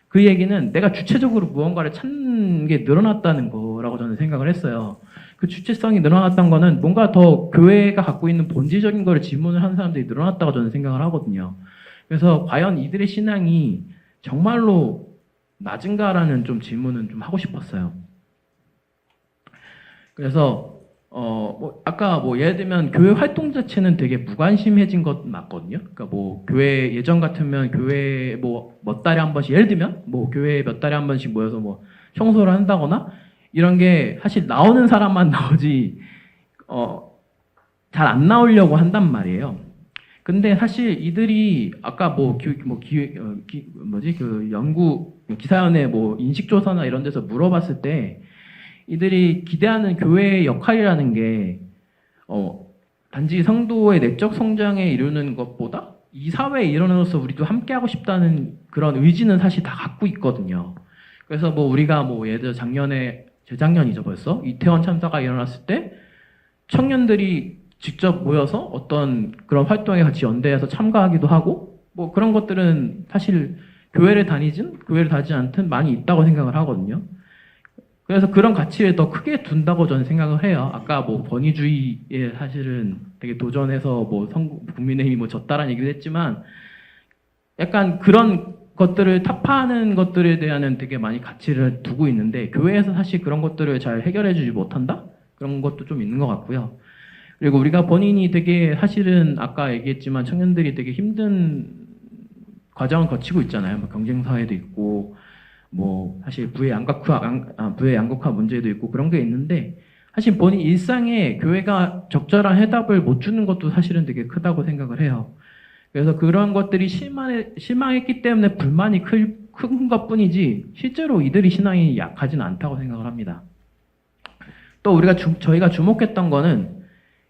Speaker 4: 그 얘기는 내가 주체적으로 무언가를 찾는 게 늘어났다는 거라고 저는 생각을 했어요. 그 주체성이 늘어났던 거는 뭔가 더 교회가 갖고 있는 본질적인 거를 질문을 하는 사람들이 늘어났다고 저는 생각을 하거든요. 그래서 과연 이들의 신앙이 정말로 낮은가라는 좀 질문은 좀 하고 싶었어요. 그래서 아까 예를 들면 교회 활동 자체는 되게 무관심해진 것 맞거든요. 그러니까 교회 예전 같으면 교회 몇 달에 한 번씩 예를 들면 교회 몇 달에 한 번씩 모여서 청소를 한다거나 이런 게 사실 나오는 사람만 나오지 잘 안 나오려고 한단 말이에요. 근데 사실 이들이 아까 연구 기사연의 인식조사나 이런 데서 물어봤을 때 이들이 기대하는 교회의 역할이라는 게 단지 성도의 내적 성장에 이루는 것보다 이 사회에 일어나서 우리도 함께하고 싶다는 그런 의지는 사실 다 갖고 있거든요. 그래서 뭐 우리가 뭐 예를 들어 재작년이죠 벌써 이태원 참사가 일어났을 때 청년들이 직접 모여서 어떤 그런 활동에 같이 연대해서 참가하기도 하고 뭐 그런 것들은 사실 교회를 다니든 교회를 다니지 않든 많이 있다고 생각을 하거든요. 그래서 그런 가치를 더 크게 둔다고 저는 생각을 해요. 아까 뭐 권위주의에 사실은 되게 도전해서 뭐 국민의힘이 뭐 졌다라는 얘기도 했지만 약간 그런 것들을 타파하는 것들에 대한 되게 많이 가치를 두고 있는데 교회에서 사실 그런 것들을 잘 해결해주지 못한다? 그런 것도 좀 있는 것 같고요. 그리고 우리가 본인이 되게 사실은 아까 얘기했지만 청년들이 되게 힘든 과정을 거치고 있잖아요. 뭐 경쟁사회도 있고 뭐 사실 부의 양극화 문제도 있고 그런 게 있는데 사실 본인 일상에 교회가 적절한 해답을 못 주는 것도 사실은 되게 크다고 생각을 해요. 그래서 그런 것들이 실망했기 때문에 불만이 큰 것뿐이지 실제로 이들이 신앙이 약하지는 않다고 생각을 합니다. 또 저희가 주목했던 거는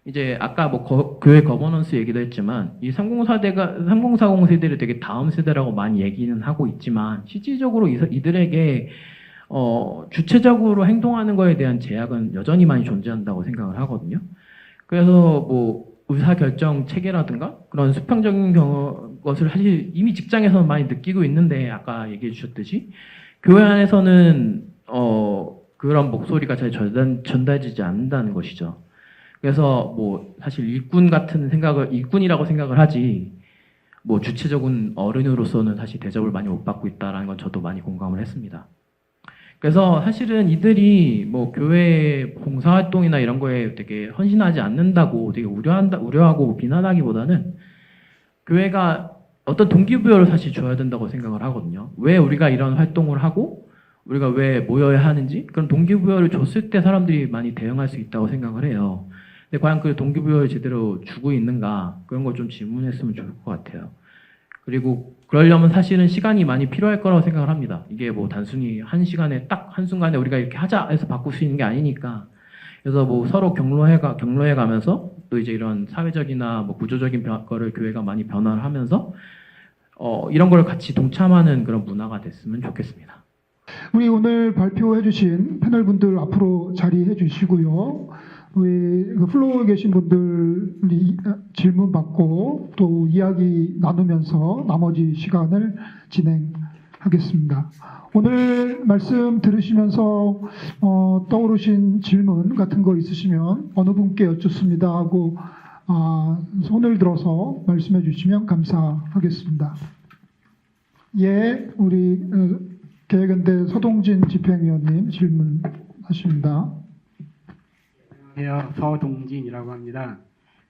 Speaker 4: 이제 아까 뭐 교회 거버넌스 얘기도 했지만 이 3040 세대를 되게 다음 세대라고 많이 얘기는 하고 있지만 실질적으로 이들에게 주체적으로 행동하는 거에 대한 제약은 여전히 많이 존재한다고 생각을 하거든요. 그래서 뭐 의사결정 체계라든가 그런 수평적인 것을 사실 이미 직장에서 많이 느끼고 있는데 아까 얘기해 주셨듯이 교회 안에서는 그런 목소리가 잘 전달되지 않는다는 것이죠. 그래서 뭐 사실 일꾼이라고 생각을 하지 뭐 주체적인 어른으로서는 사실 대접을 많이 못 받고 있다라는 건 저도 많이 공감을 했습니다. 그래서 사실은 이들이 뭐 교회 봉사활동이나 이런 거에 되게 헌신하지 않는다고 되게 우려하고 비난하기보다는 교회가 어떤 동기부여를 사실 줘야 된다고 생각을 하거든요. 왜 우리가 이런 활동을 하고 우리가 왜 모여야 하는지 그런 동기부여를 줬을 때 사람들이 많이 대응할 수 있다고 생각을 해요. 근데 과연 그 동기부여를 제대로 주고 있는가 그런 걸 좀 질문했으면 좋을 것 같아요. 그리고 그러려면 사실은 시간이 많이 필요할 거라고 생각을 합니다. 이게 뭐 단순히 한 시간에 딱 한순간에 우리가 이렇게 하자 해서 바꿀 수 있는 게 아니니까. 그래서 뭐 서로 격려해 가면서 또 이제 이런 사회적이나 뭐 구조적인 거를 교회가 많이 변화를 하면서 이런 걸 같이 동참하는 그런 문화가 됐으면 좋겠습니다.
Speaker 1: 우리 오늘 발표해 주신 패널분들 앞으로 자리해 주시고요. 우리 플로어에 계신 분들이 질문 받고 또 이야기 나누면서 나머지 시간을 진행하겠습니다. 오늘 말씀 들으시면서 떠오르신 질문 같은 거 있으시면 어느 분께 여쭙습니다 하고 손을 들어서 말씀해 주시면 감사하겠습니다. 예, 우리 계획연대 서동진 집행위원님 질문하십니다.
Speaker 5: 안녕하세요. 서동진이라고 합니다.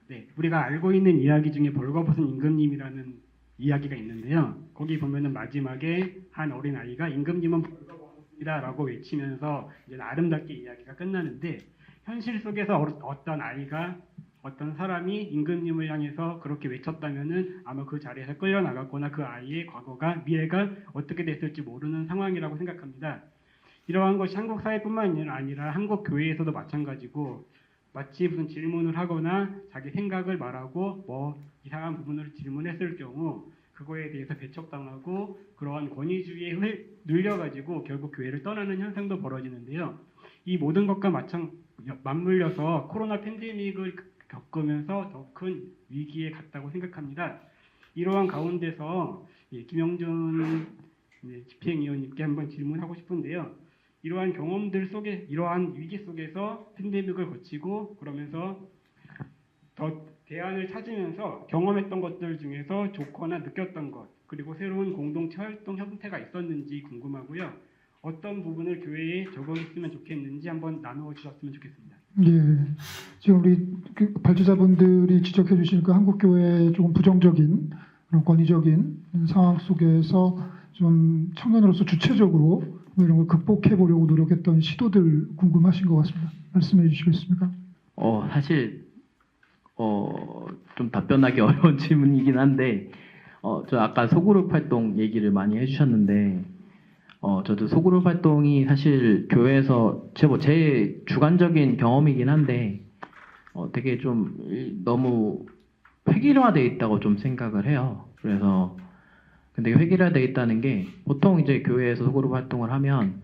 Speaker 5: 네, 우리가 알고 있는 이야기 중에 벌거벗은 임금님이라는 이야기가 있는데요. 거기 보면은 마지막에 한 어린 아이가 임금님은 벌거벗습니다라고 외치면서 이제 아름답게 이야기가 끝나는데 현실 속에서 어떤 아이가 어떤 사람이 임금님을 향해서 그렇게 외쳤다면은 아마 그 자리에서 끌려 나갔거나 그 아이의 과거가 미래가 어떻게 됐을지 모르는 상황이라고 생각합니다. 이러한 것이 한국 사회뿐만 아니라 한국 교회에서도 마찬가지고 마치 무슨 질문을 하거나 자기 생각을 말하고 뭐 이상한 부분을 질문했을 경우 그거에 대해서 배척당하고 그러한 권위주의에 눌려가지고 결국 교회를 떠나는 현상도 벌어지는데요. 이 모든 것과 맞물려서 코로나 팬데믹을 겪으면서 더 큰 위기에 갔다고 생각합니다. 이러한 가운데서 김영준 집행위원님께 한번 질문하고 싶은데요. 이러한 경험들 속에 이러한 위기 속에서 팬데믹을 거치고 그러면서 더 대안을 찾으면서 경험했던 것들 중에서 좋거나 느꼈던 것 그리고 새로운 공동체 활동 형태가 있었는지 궁금하고요. 어떤 부분을 교회에 적용했으면 좋겠는지 한번 나누어 주셨으면 좋겠습니다.
Speaker 1: 예, 지금 우리 발제자분들이 지적해 주신 그 한국교회의 조금 부정적인 그런 권위적인 상황 속에서 좀 청년으로서 주체적으로 이런 걸 극복해 보려고 노력했던 시도들 궁금하신 것 같습니다. 말씀해 주시겠습니까?
Speaker 4: 사실 좀 답변하기 어려운 질문이긴 한데 저 아까 소그룹 활동 얘기를 많이 해주셨는데 저도 소그룹 활동이 사실 교회에서 제 주관적인 경험이긴 한데 되게 좀 너무 획일화되어 있다고 좀 생각을 해요. 그래서 근데 획일화되어 있다는 게 보통 이제 교회에서 소그룹 활동을 하면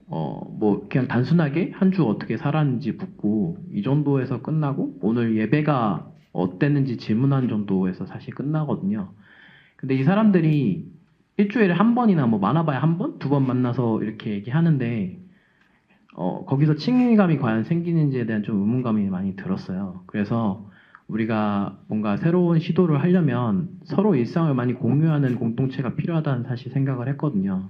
Speaker 4: 뭐 그냥 단순하게 한 주 어떻게 살았는지 묻고 이 정도에서 끝나고 오늘 예배가 어땠는지 질문한 정도에서 사실 끝나거든요. 근데 이 사람들이 일주일에 한 번이나 뭐 많아봐야 한 번, 두 번 만나서 이렇게 얘기하는데 거기서 친밀감이 과연 생기는지에 대한 좀 의문감이 많이 들었어요. 그래서 우리가 뭔가 새로운 시도를 하려면 서로 일상을 많이 공유하는 공동체가 필요하다는 사실 생각을 했거든요.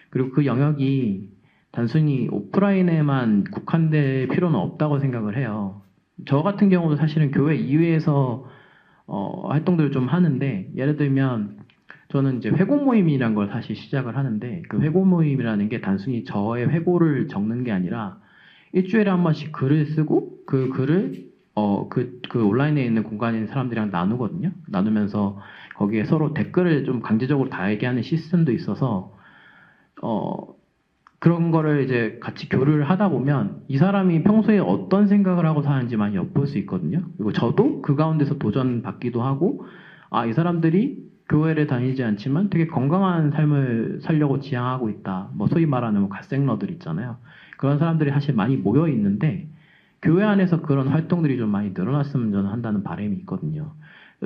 Speaker 4: 그리고 그 영역이 단순히 오프라인에만 국한될 필요는 없다고 생각을 해요. 저 같은 경우도 사실은 교회 이외에서 활동들을 좀 하는데 예를 들면 저는 이제 회고 모임이란 걸 사실 시작을 하는데 그 회고 모임이라는 게 단순히 저의 회고를 적는 게 아니라 일주일에 한 번씩 글을 쓰고 그 글을 그 온라인에 있는 공간에 있는 사람들이랑 나누거든요. 나누면서 거기에 서로 댓글을 좀 강제적으로 달게 하는 시스템도 있어서 그런 거를 이제 같이 교류를 하다 보면 이 사람이 평소에 어떤 생각을 하고 사는지 많이 엿볼 수 있거든요. 그리고 저도 그 가운데서 도전받기도 하고 이 사람들이 교회를 다니지 않지만 되게 건강한 삶을 살려고 지향하고 있다. 뭐 소위 말하는 뭐 갓생러들 있잖아요. 그런 사람들이 사실 많이 모여 있는데 교회 안에서 그런 활동들이 좀 많이 늘어났으면 저는 한다는 바람이 있거든요.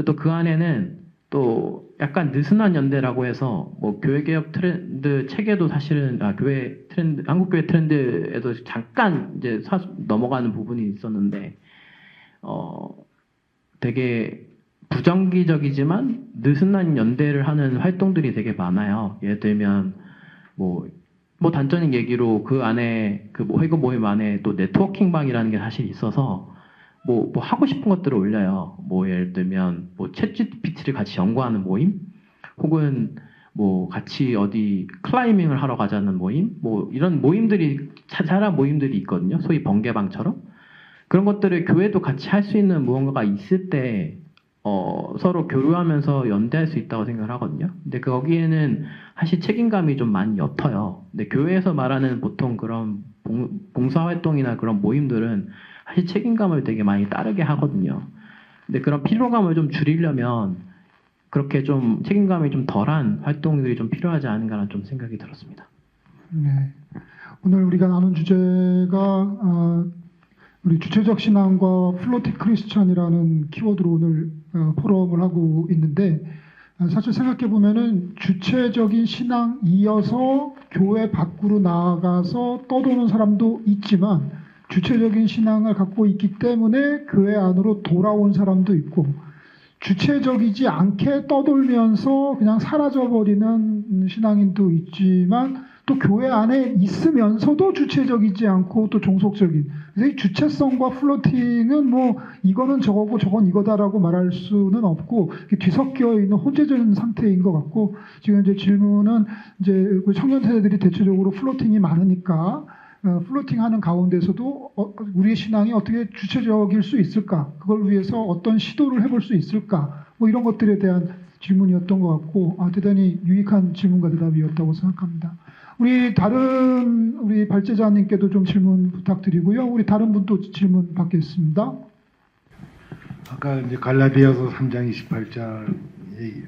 Speaker 4: 또 그 안에는 또 약간 느슨한 연대라고 해서 뭐 교회개혁 트렌드 책에도 사실은 교회 트렌드 한국교회 트렌드에도 잠깐 이제 넘어가는 부분이 있었는데 되게 부정기적이지만 느슨한 연대를 하는 활동들이 되게 많아요. 예를 들면 뭐 단적인 얘기로 그 안에 그 뭐 회고 모임 안에 또 네트워킹 방이라는 게 사실 있어서 뭐 하고 싶은 것들을 올려요. 뭐 예를 들면 뭐 챗GPT를 같이 연구하는 모임, 혹은 뭐 같이 어디 클라이밍을 하러 가자는 모임, 뭐 이런 모임들이 자잘한 모임들이 있거든요. 소위 번개방처럼 그런 것들을 교회도 같이 할 수 있는 무언가가 있을 때 서로 교류하면서 연대할 수 있다고 생각을 하거든요. 근데 거기에는 사실 책임감이 좀 많이 옅어요. 근데 교회에서 말하는 보통 그런 봉사활동이나 그런 모임들은 사실 책임감을 되게 많이 따르게 하거든요. 근데 그런 피로감을 좀 줄이려면 그렇게 좀 책임감이 좀 덜한 활동들이 좀 필요하지 않은가라는 좀 생각이 들었습니다.
Speaker 1: 네. 오늘 우리가 나눈 주제가 우리 주체적 신앙과 플로틱 크리스천이라는 키워드로 오늘 포럼을 하고 있는데 사실 생각해 보면은 주체적인 신앙 이어서 교회 밖으로 나아가서 떠도는 사람도 있지만 주체적인 신앙을 갖고 있기 때문에 교회 안으로 돌아온 사람도 있고 주체적이지 않게 떠돌면서 그냥 사라져버리는 신앙인도 있지만 또 교회 안에 있으면서도 주체적이지 않고 또 종속적인. 그래서 이 주체성과 플로팅은 뭐 이거는 저거고 저건 이거다라고 말할 수는 없고 뒤섞여 있는 혼재적인 상태인 것 같고 지금 이제 질문은 이제 청년 세대들이 대체적으로 플로팅이 많으니까 플로팅하는 가운데서도 우리의 신앙이 어떻게 주체적일 수 있을까? 그걸 위해서 어떤 시도를 해볼 수 있을까? 뭐 이런 것들에 대한 질문이었던 것 같고 대단히 유익한 질문과 대답이었다고 생각합니다. 우리 발제자님께도 좀 질문 부탁드리고요. 우리 다른 분도 질문 받겠습니다.
Speaker 6: 아까 이제 갈라디아서 3장 28절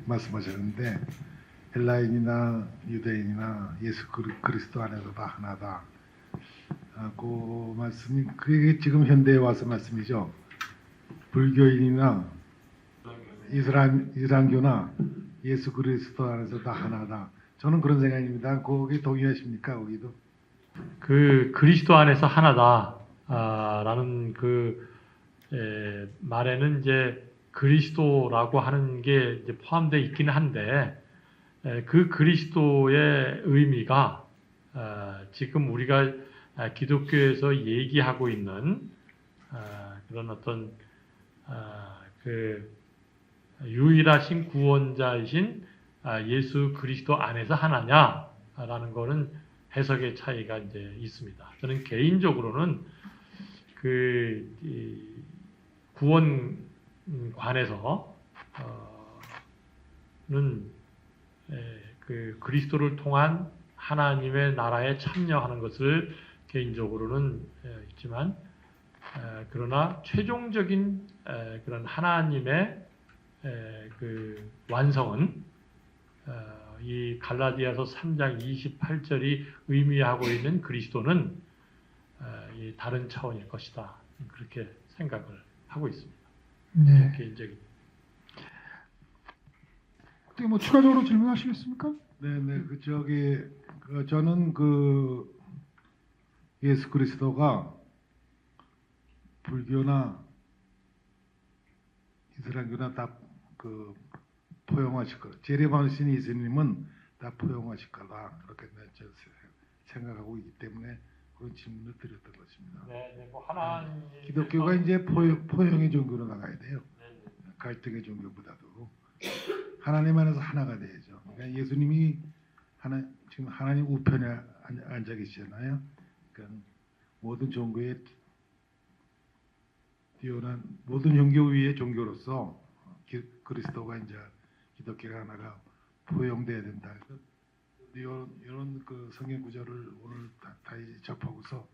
Speaker 6: 말씀하셨는데 헬라인이나 유대인이나 예수 그리스도 안에서 다 하나다. 그 말씀이 그게 지금 현대에 와서 말씀이죠. 불교인이나 이슬람교나 예수 그리스도 안에서 다 하나다. 저는 그런 생각입니다. 거기 동의하십니까? 거기도?
Speaker 2: 그 그리스도 안에서 하나다 라는 그 말에는 이제 그리스도라고 하는 게 이제 포함되어 있기는 한데 그 그리스도의 의미가 지금 우리가 기독교에서 얘기하고 있는 그런 어떤 그 유일하신 구원자이신 예수 그리스도 안에서 하나냐라는 거는 해석의 차이가 이제 있습니다. 저는 개인적으로는 그 구원관에서 그 그리스도를 통한 하나님의 나라에 참여하는 것을 개인적으로는 있지만 그러나 최종적인 그런 하나님의 그 완성은 이 갈라디아서 3장 28절이 의미하고 있는 그리스도는 이 다른 차원일 것이다. 그렇게 생각을 하고 있습니다.
Speaker 1: 네.
Speaker 2: 개인적인.
Speaker 1: 어떻게 뭐 추가적으로 질문하시겠습니까?
Speaker 6: 네네 저는 그 예수 그리스도가 불교나 이슬람교나 다 그 포용하실 거다. 재림하신 예수님은 다 포용하실 거다. 그렇게 생각하고 있기 때문에 그런 질문을 드렸던 것입니다.
Speaker 2: 네, 뭐 하나님.
Speaker 6: 기독교가 이제 포용의 종교로 나가야 돼요. 갈등의 종교보다도 하나님 안에서 하나가 돼야죠. 그러니까 예수님이 지금 하나님 우편에 앉아 계시잖아요. 그러니까 모든 종교에 뛰어난 모든 종교 위의 종교로서 그리스도가 이제 기독교가 하나가 포용돼야 된다. 이런 그 성경 구절을 오늘 다 접하고서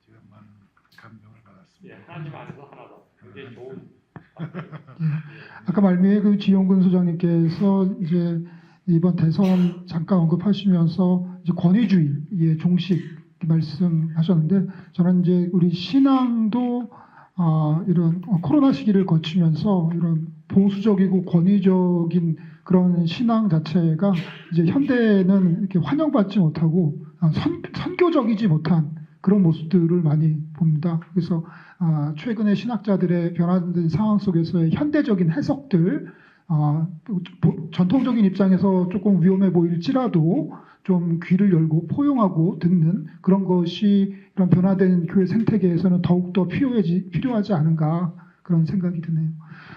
Speaker 6: 제가 많은 감명을 받았습니다.
Speaker 2: 예, 하나님 안에서 하나다. 그게 좋은.
Speaker 1: 아까 말미에 그 지용근 소장님께서 이제 이번 대선 잠깐 언급하시면서 이제 권위주의의 종식 말씀하셨는데 저는 이제 우리 신앙도 이런 코로나 시기를 거치면서 이런 보수적이고 권위적인 그런 신앙 자체가 이제 현대는 이렇게 환영받지 못하고 선교적이지 못한 그런 모습들을 많이 봅니다. 그래서 최근에 신학자들의 변화된 상황 속에서의 현대적인 해석들, 전통적인 입장에서 조금 위험해 보일지라도 좀 귀를 열고 포용하고 듣는 그런 것이 이런 변화된 교회 생태계에서는 더욱더 필요하지 않은가 그런 생각이 드네요.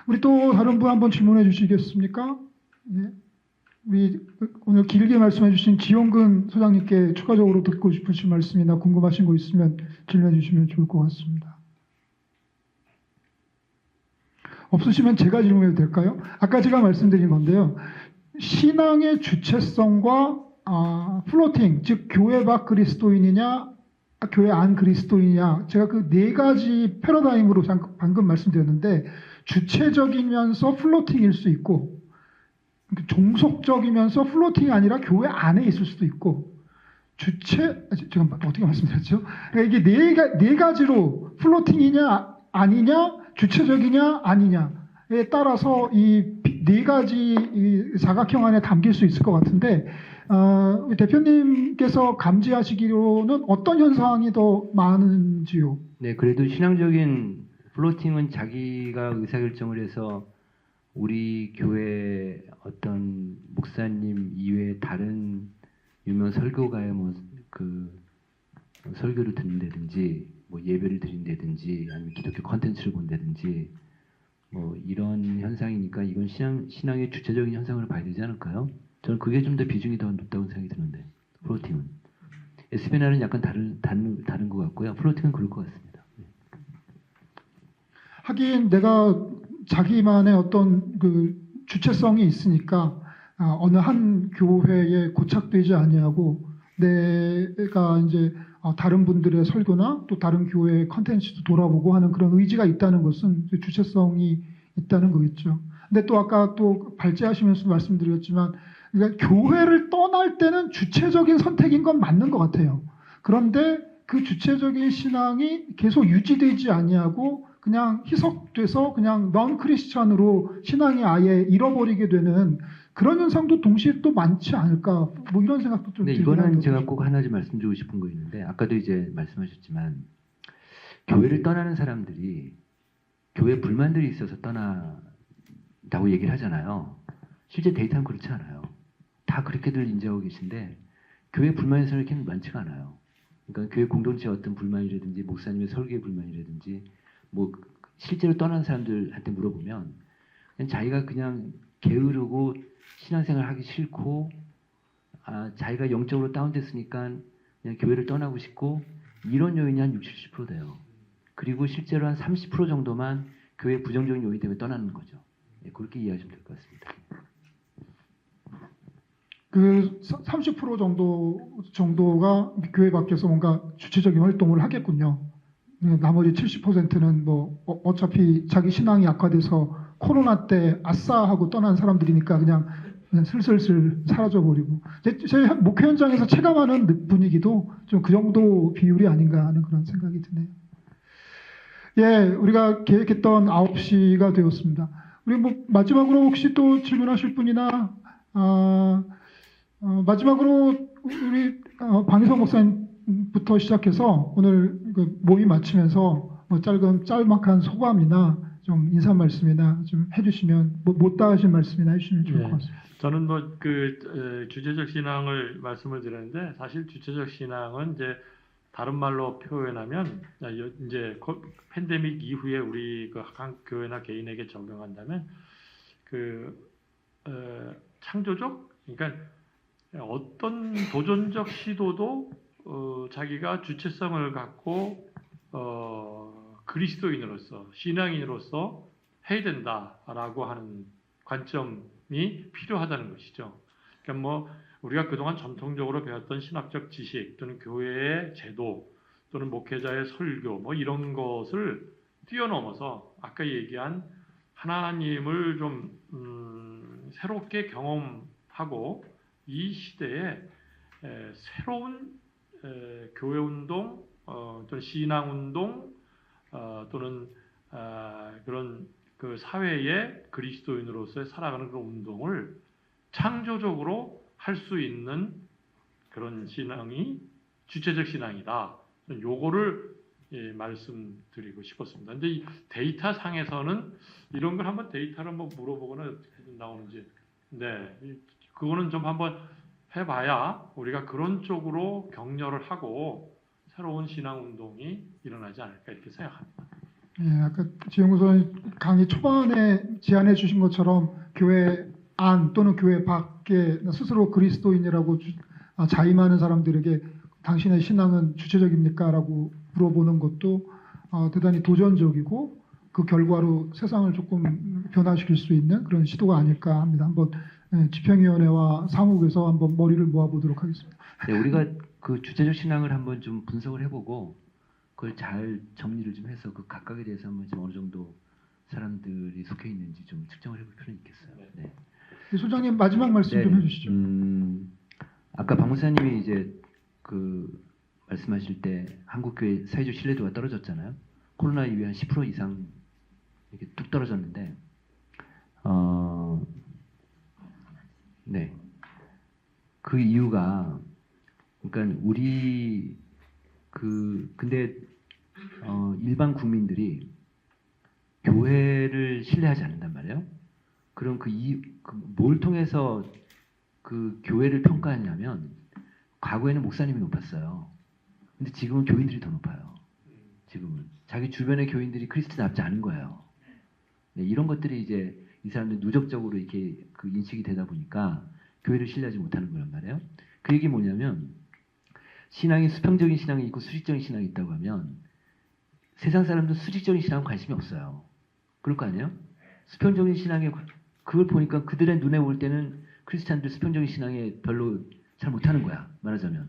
Speaker 1: 우리 또 다른 분 한번 질문해 주시겠습니까? 예. 우리 오늘 길게 말씀해 주신 지용근 소장님께 추가적으로 듣고 싶으신 말씀이나 궁금하신 거 있으면 질문해 주시면 좋을 것 같습니다. 없으시면 제가 질문해도 될까요? 아까 제가 말씀드린 건데요. 신앙의 주체성과 플로팅, 즉 교회 밖 그리스도인이냐 교회 안 그리스도인이냐 제가 그 네 가지 패러다임으로 방금 말씀드렸는데 주체적이면서 플로팅일 수 있고 종속적이면서 플로팅이 아니라 교회 안에 있을 수도 있고 제가 어떻게 말씀드렸죠? 그러니까 이게 네 가지로 플로팅이냐 아니냐 주체적이냐 아니냐에 따라서 이 네 가지 이 사각형 안에 담길 수 있을 것 같은데 우리 대표님께서 감지하시기로는 어떤 현상이 더 많은지요?
Speaker 3: 네, 그래도 신앙적인 플로팅은 자기가 의사결정을 해서 우리 교회 어떤 목사님 이외에 다른 유명 설교가의 그 설교를 듣는다든지 뭐 예배를 드린다든지 아니면 기독교 컨텐츠를 본다든지 뭐 이런 현상이니까 이건 신앙의 주체적인 현상으로 봐야 되지 않을까요? 저는 그게 좀 더 비중이 더 높다고 생각이 드는데 플로팅은 SBNR은 약간 다른 것 같고요. 플로팅은 그럴 것 같습니다. 네.
Speaker 1: 하긴 내가 자기만의 어떤 그 주체성이 있으니까 어느 한 교회에 고착되지 아니하고 내가 이제 다른 분들의 설교나 또 다른 교회의 컨텐츠도 돌아보고 하는 그런 의지가 있다는 것은 주체성이 있다는 거겠죠. 근데 또 아까 또 발제하시면서 말씀드렸지만 그러니까 교회를 떠날 때는 주체적인 선택인 건 맞는 것 같아요. 그런데 그 주체적인 신앙이 계속 유지되지 아니하고 그냥 희석돼서 그냥 넌 크리스찬으로 신앙이 아예 잃어버리게 되는 그런 현상도 동시에 또 많지 않을까 뭐 이런 생각도 좀
Speaker 3: 네,
Speaker 1: 들긴
Speaker 3: 이거는
Speaker 1: 하거든요.
Speaker 3: 제가 꼭 하나 좀 말씀드리고 싶은 거 있는데 아까도 이제 말씀하셨지만 교회를 떠나는 사람들이 교회 불만들이 있어서 떠난다고 얘기를 하잖아요. 실제 데이터는 그렇지 않아요. 다 그렇게들 인지하고 계신데 교회 불만의 사람이 그렇게 많지가 않아요. 그러니까 교회 공동체의 어떤 불만이라든지 목사님의 설교의 불만이라든지 뭐 실제로 떠난 사람들한테 물어보면 그냥 자기가 그냥 게으르고 신앙생활 하기 싫고 자기가 영적으로 다운됐으니까 그냥 교회를 떠나고 싶고 이런 요인이 한 60, 70% 돼요. 그리고 실제로 한 30% 정도만 교회 부정적인 요인 때문에 떠나는 거죠. 네, 그렇게 이해하시면 될 것 같습니다.
Speaker 1: 그 30% 정도가 교회 밖에서 뭔가 주체적인 활동을 하겠군요. 나머지 70%는 뭐 어차피 자기 신앙이 악화돼서 코로나 때 아싸 하고 떠난 사람들이니까 그냥 슬슬슬 사라져버리고 제 목회 현장에서 체감하는 분위기도 좀 그 정도 비율이 아닌가 하는 그런 생각이 드네요. 예, 우리가 계획했던 9시가 되었습니다. 우리 뭐 마지막으로 혹시 또 질문하실 분이나 마지막으로 우리 방희성 목사님부터 시작해서 오늘 그 모임 마치면서 뭐 짤막한 소감이나 좀 인사 말씀이나 좀 해주시면 뭐 못다 하신 말씀이나 해주시면 좋을
Speaker 2: 예.
Speaker 1: 것 같습니다.
Speaker 2: 저는 뭐 그 주체적 신앙을 말씀을 드렸는데 사실 주체적 신앙은 이제 다른 말로 표현하면 이제 팬데믹 이후에 우리 그 각 교회나 개인에게 적용한다면 창조적, 그러니까 어떤 도전적 시도도 자기가 주체성을 갖고 그리스도인으로서 신앙인으로서 해야 된다라고 하는 관점이 필요하다는 것이죠. 그러니까 뭐 우리가 그동안 전통적으로 배웠던 신학적 지식 또는 교회의 제도 또는 목회자의 설교 뭐 이런 것을 뛰어넘어서 아까 얘기한 하나님을 좀 새롭게 경험하고 이 시대에 새로운 교회 운동 또는 신앙 운동 또는 그런 그 사회의 그리스도인으로서의 살아가는 그런 운동을 창조적으로 할 수 있는 그런 신앙이 주체적 신앙이다. 요거를 말씀드리고 싶었습니다. 근데 이 데이터 상에서는 이런 걸 한번 데이터를 한번 물어보거나 어떻게 나오는지, 네, 그거는 좀 한번 해봐야 우리가 그런 쪽으로 격려를 하고 새로운 신앙 운동이 일어나지 않을까 이렇게 생각합니다.
Speaker 1: 예, 아까 지영구 선생님 강의 초반에 제안해 주신 것처럼 교회 안 또는 교회 밖에 스스로 그리스도인이라고 자임하는 사람들에게 당신의 신앙은 주체적입니까? 라고 물어보는 것도 대단히 도전적이고 그 결과로 세상을 조금 변화시킬 수 있는 그런 시도가 아닐까 합니다. 한번 집행위원회와 사무국에서 한번 머리를 모아보도록 하겠습니다.
Speaker 3: 네, 우리가 그 주체적 신앙을 한번 좀 분석을 해보고 그걸 잘 정리를 좀 해서 그 각각에 대해서 한번 좀 어느 정도 사람들이 속해 있는지 좀 측정을 해볼 필요는 있겠어요. 네.
Speaker 1: 소장님 마지막 말씀
Speaker 3: 네,
Speaker 1: 좀 해주시죠.
Speaker 3: 아까 박 목사님이 이제 그 말씀하실 때 한국 교회 사회적 신뢰도가 떨어졌잖아요. 코로나 이후에 한 10% 이상 이렇게 뚝 떨어졌는데, 네, 그 이유가 그러니까 우리 근데 일반 국민들이 교회를 신뢰하지 않는단 말이에요. 그럼 뭘 통해서 그 교회를 평가하냐면 과거에는 목사님이 높았어요. 근데 지금은 교인들이 더 높아요. 지금은 자기 주변의 교인들이 그리스도답지 않은 거예요. 네, 이런 것들이 이제 이 사람들 누적적으로 이렇게 그 인식이 되다 보니까 교회를 신뢰하지 못하는 거란 말이에요. 그 얘기 뭐냐면 신앙이 수평적인 신앙이 있고 수직적인 신앙이 있다고 하면 세상 사람도 수직적인 신앙은 관심이 없어요. 그럴 거 아니에요? 수평적인 신앙에 그걸 보니까 그들의 눈에 올 때는 크리스찬들 수평적인 신앙에 별로 잘 못하는 거야, 말하자면.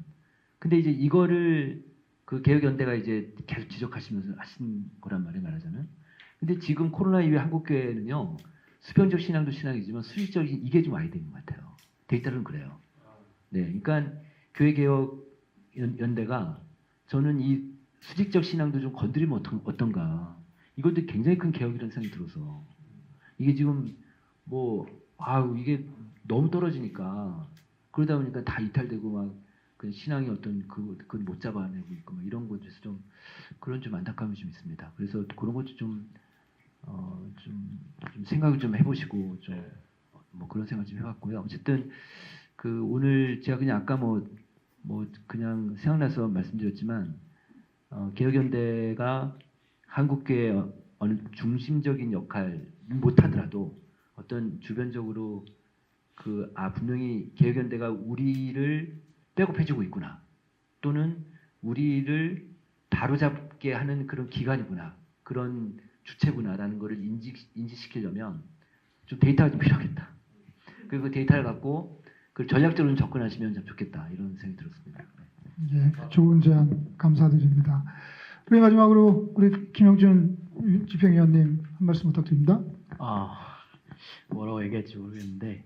Speaker 3: 근데 이제 이거를 그 개혁연대가 이제 계속 지적하시면서 하신 거란 말이에요, 말하자면. 근데 지금 코로나 이후에 한국 교회는요, 수평적 신앙도 신앙이지만 수직적인 이게 좀 와야 되는 것 같아요. 데이터는 그래요. 네, 그러니까 교회 개혁 연대가 저는 이 수직적 신앙도 좀 건드리면 어떤가. 이것도 굉장히 큰 개혁이라는 생각이 들어서 이게 지금 이게 너무 떨어지니까 그러다 보니까 다 이탈되고 막 그 신앙이 어떤 그걸 못 잡아내고 있고 막 이런 것에서 좀 그런 좀 안타까움이 좀 있습니다. 그래서 그런 것도 좀 생각을 좀 해보시고 좀 뭐 그런 생각 좀 해봤고요. 어쨌든 그 오늘 제가 그냥 아까 그냥 생각나서 말씀드렸지만 개혁연대가 한국교회 어느 중심적인 역할 못하더라도 어떤 주변적으로 분명히 개혁연대가 우리를 백업해주고 있구나 또는 우리를 바로잡게 하는 그런 기관이구나 그런 주체구나라는 것을 인지시키려면 좀 데이터가 좀 필요하겠다. 그리고 그 데이터를 갖고 그 전략적으로 좀 접근하시면 참 좋겠다 이런 생각이 들었습니다.
Speaker 1: 예, 좋은 제안 감사드립니다. 그리고 마지막으로 우리 김영준 집행위원님 한 말씀 부탁드립니다.
Speaker 4: 뭐라고 얘기할지 모르겠는데,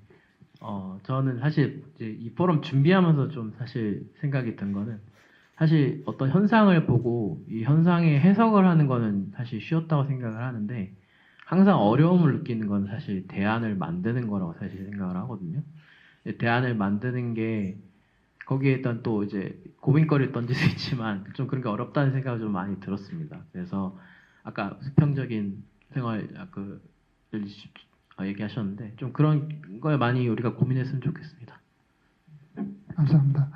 Speaker 4: 저는 사실 이제 이 포럼 준비하면서 좀 사실 생각이 든 거는, 사실 어떤 현상을 보고 이 현상의 해석을 하는 거는 사실 쉬웠다고 생각을 하는데, 항상 어려움을 느끼는 건 사실 대안을 만드는 거라고 사실 생각을 하거든요. 대안을 만드는 게 거기에 일단 또 이제 고민거리를 던질 수 있지만 좀 그런 게 어렵다는 생각이 좀 많이 들었습니다. 그래서 아까 수평적인 생활 얘기하셨는데 좀 그런 거에 많이 우리가 고민했으면 좋겠습니다.
Speaker 1: 감사합니다.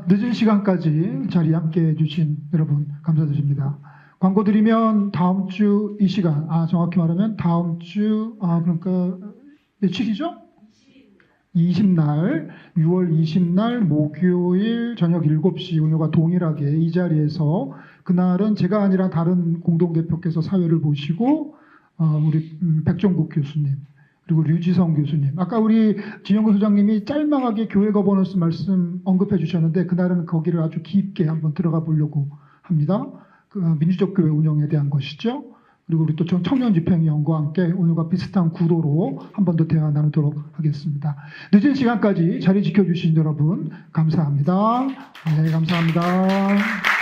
Speaker 1: 늦은 시간까지 자리에 함께 해주신 여러분 감사드립니다. 광고 드리면 다음 주 이 시간, 정확히 말하면 다음 주, 그러니까 며칠이죠? 20날, 6월 20날 목요일 저녁 7시 오늘과 동일하게 이 자리에서 그날은 제가 아니라 다른 공동대표께서 사회를 보시고 우리 백종국 교수님 그리고 류지성 교수님 아까 우리 진영근 소장님이 짤막하게 교회 거버넌스 말씀 언급해 주셨는데 그날은 거기를 아주 깊게 한번 들어가 보려고 합니다. 그 민주적 교회 운영에 대한 것이죠. 그리고 우리 또 청년 집행위원과 함께 오늘과 비슷한 구도로 한 번 더 대화 나누도록 하겠습니다. 늦은 시간까지 자리 지켜주신 여러분 감사합니다. 네, 감사합니다.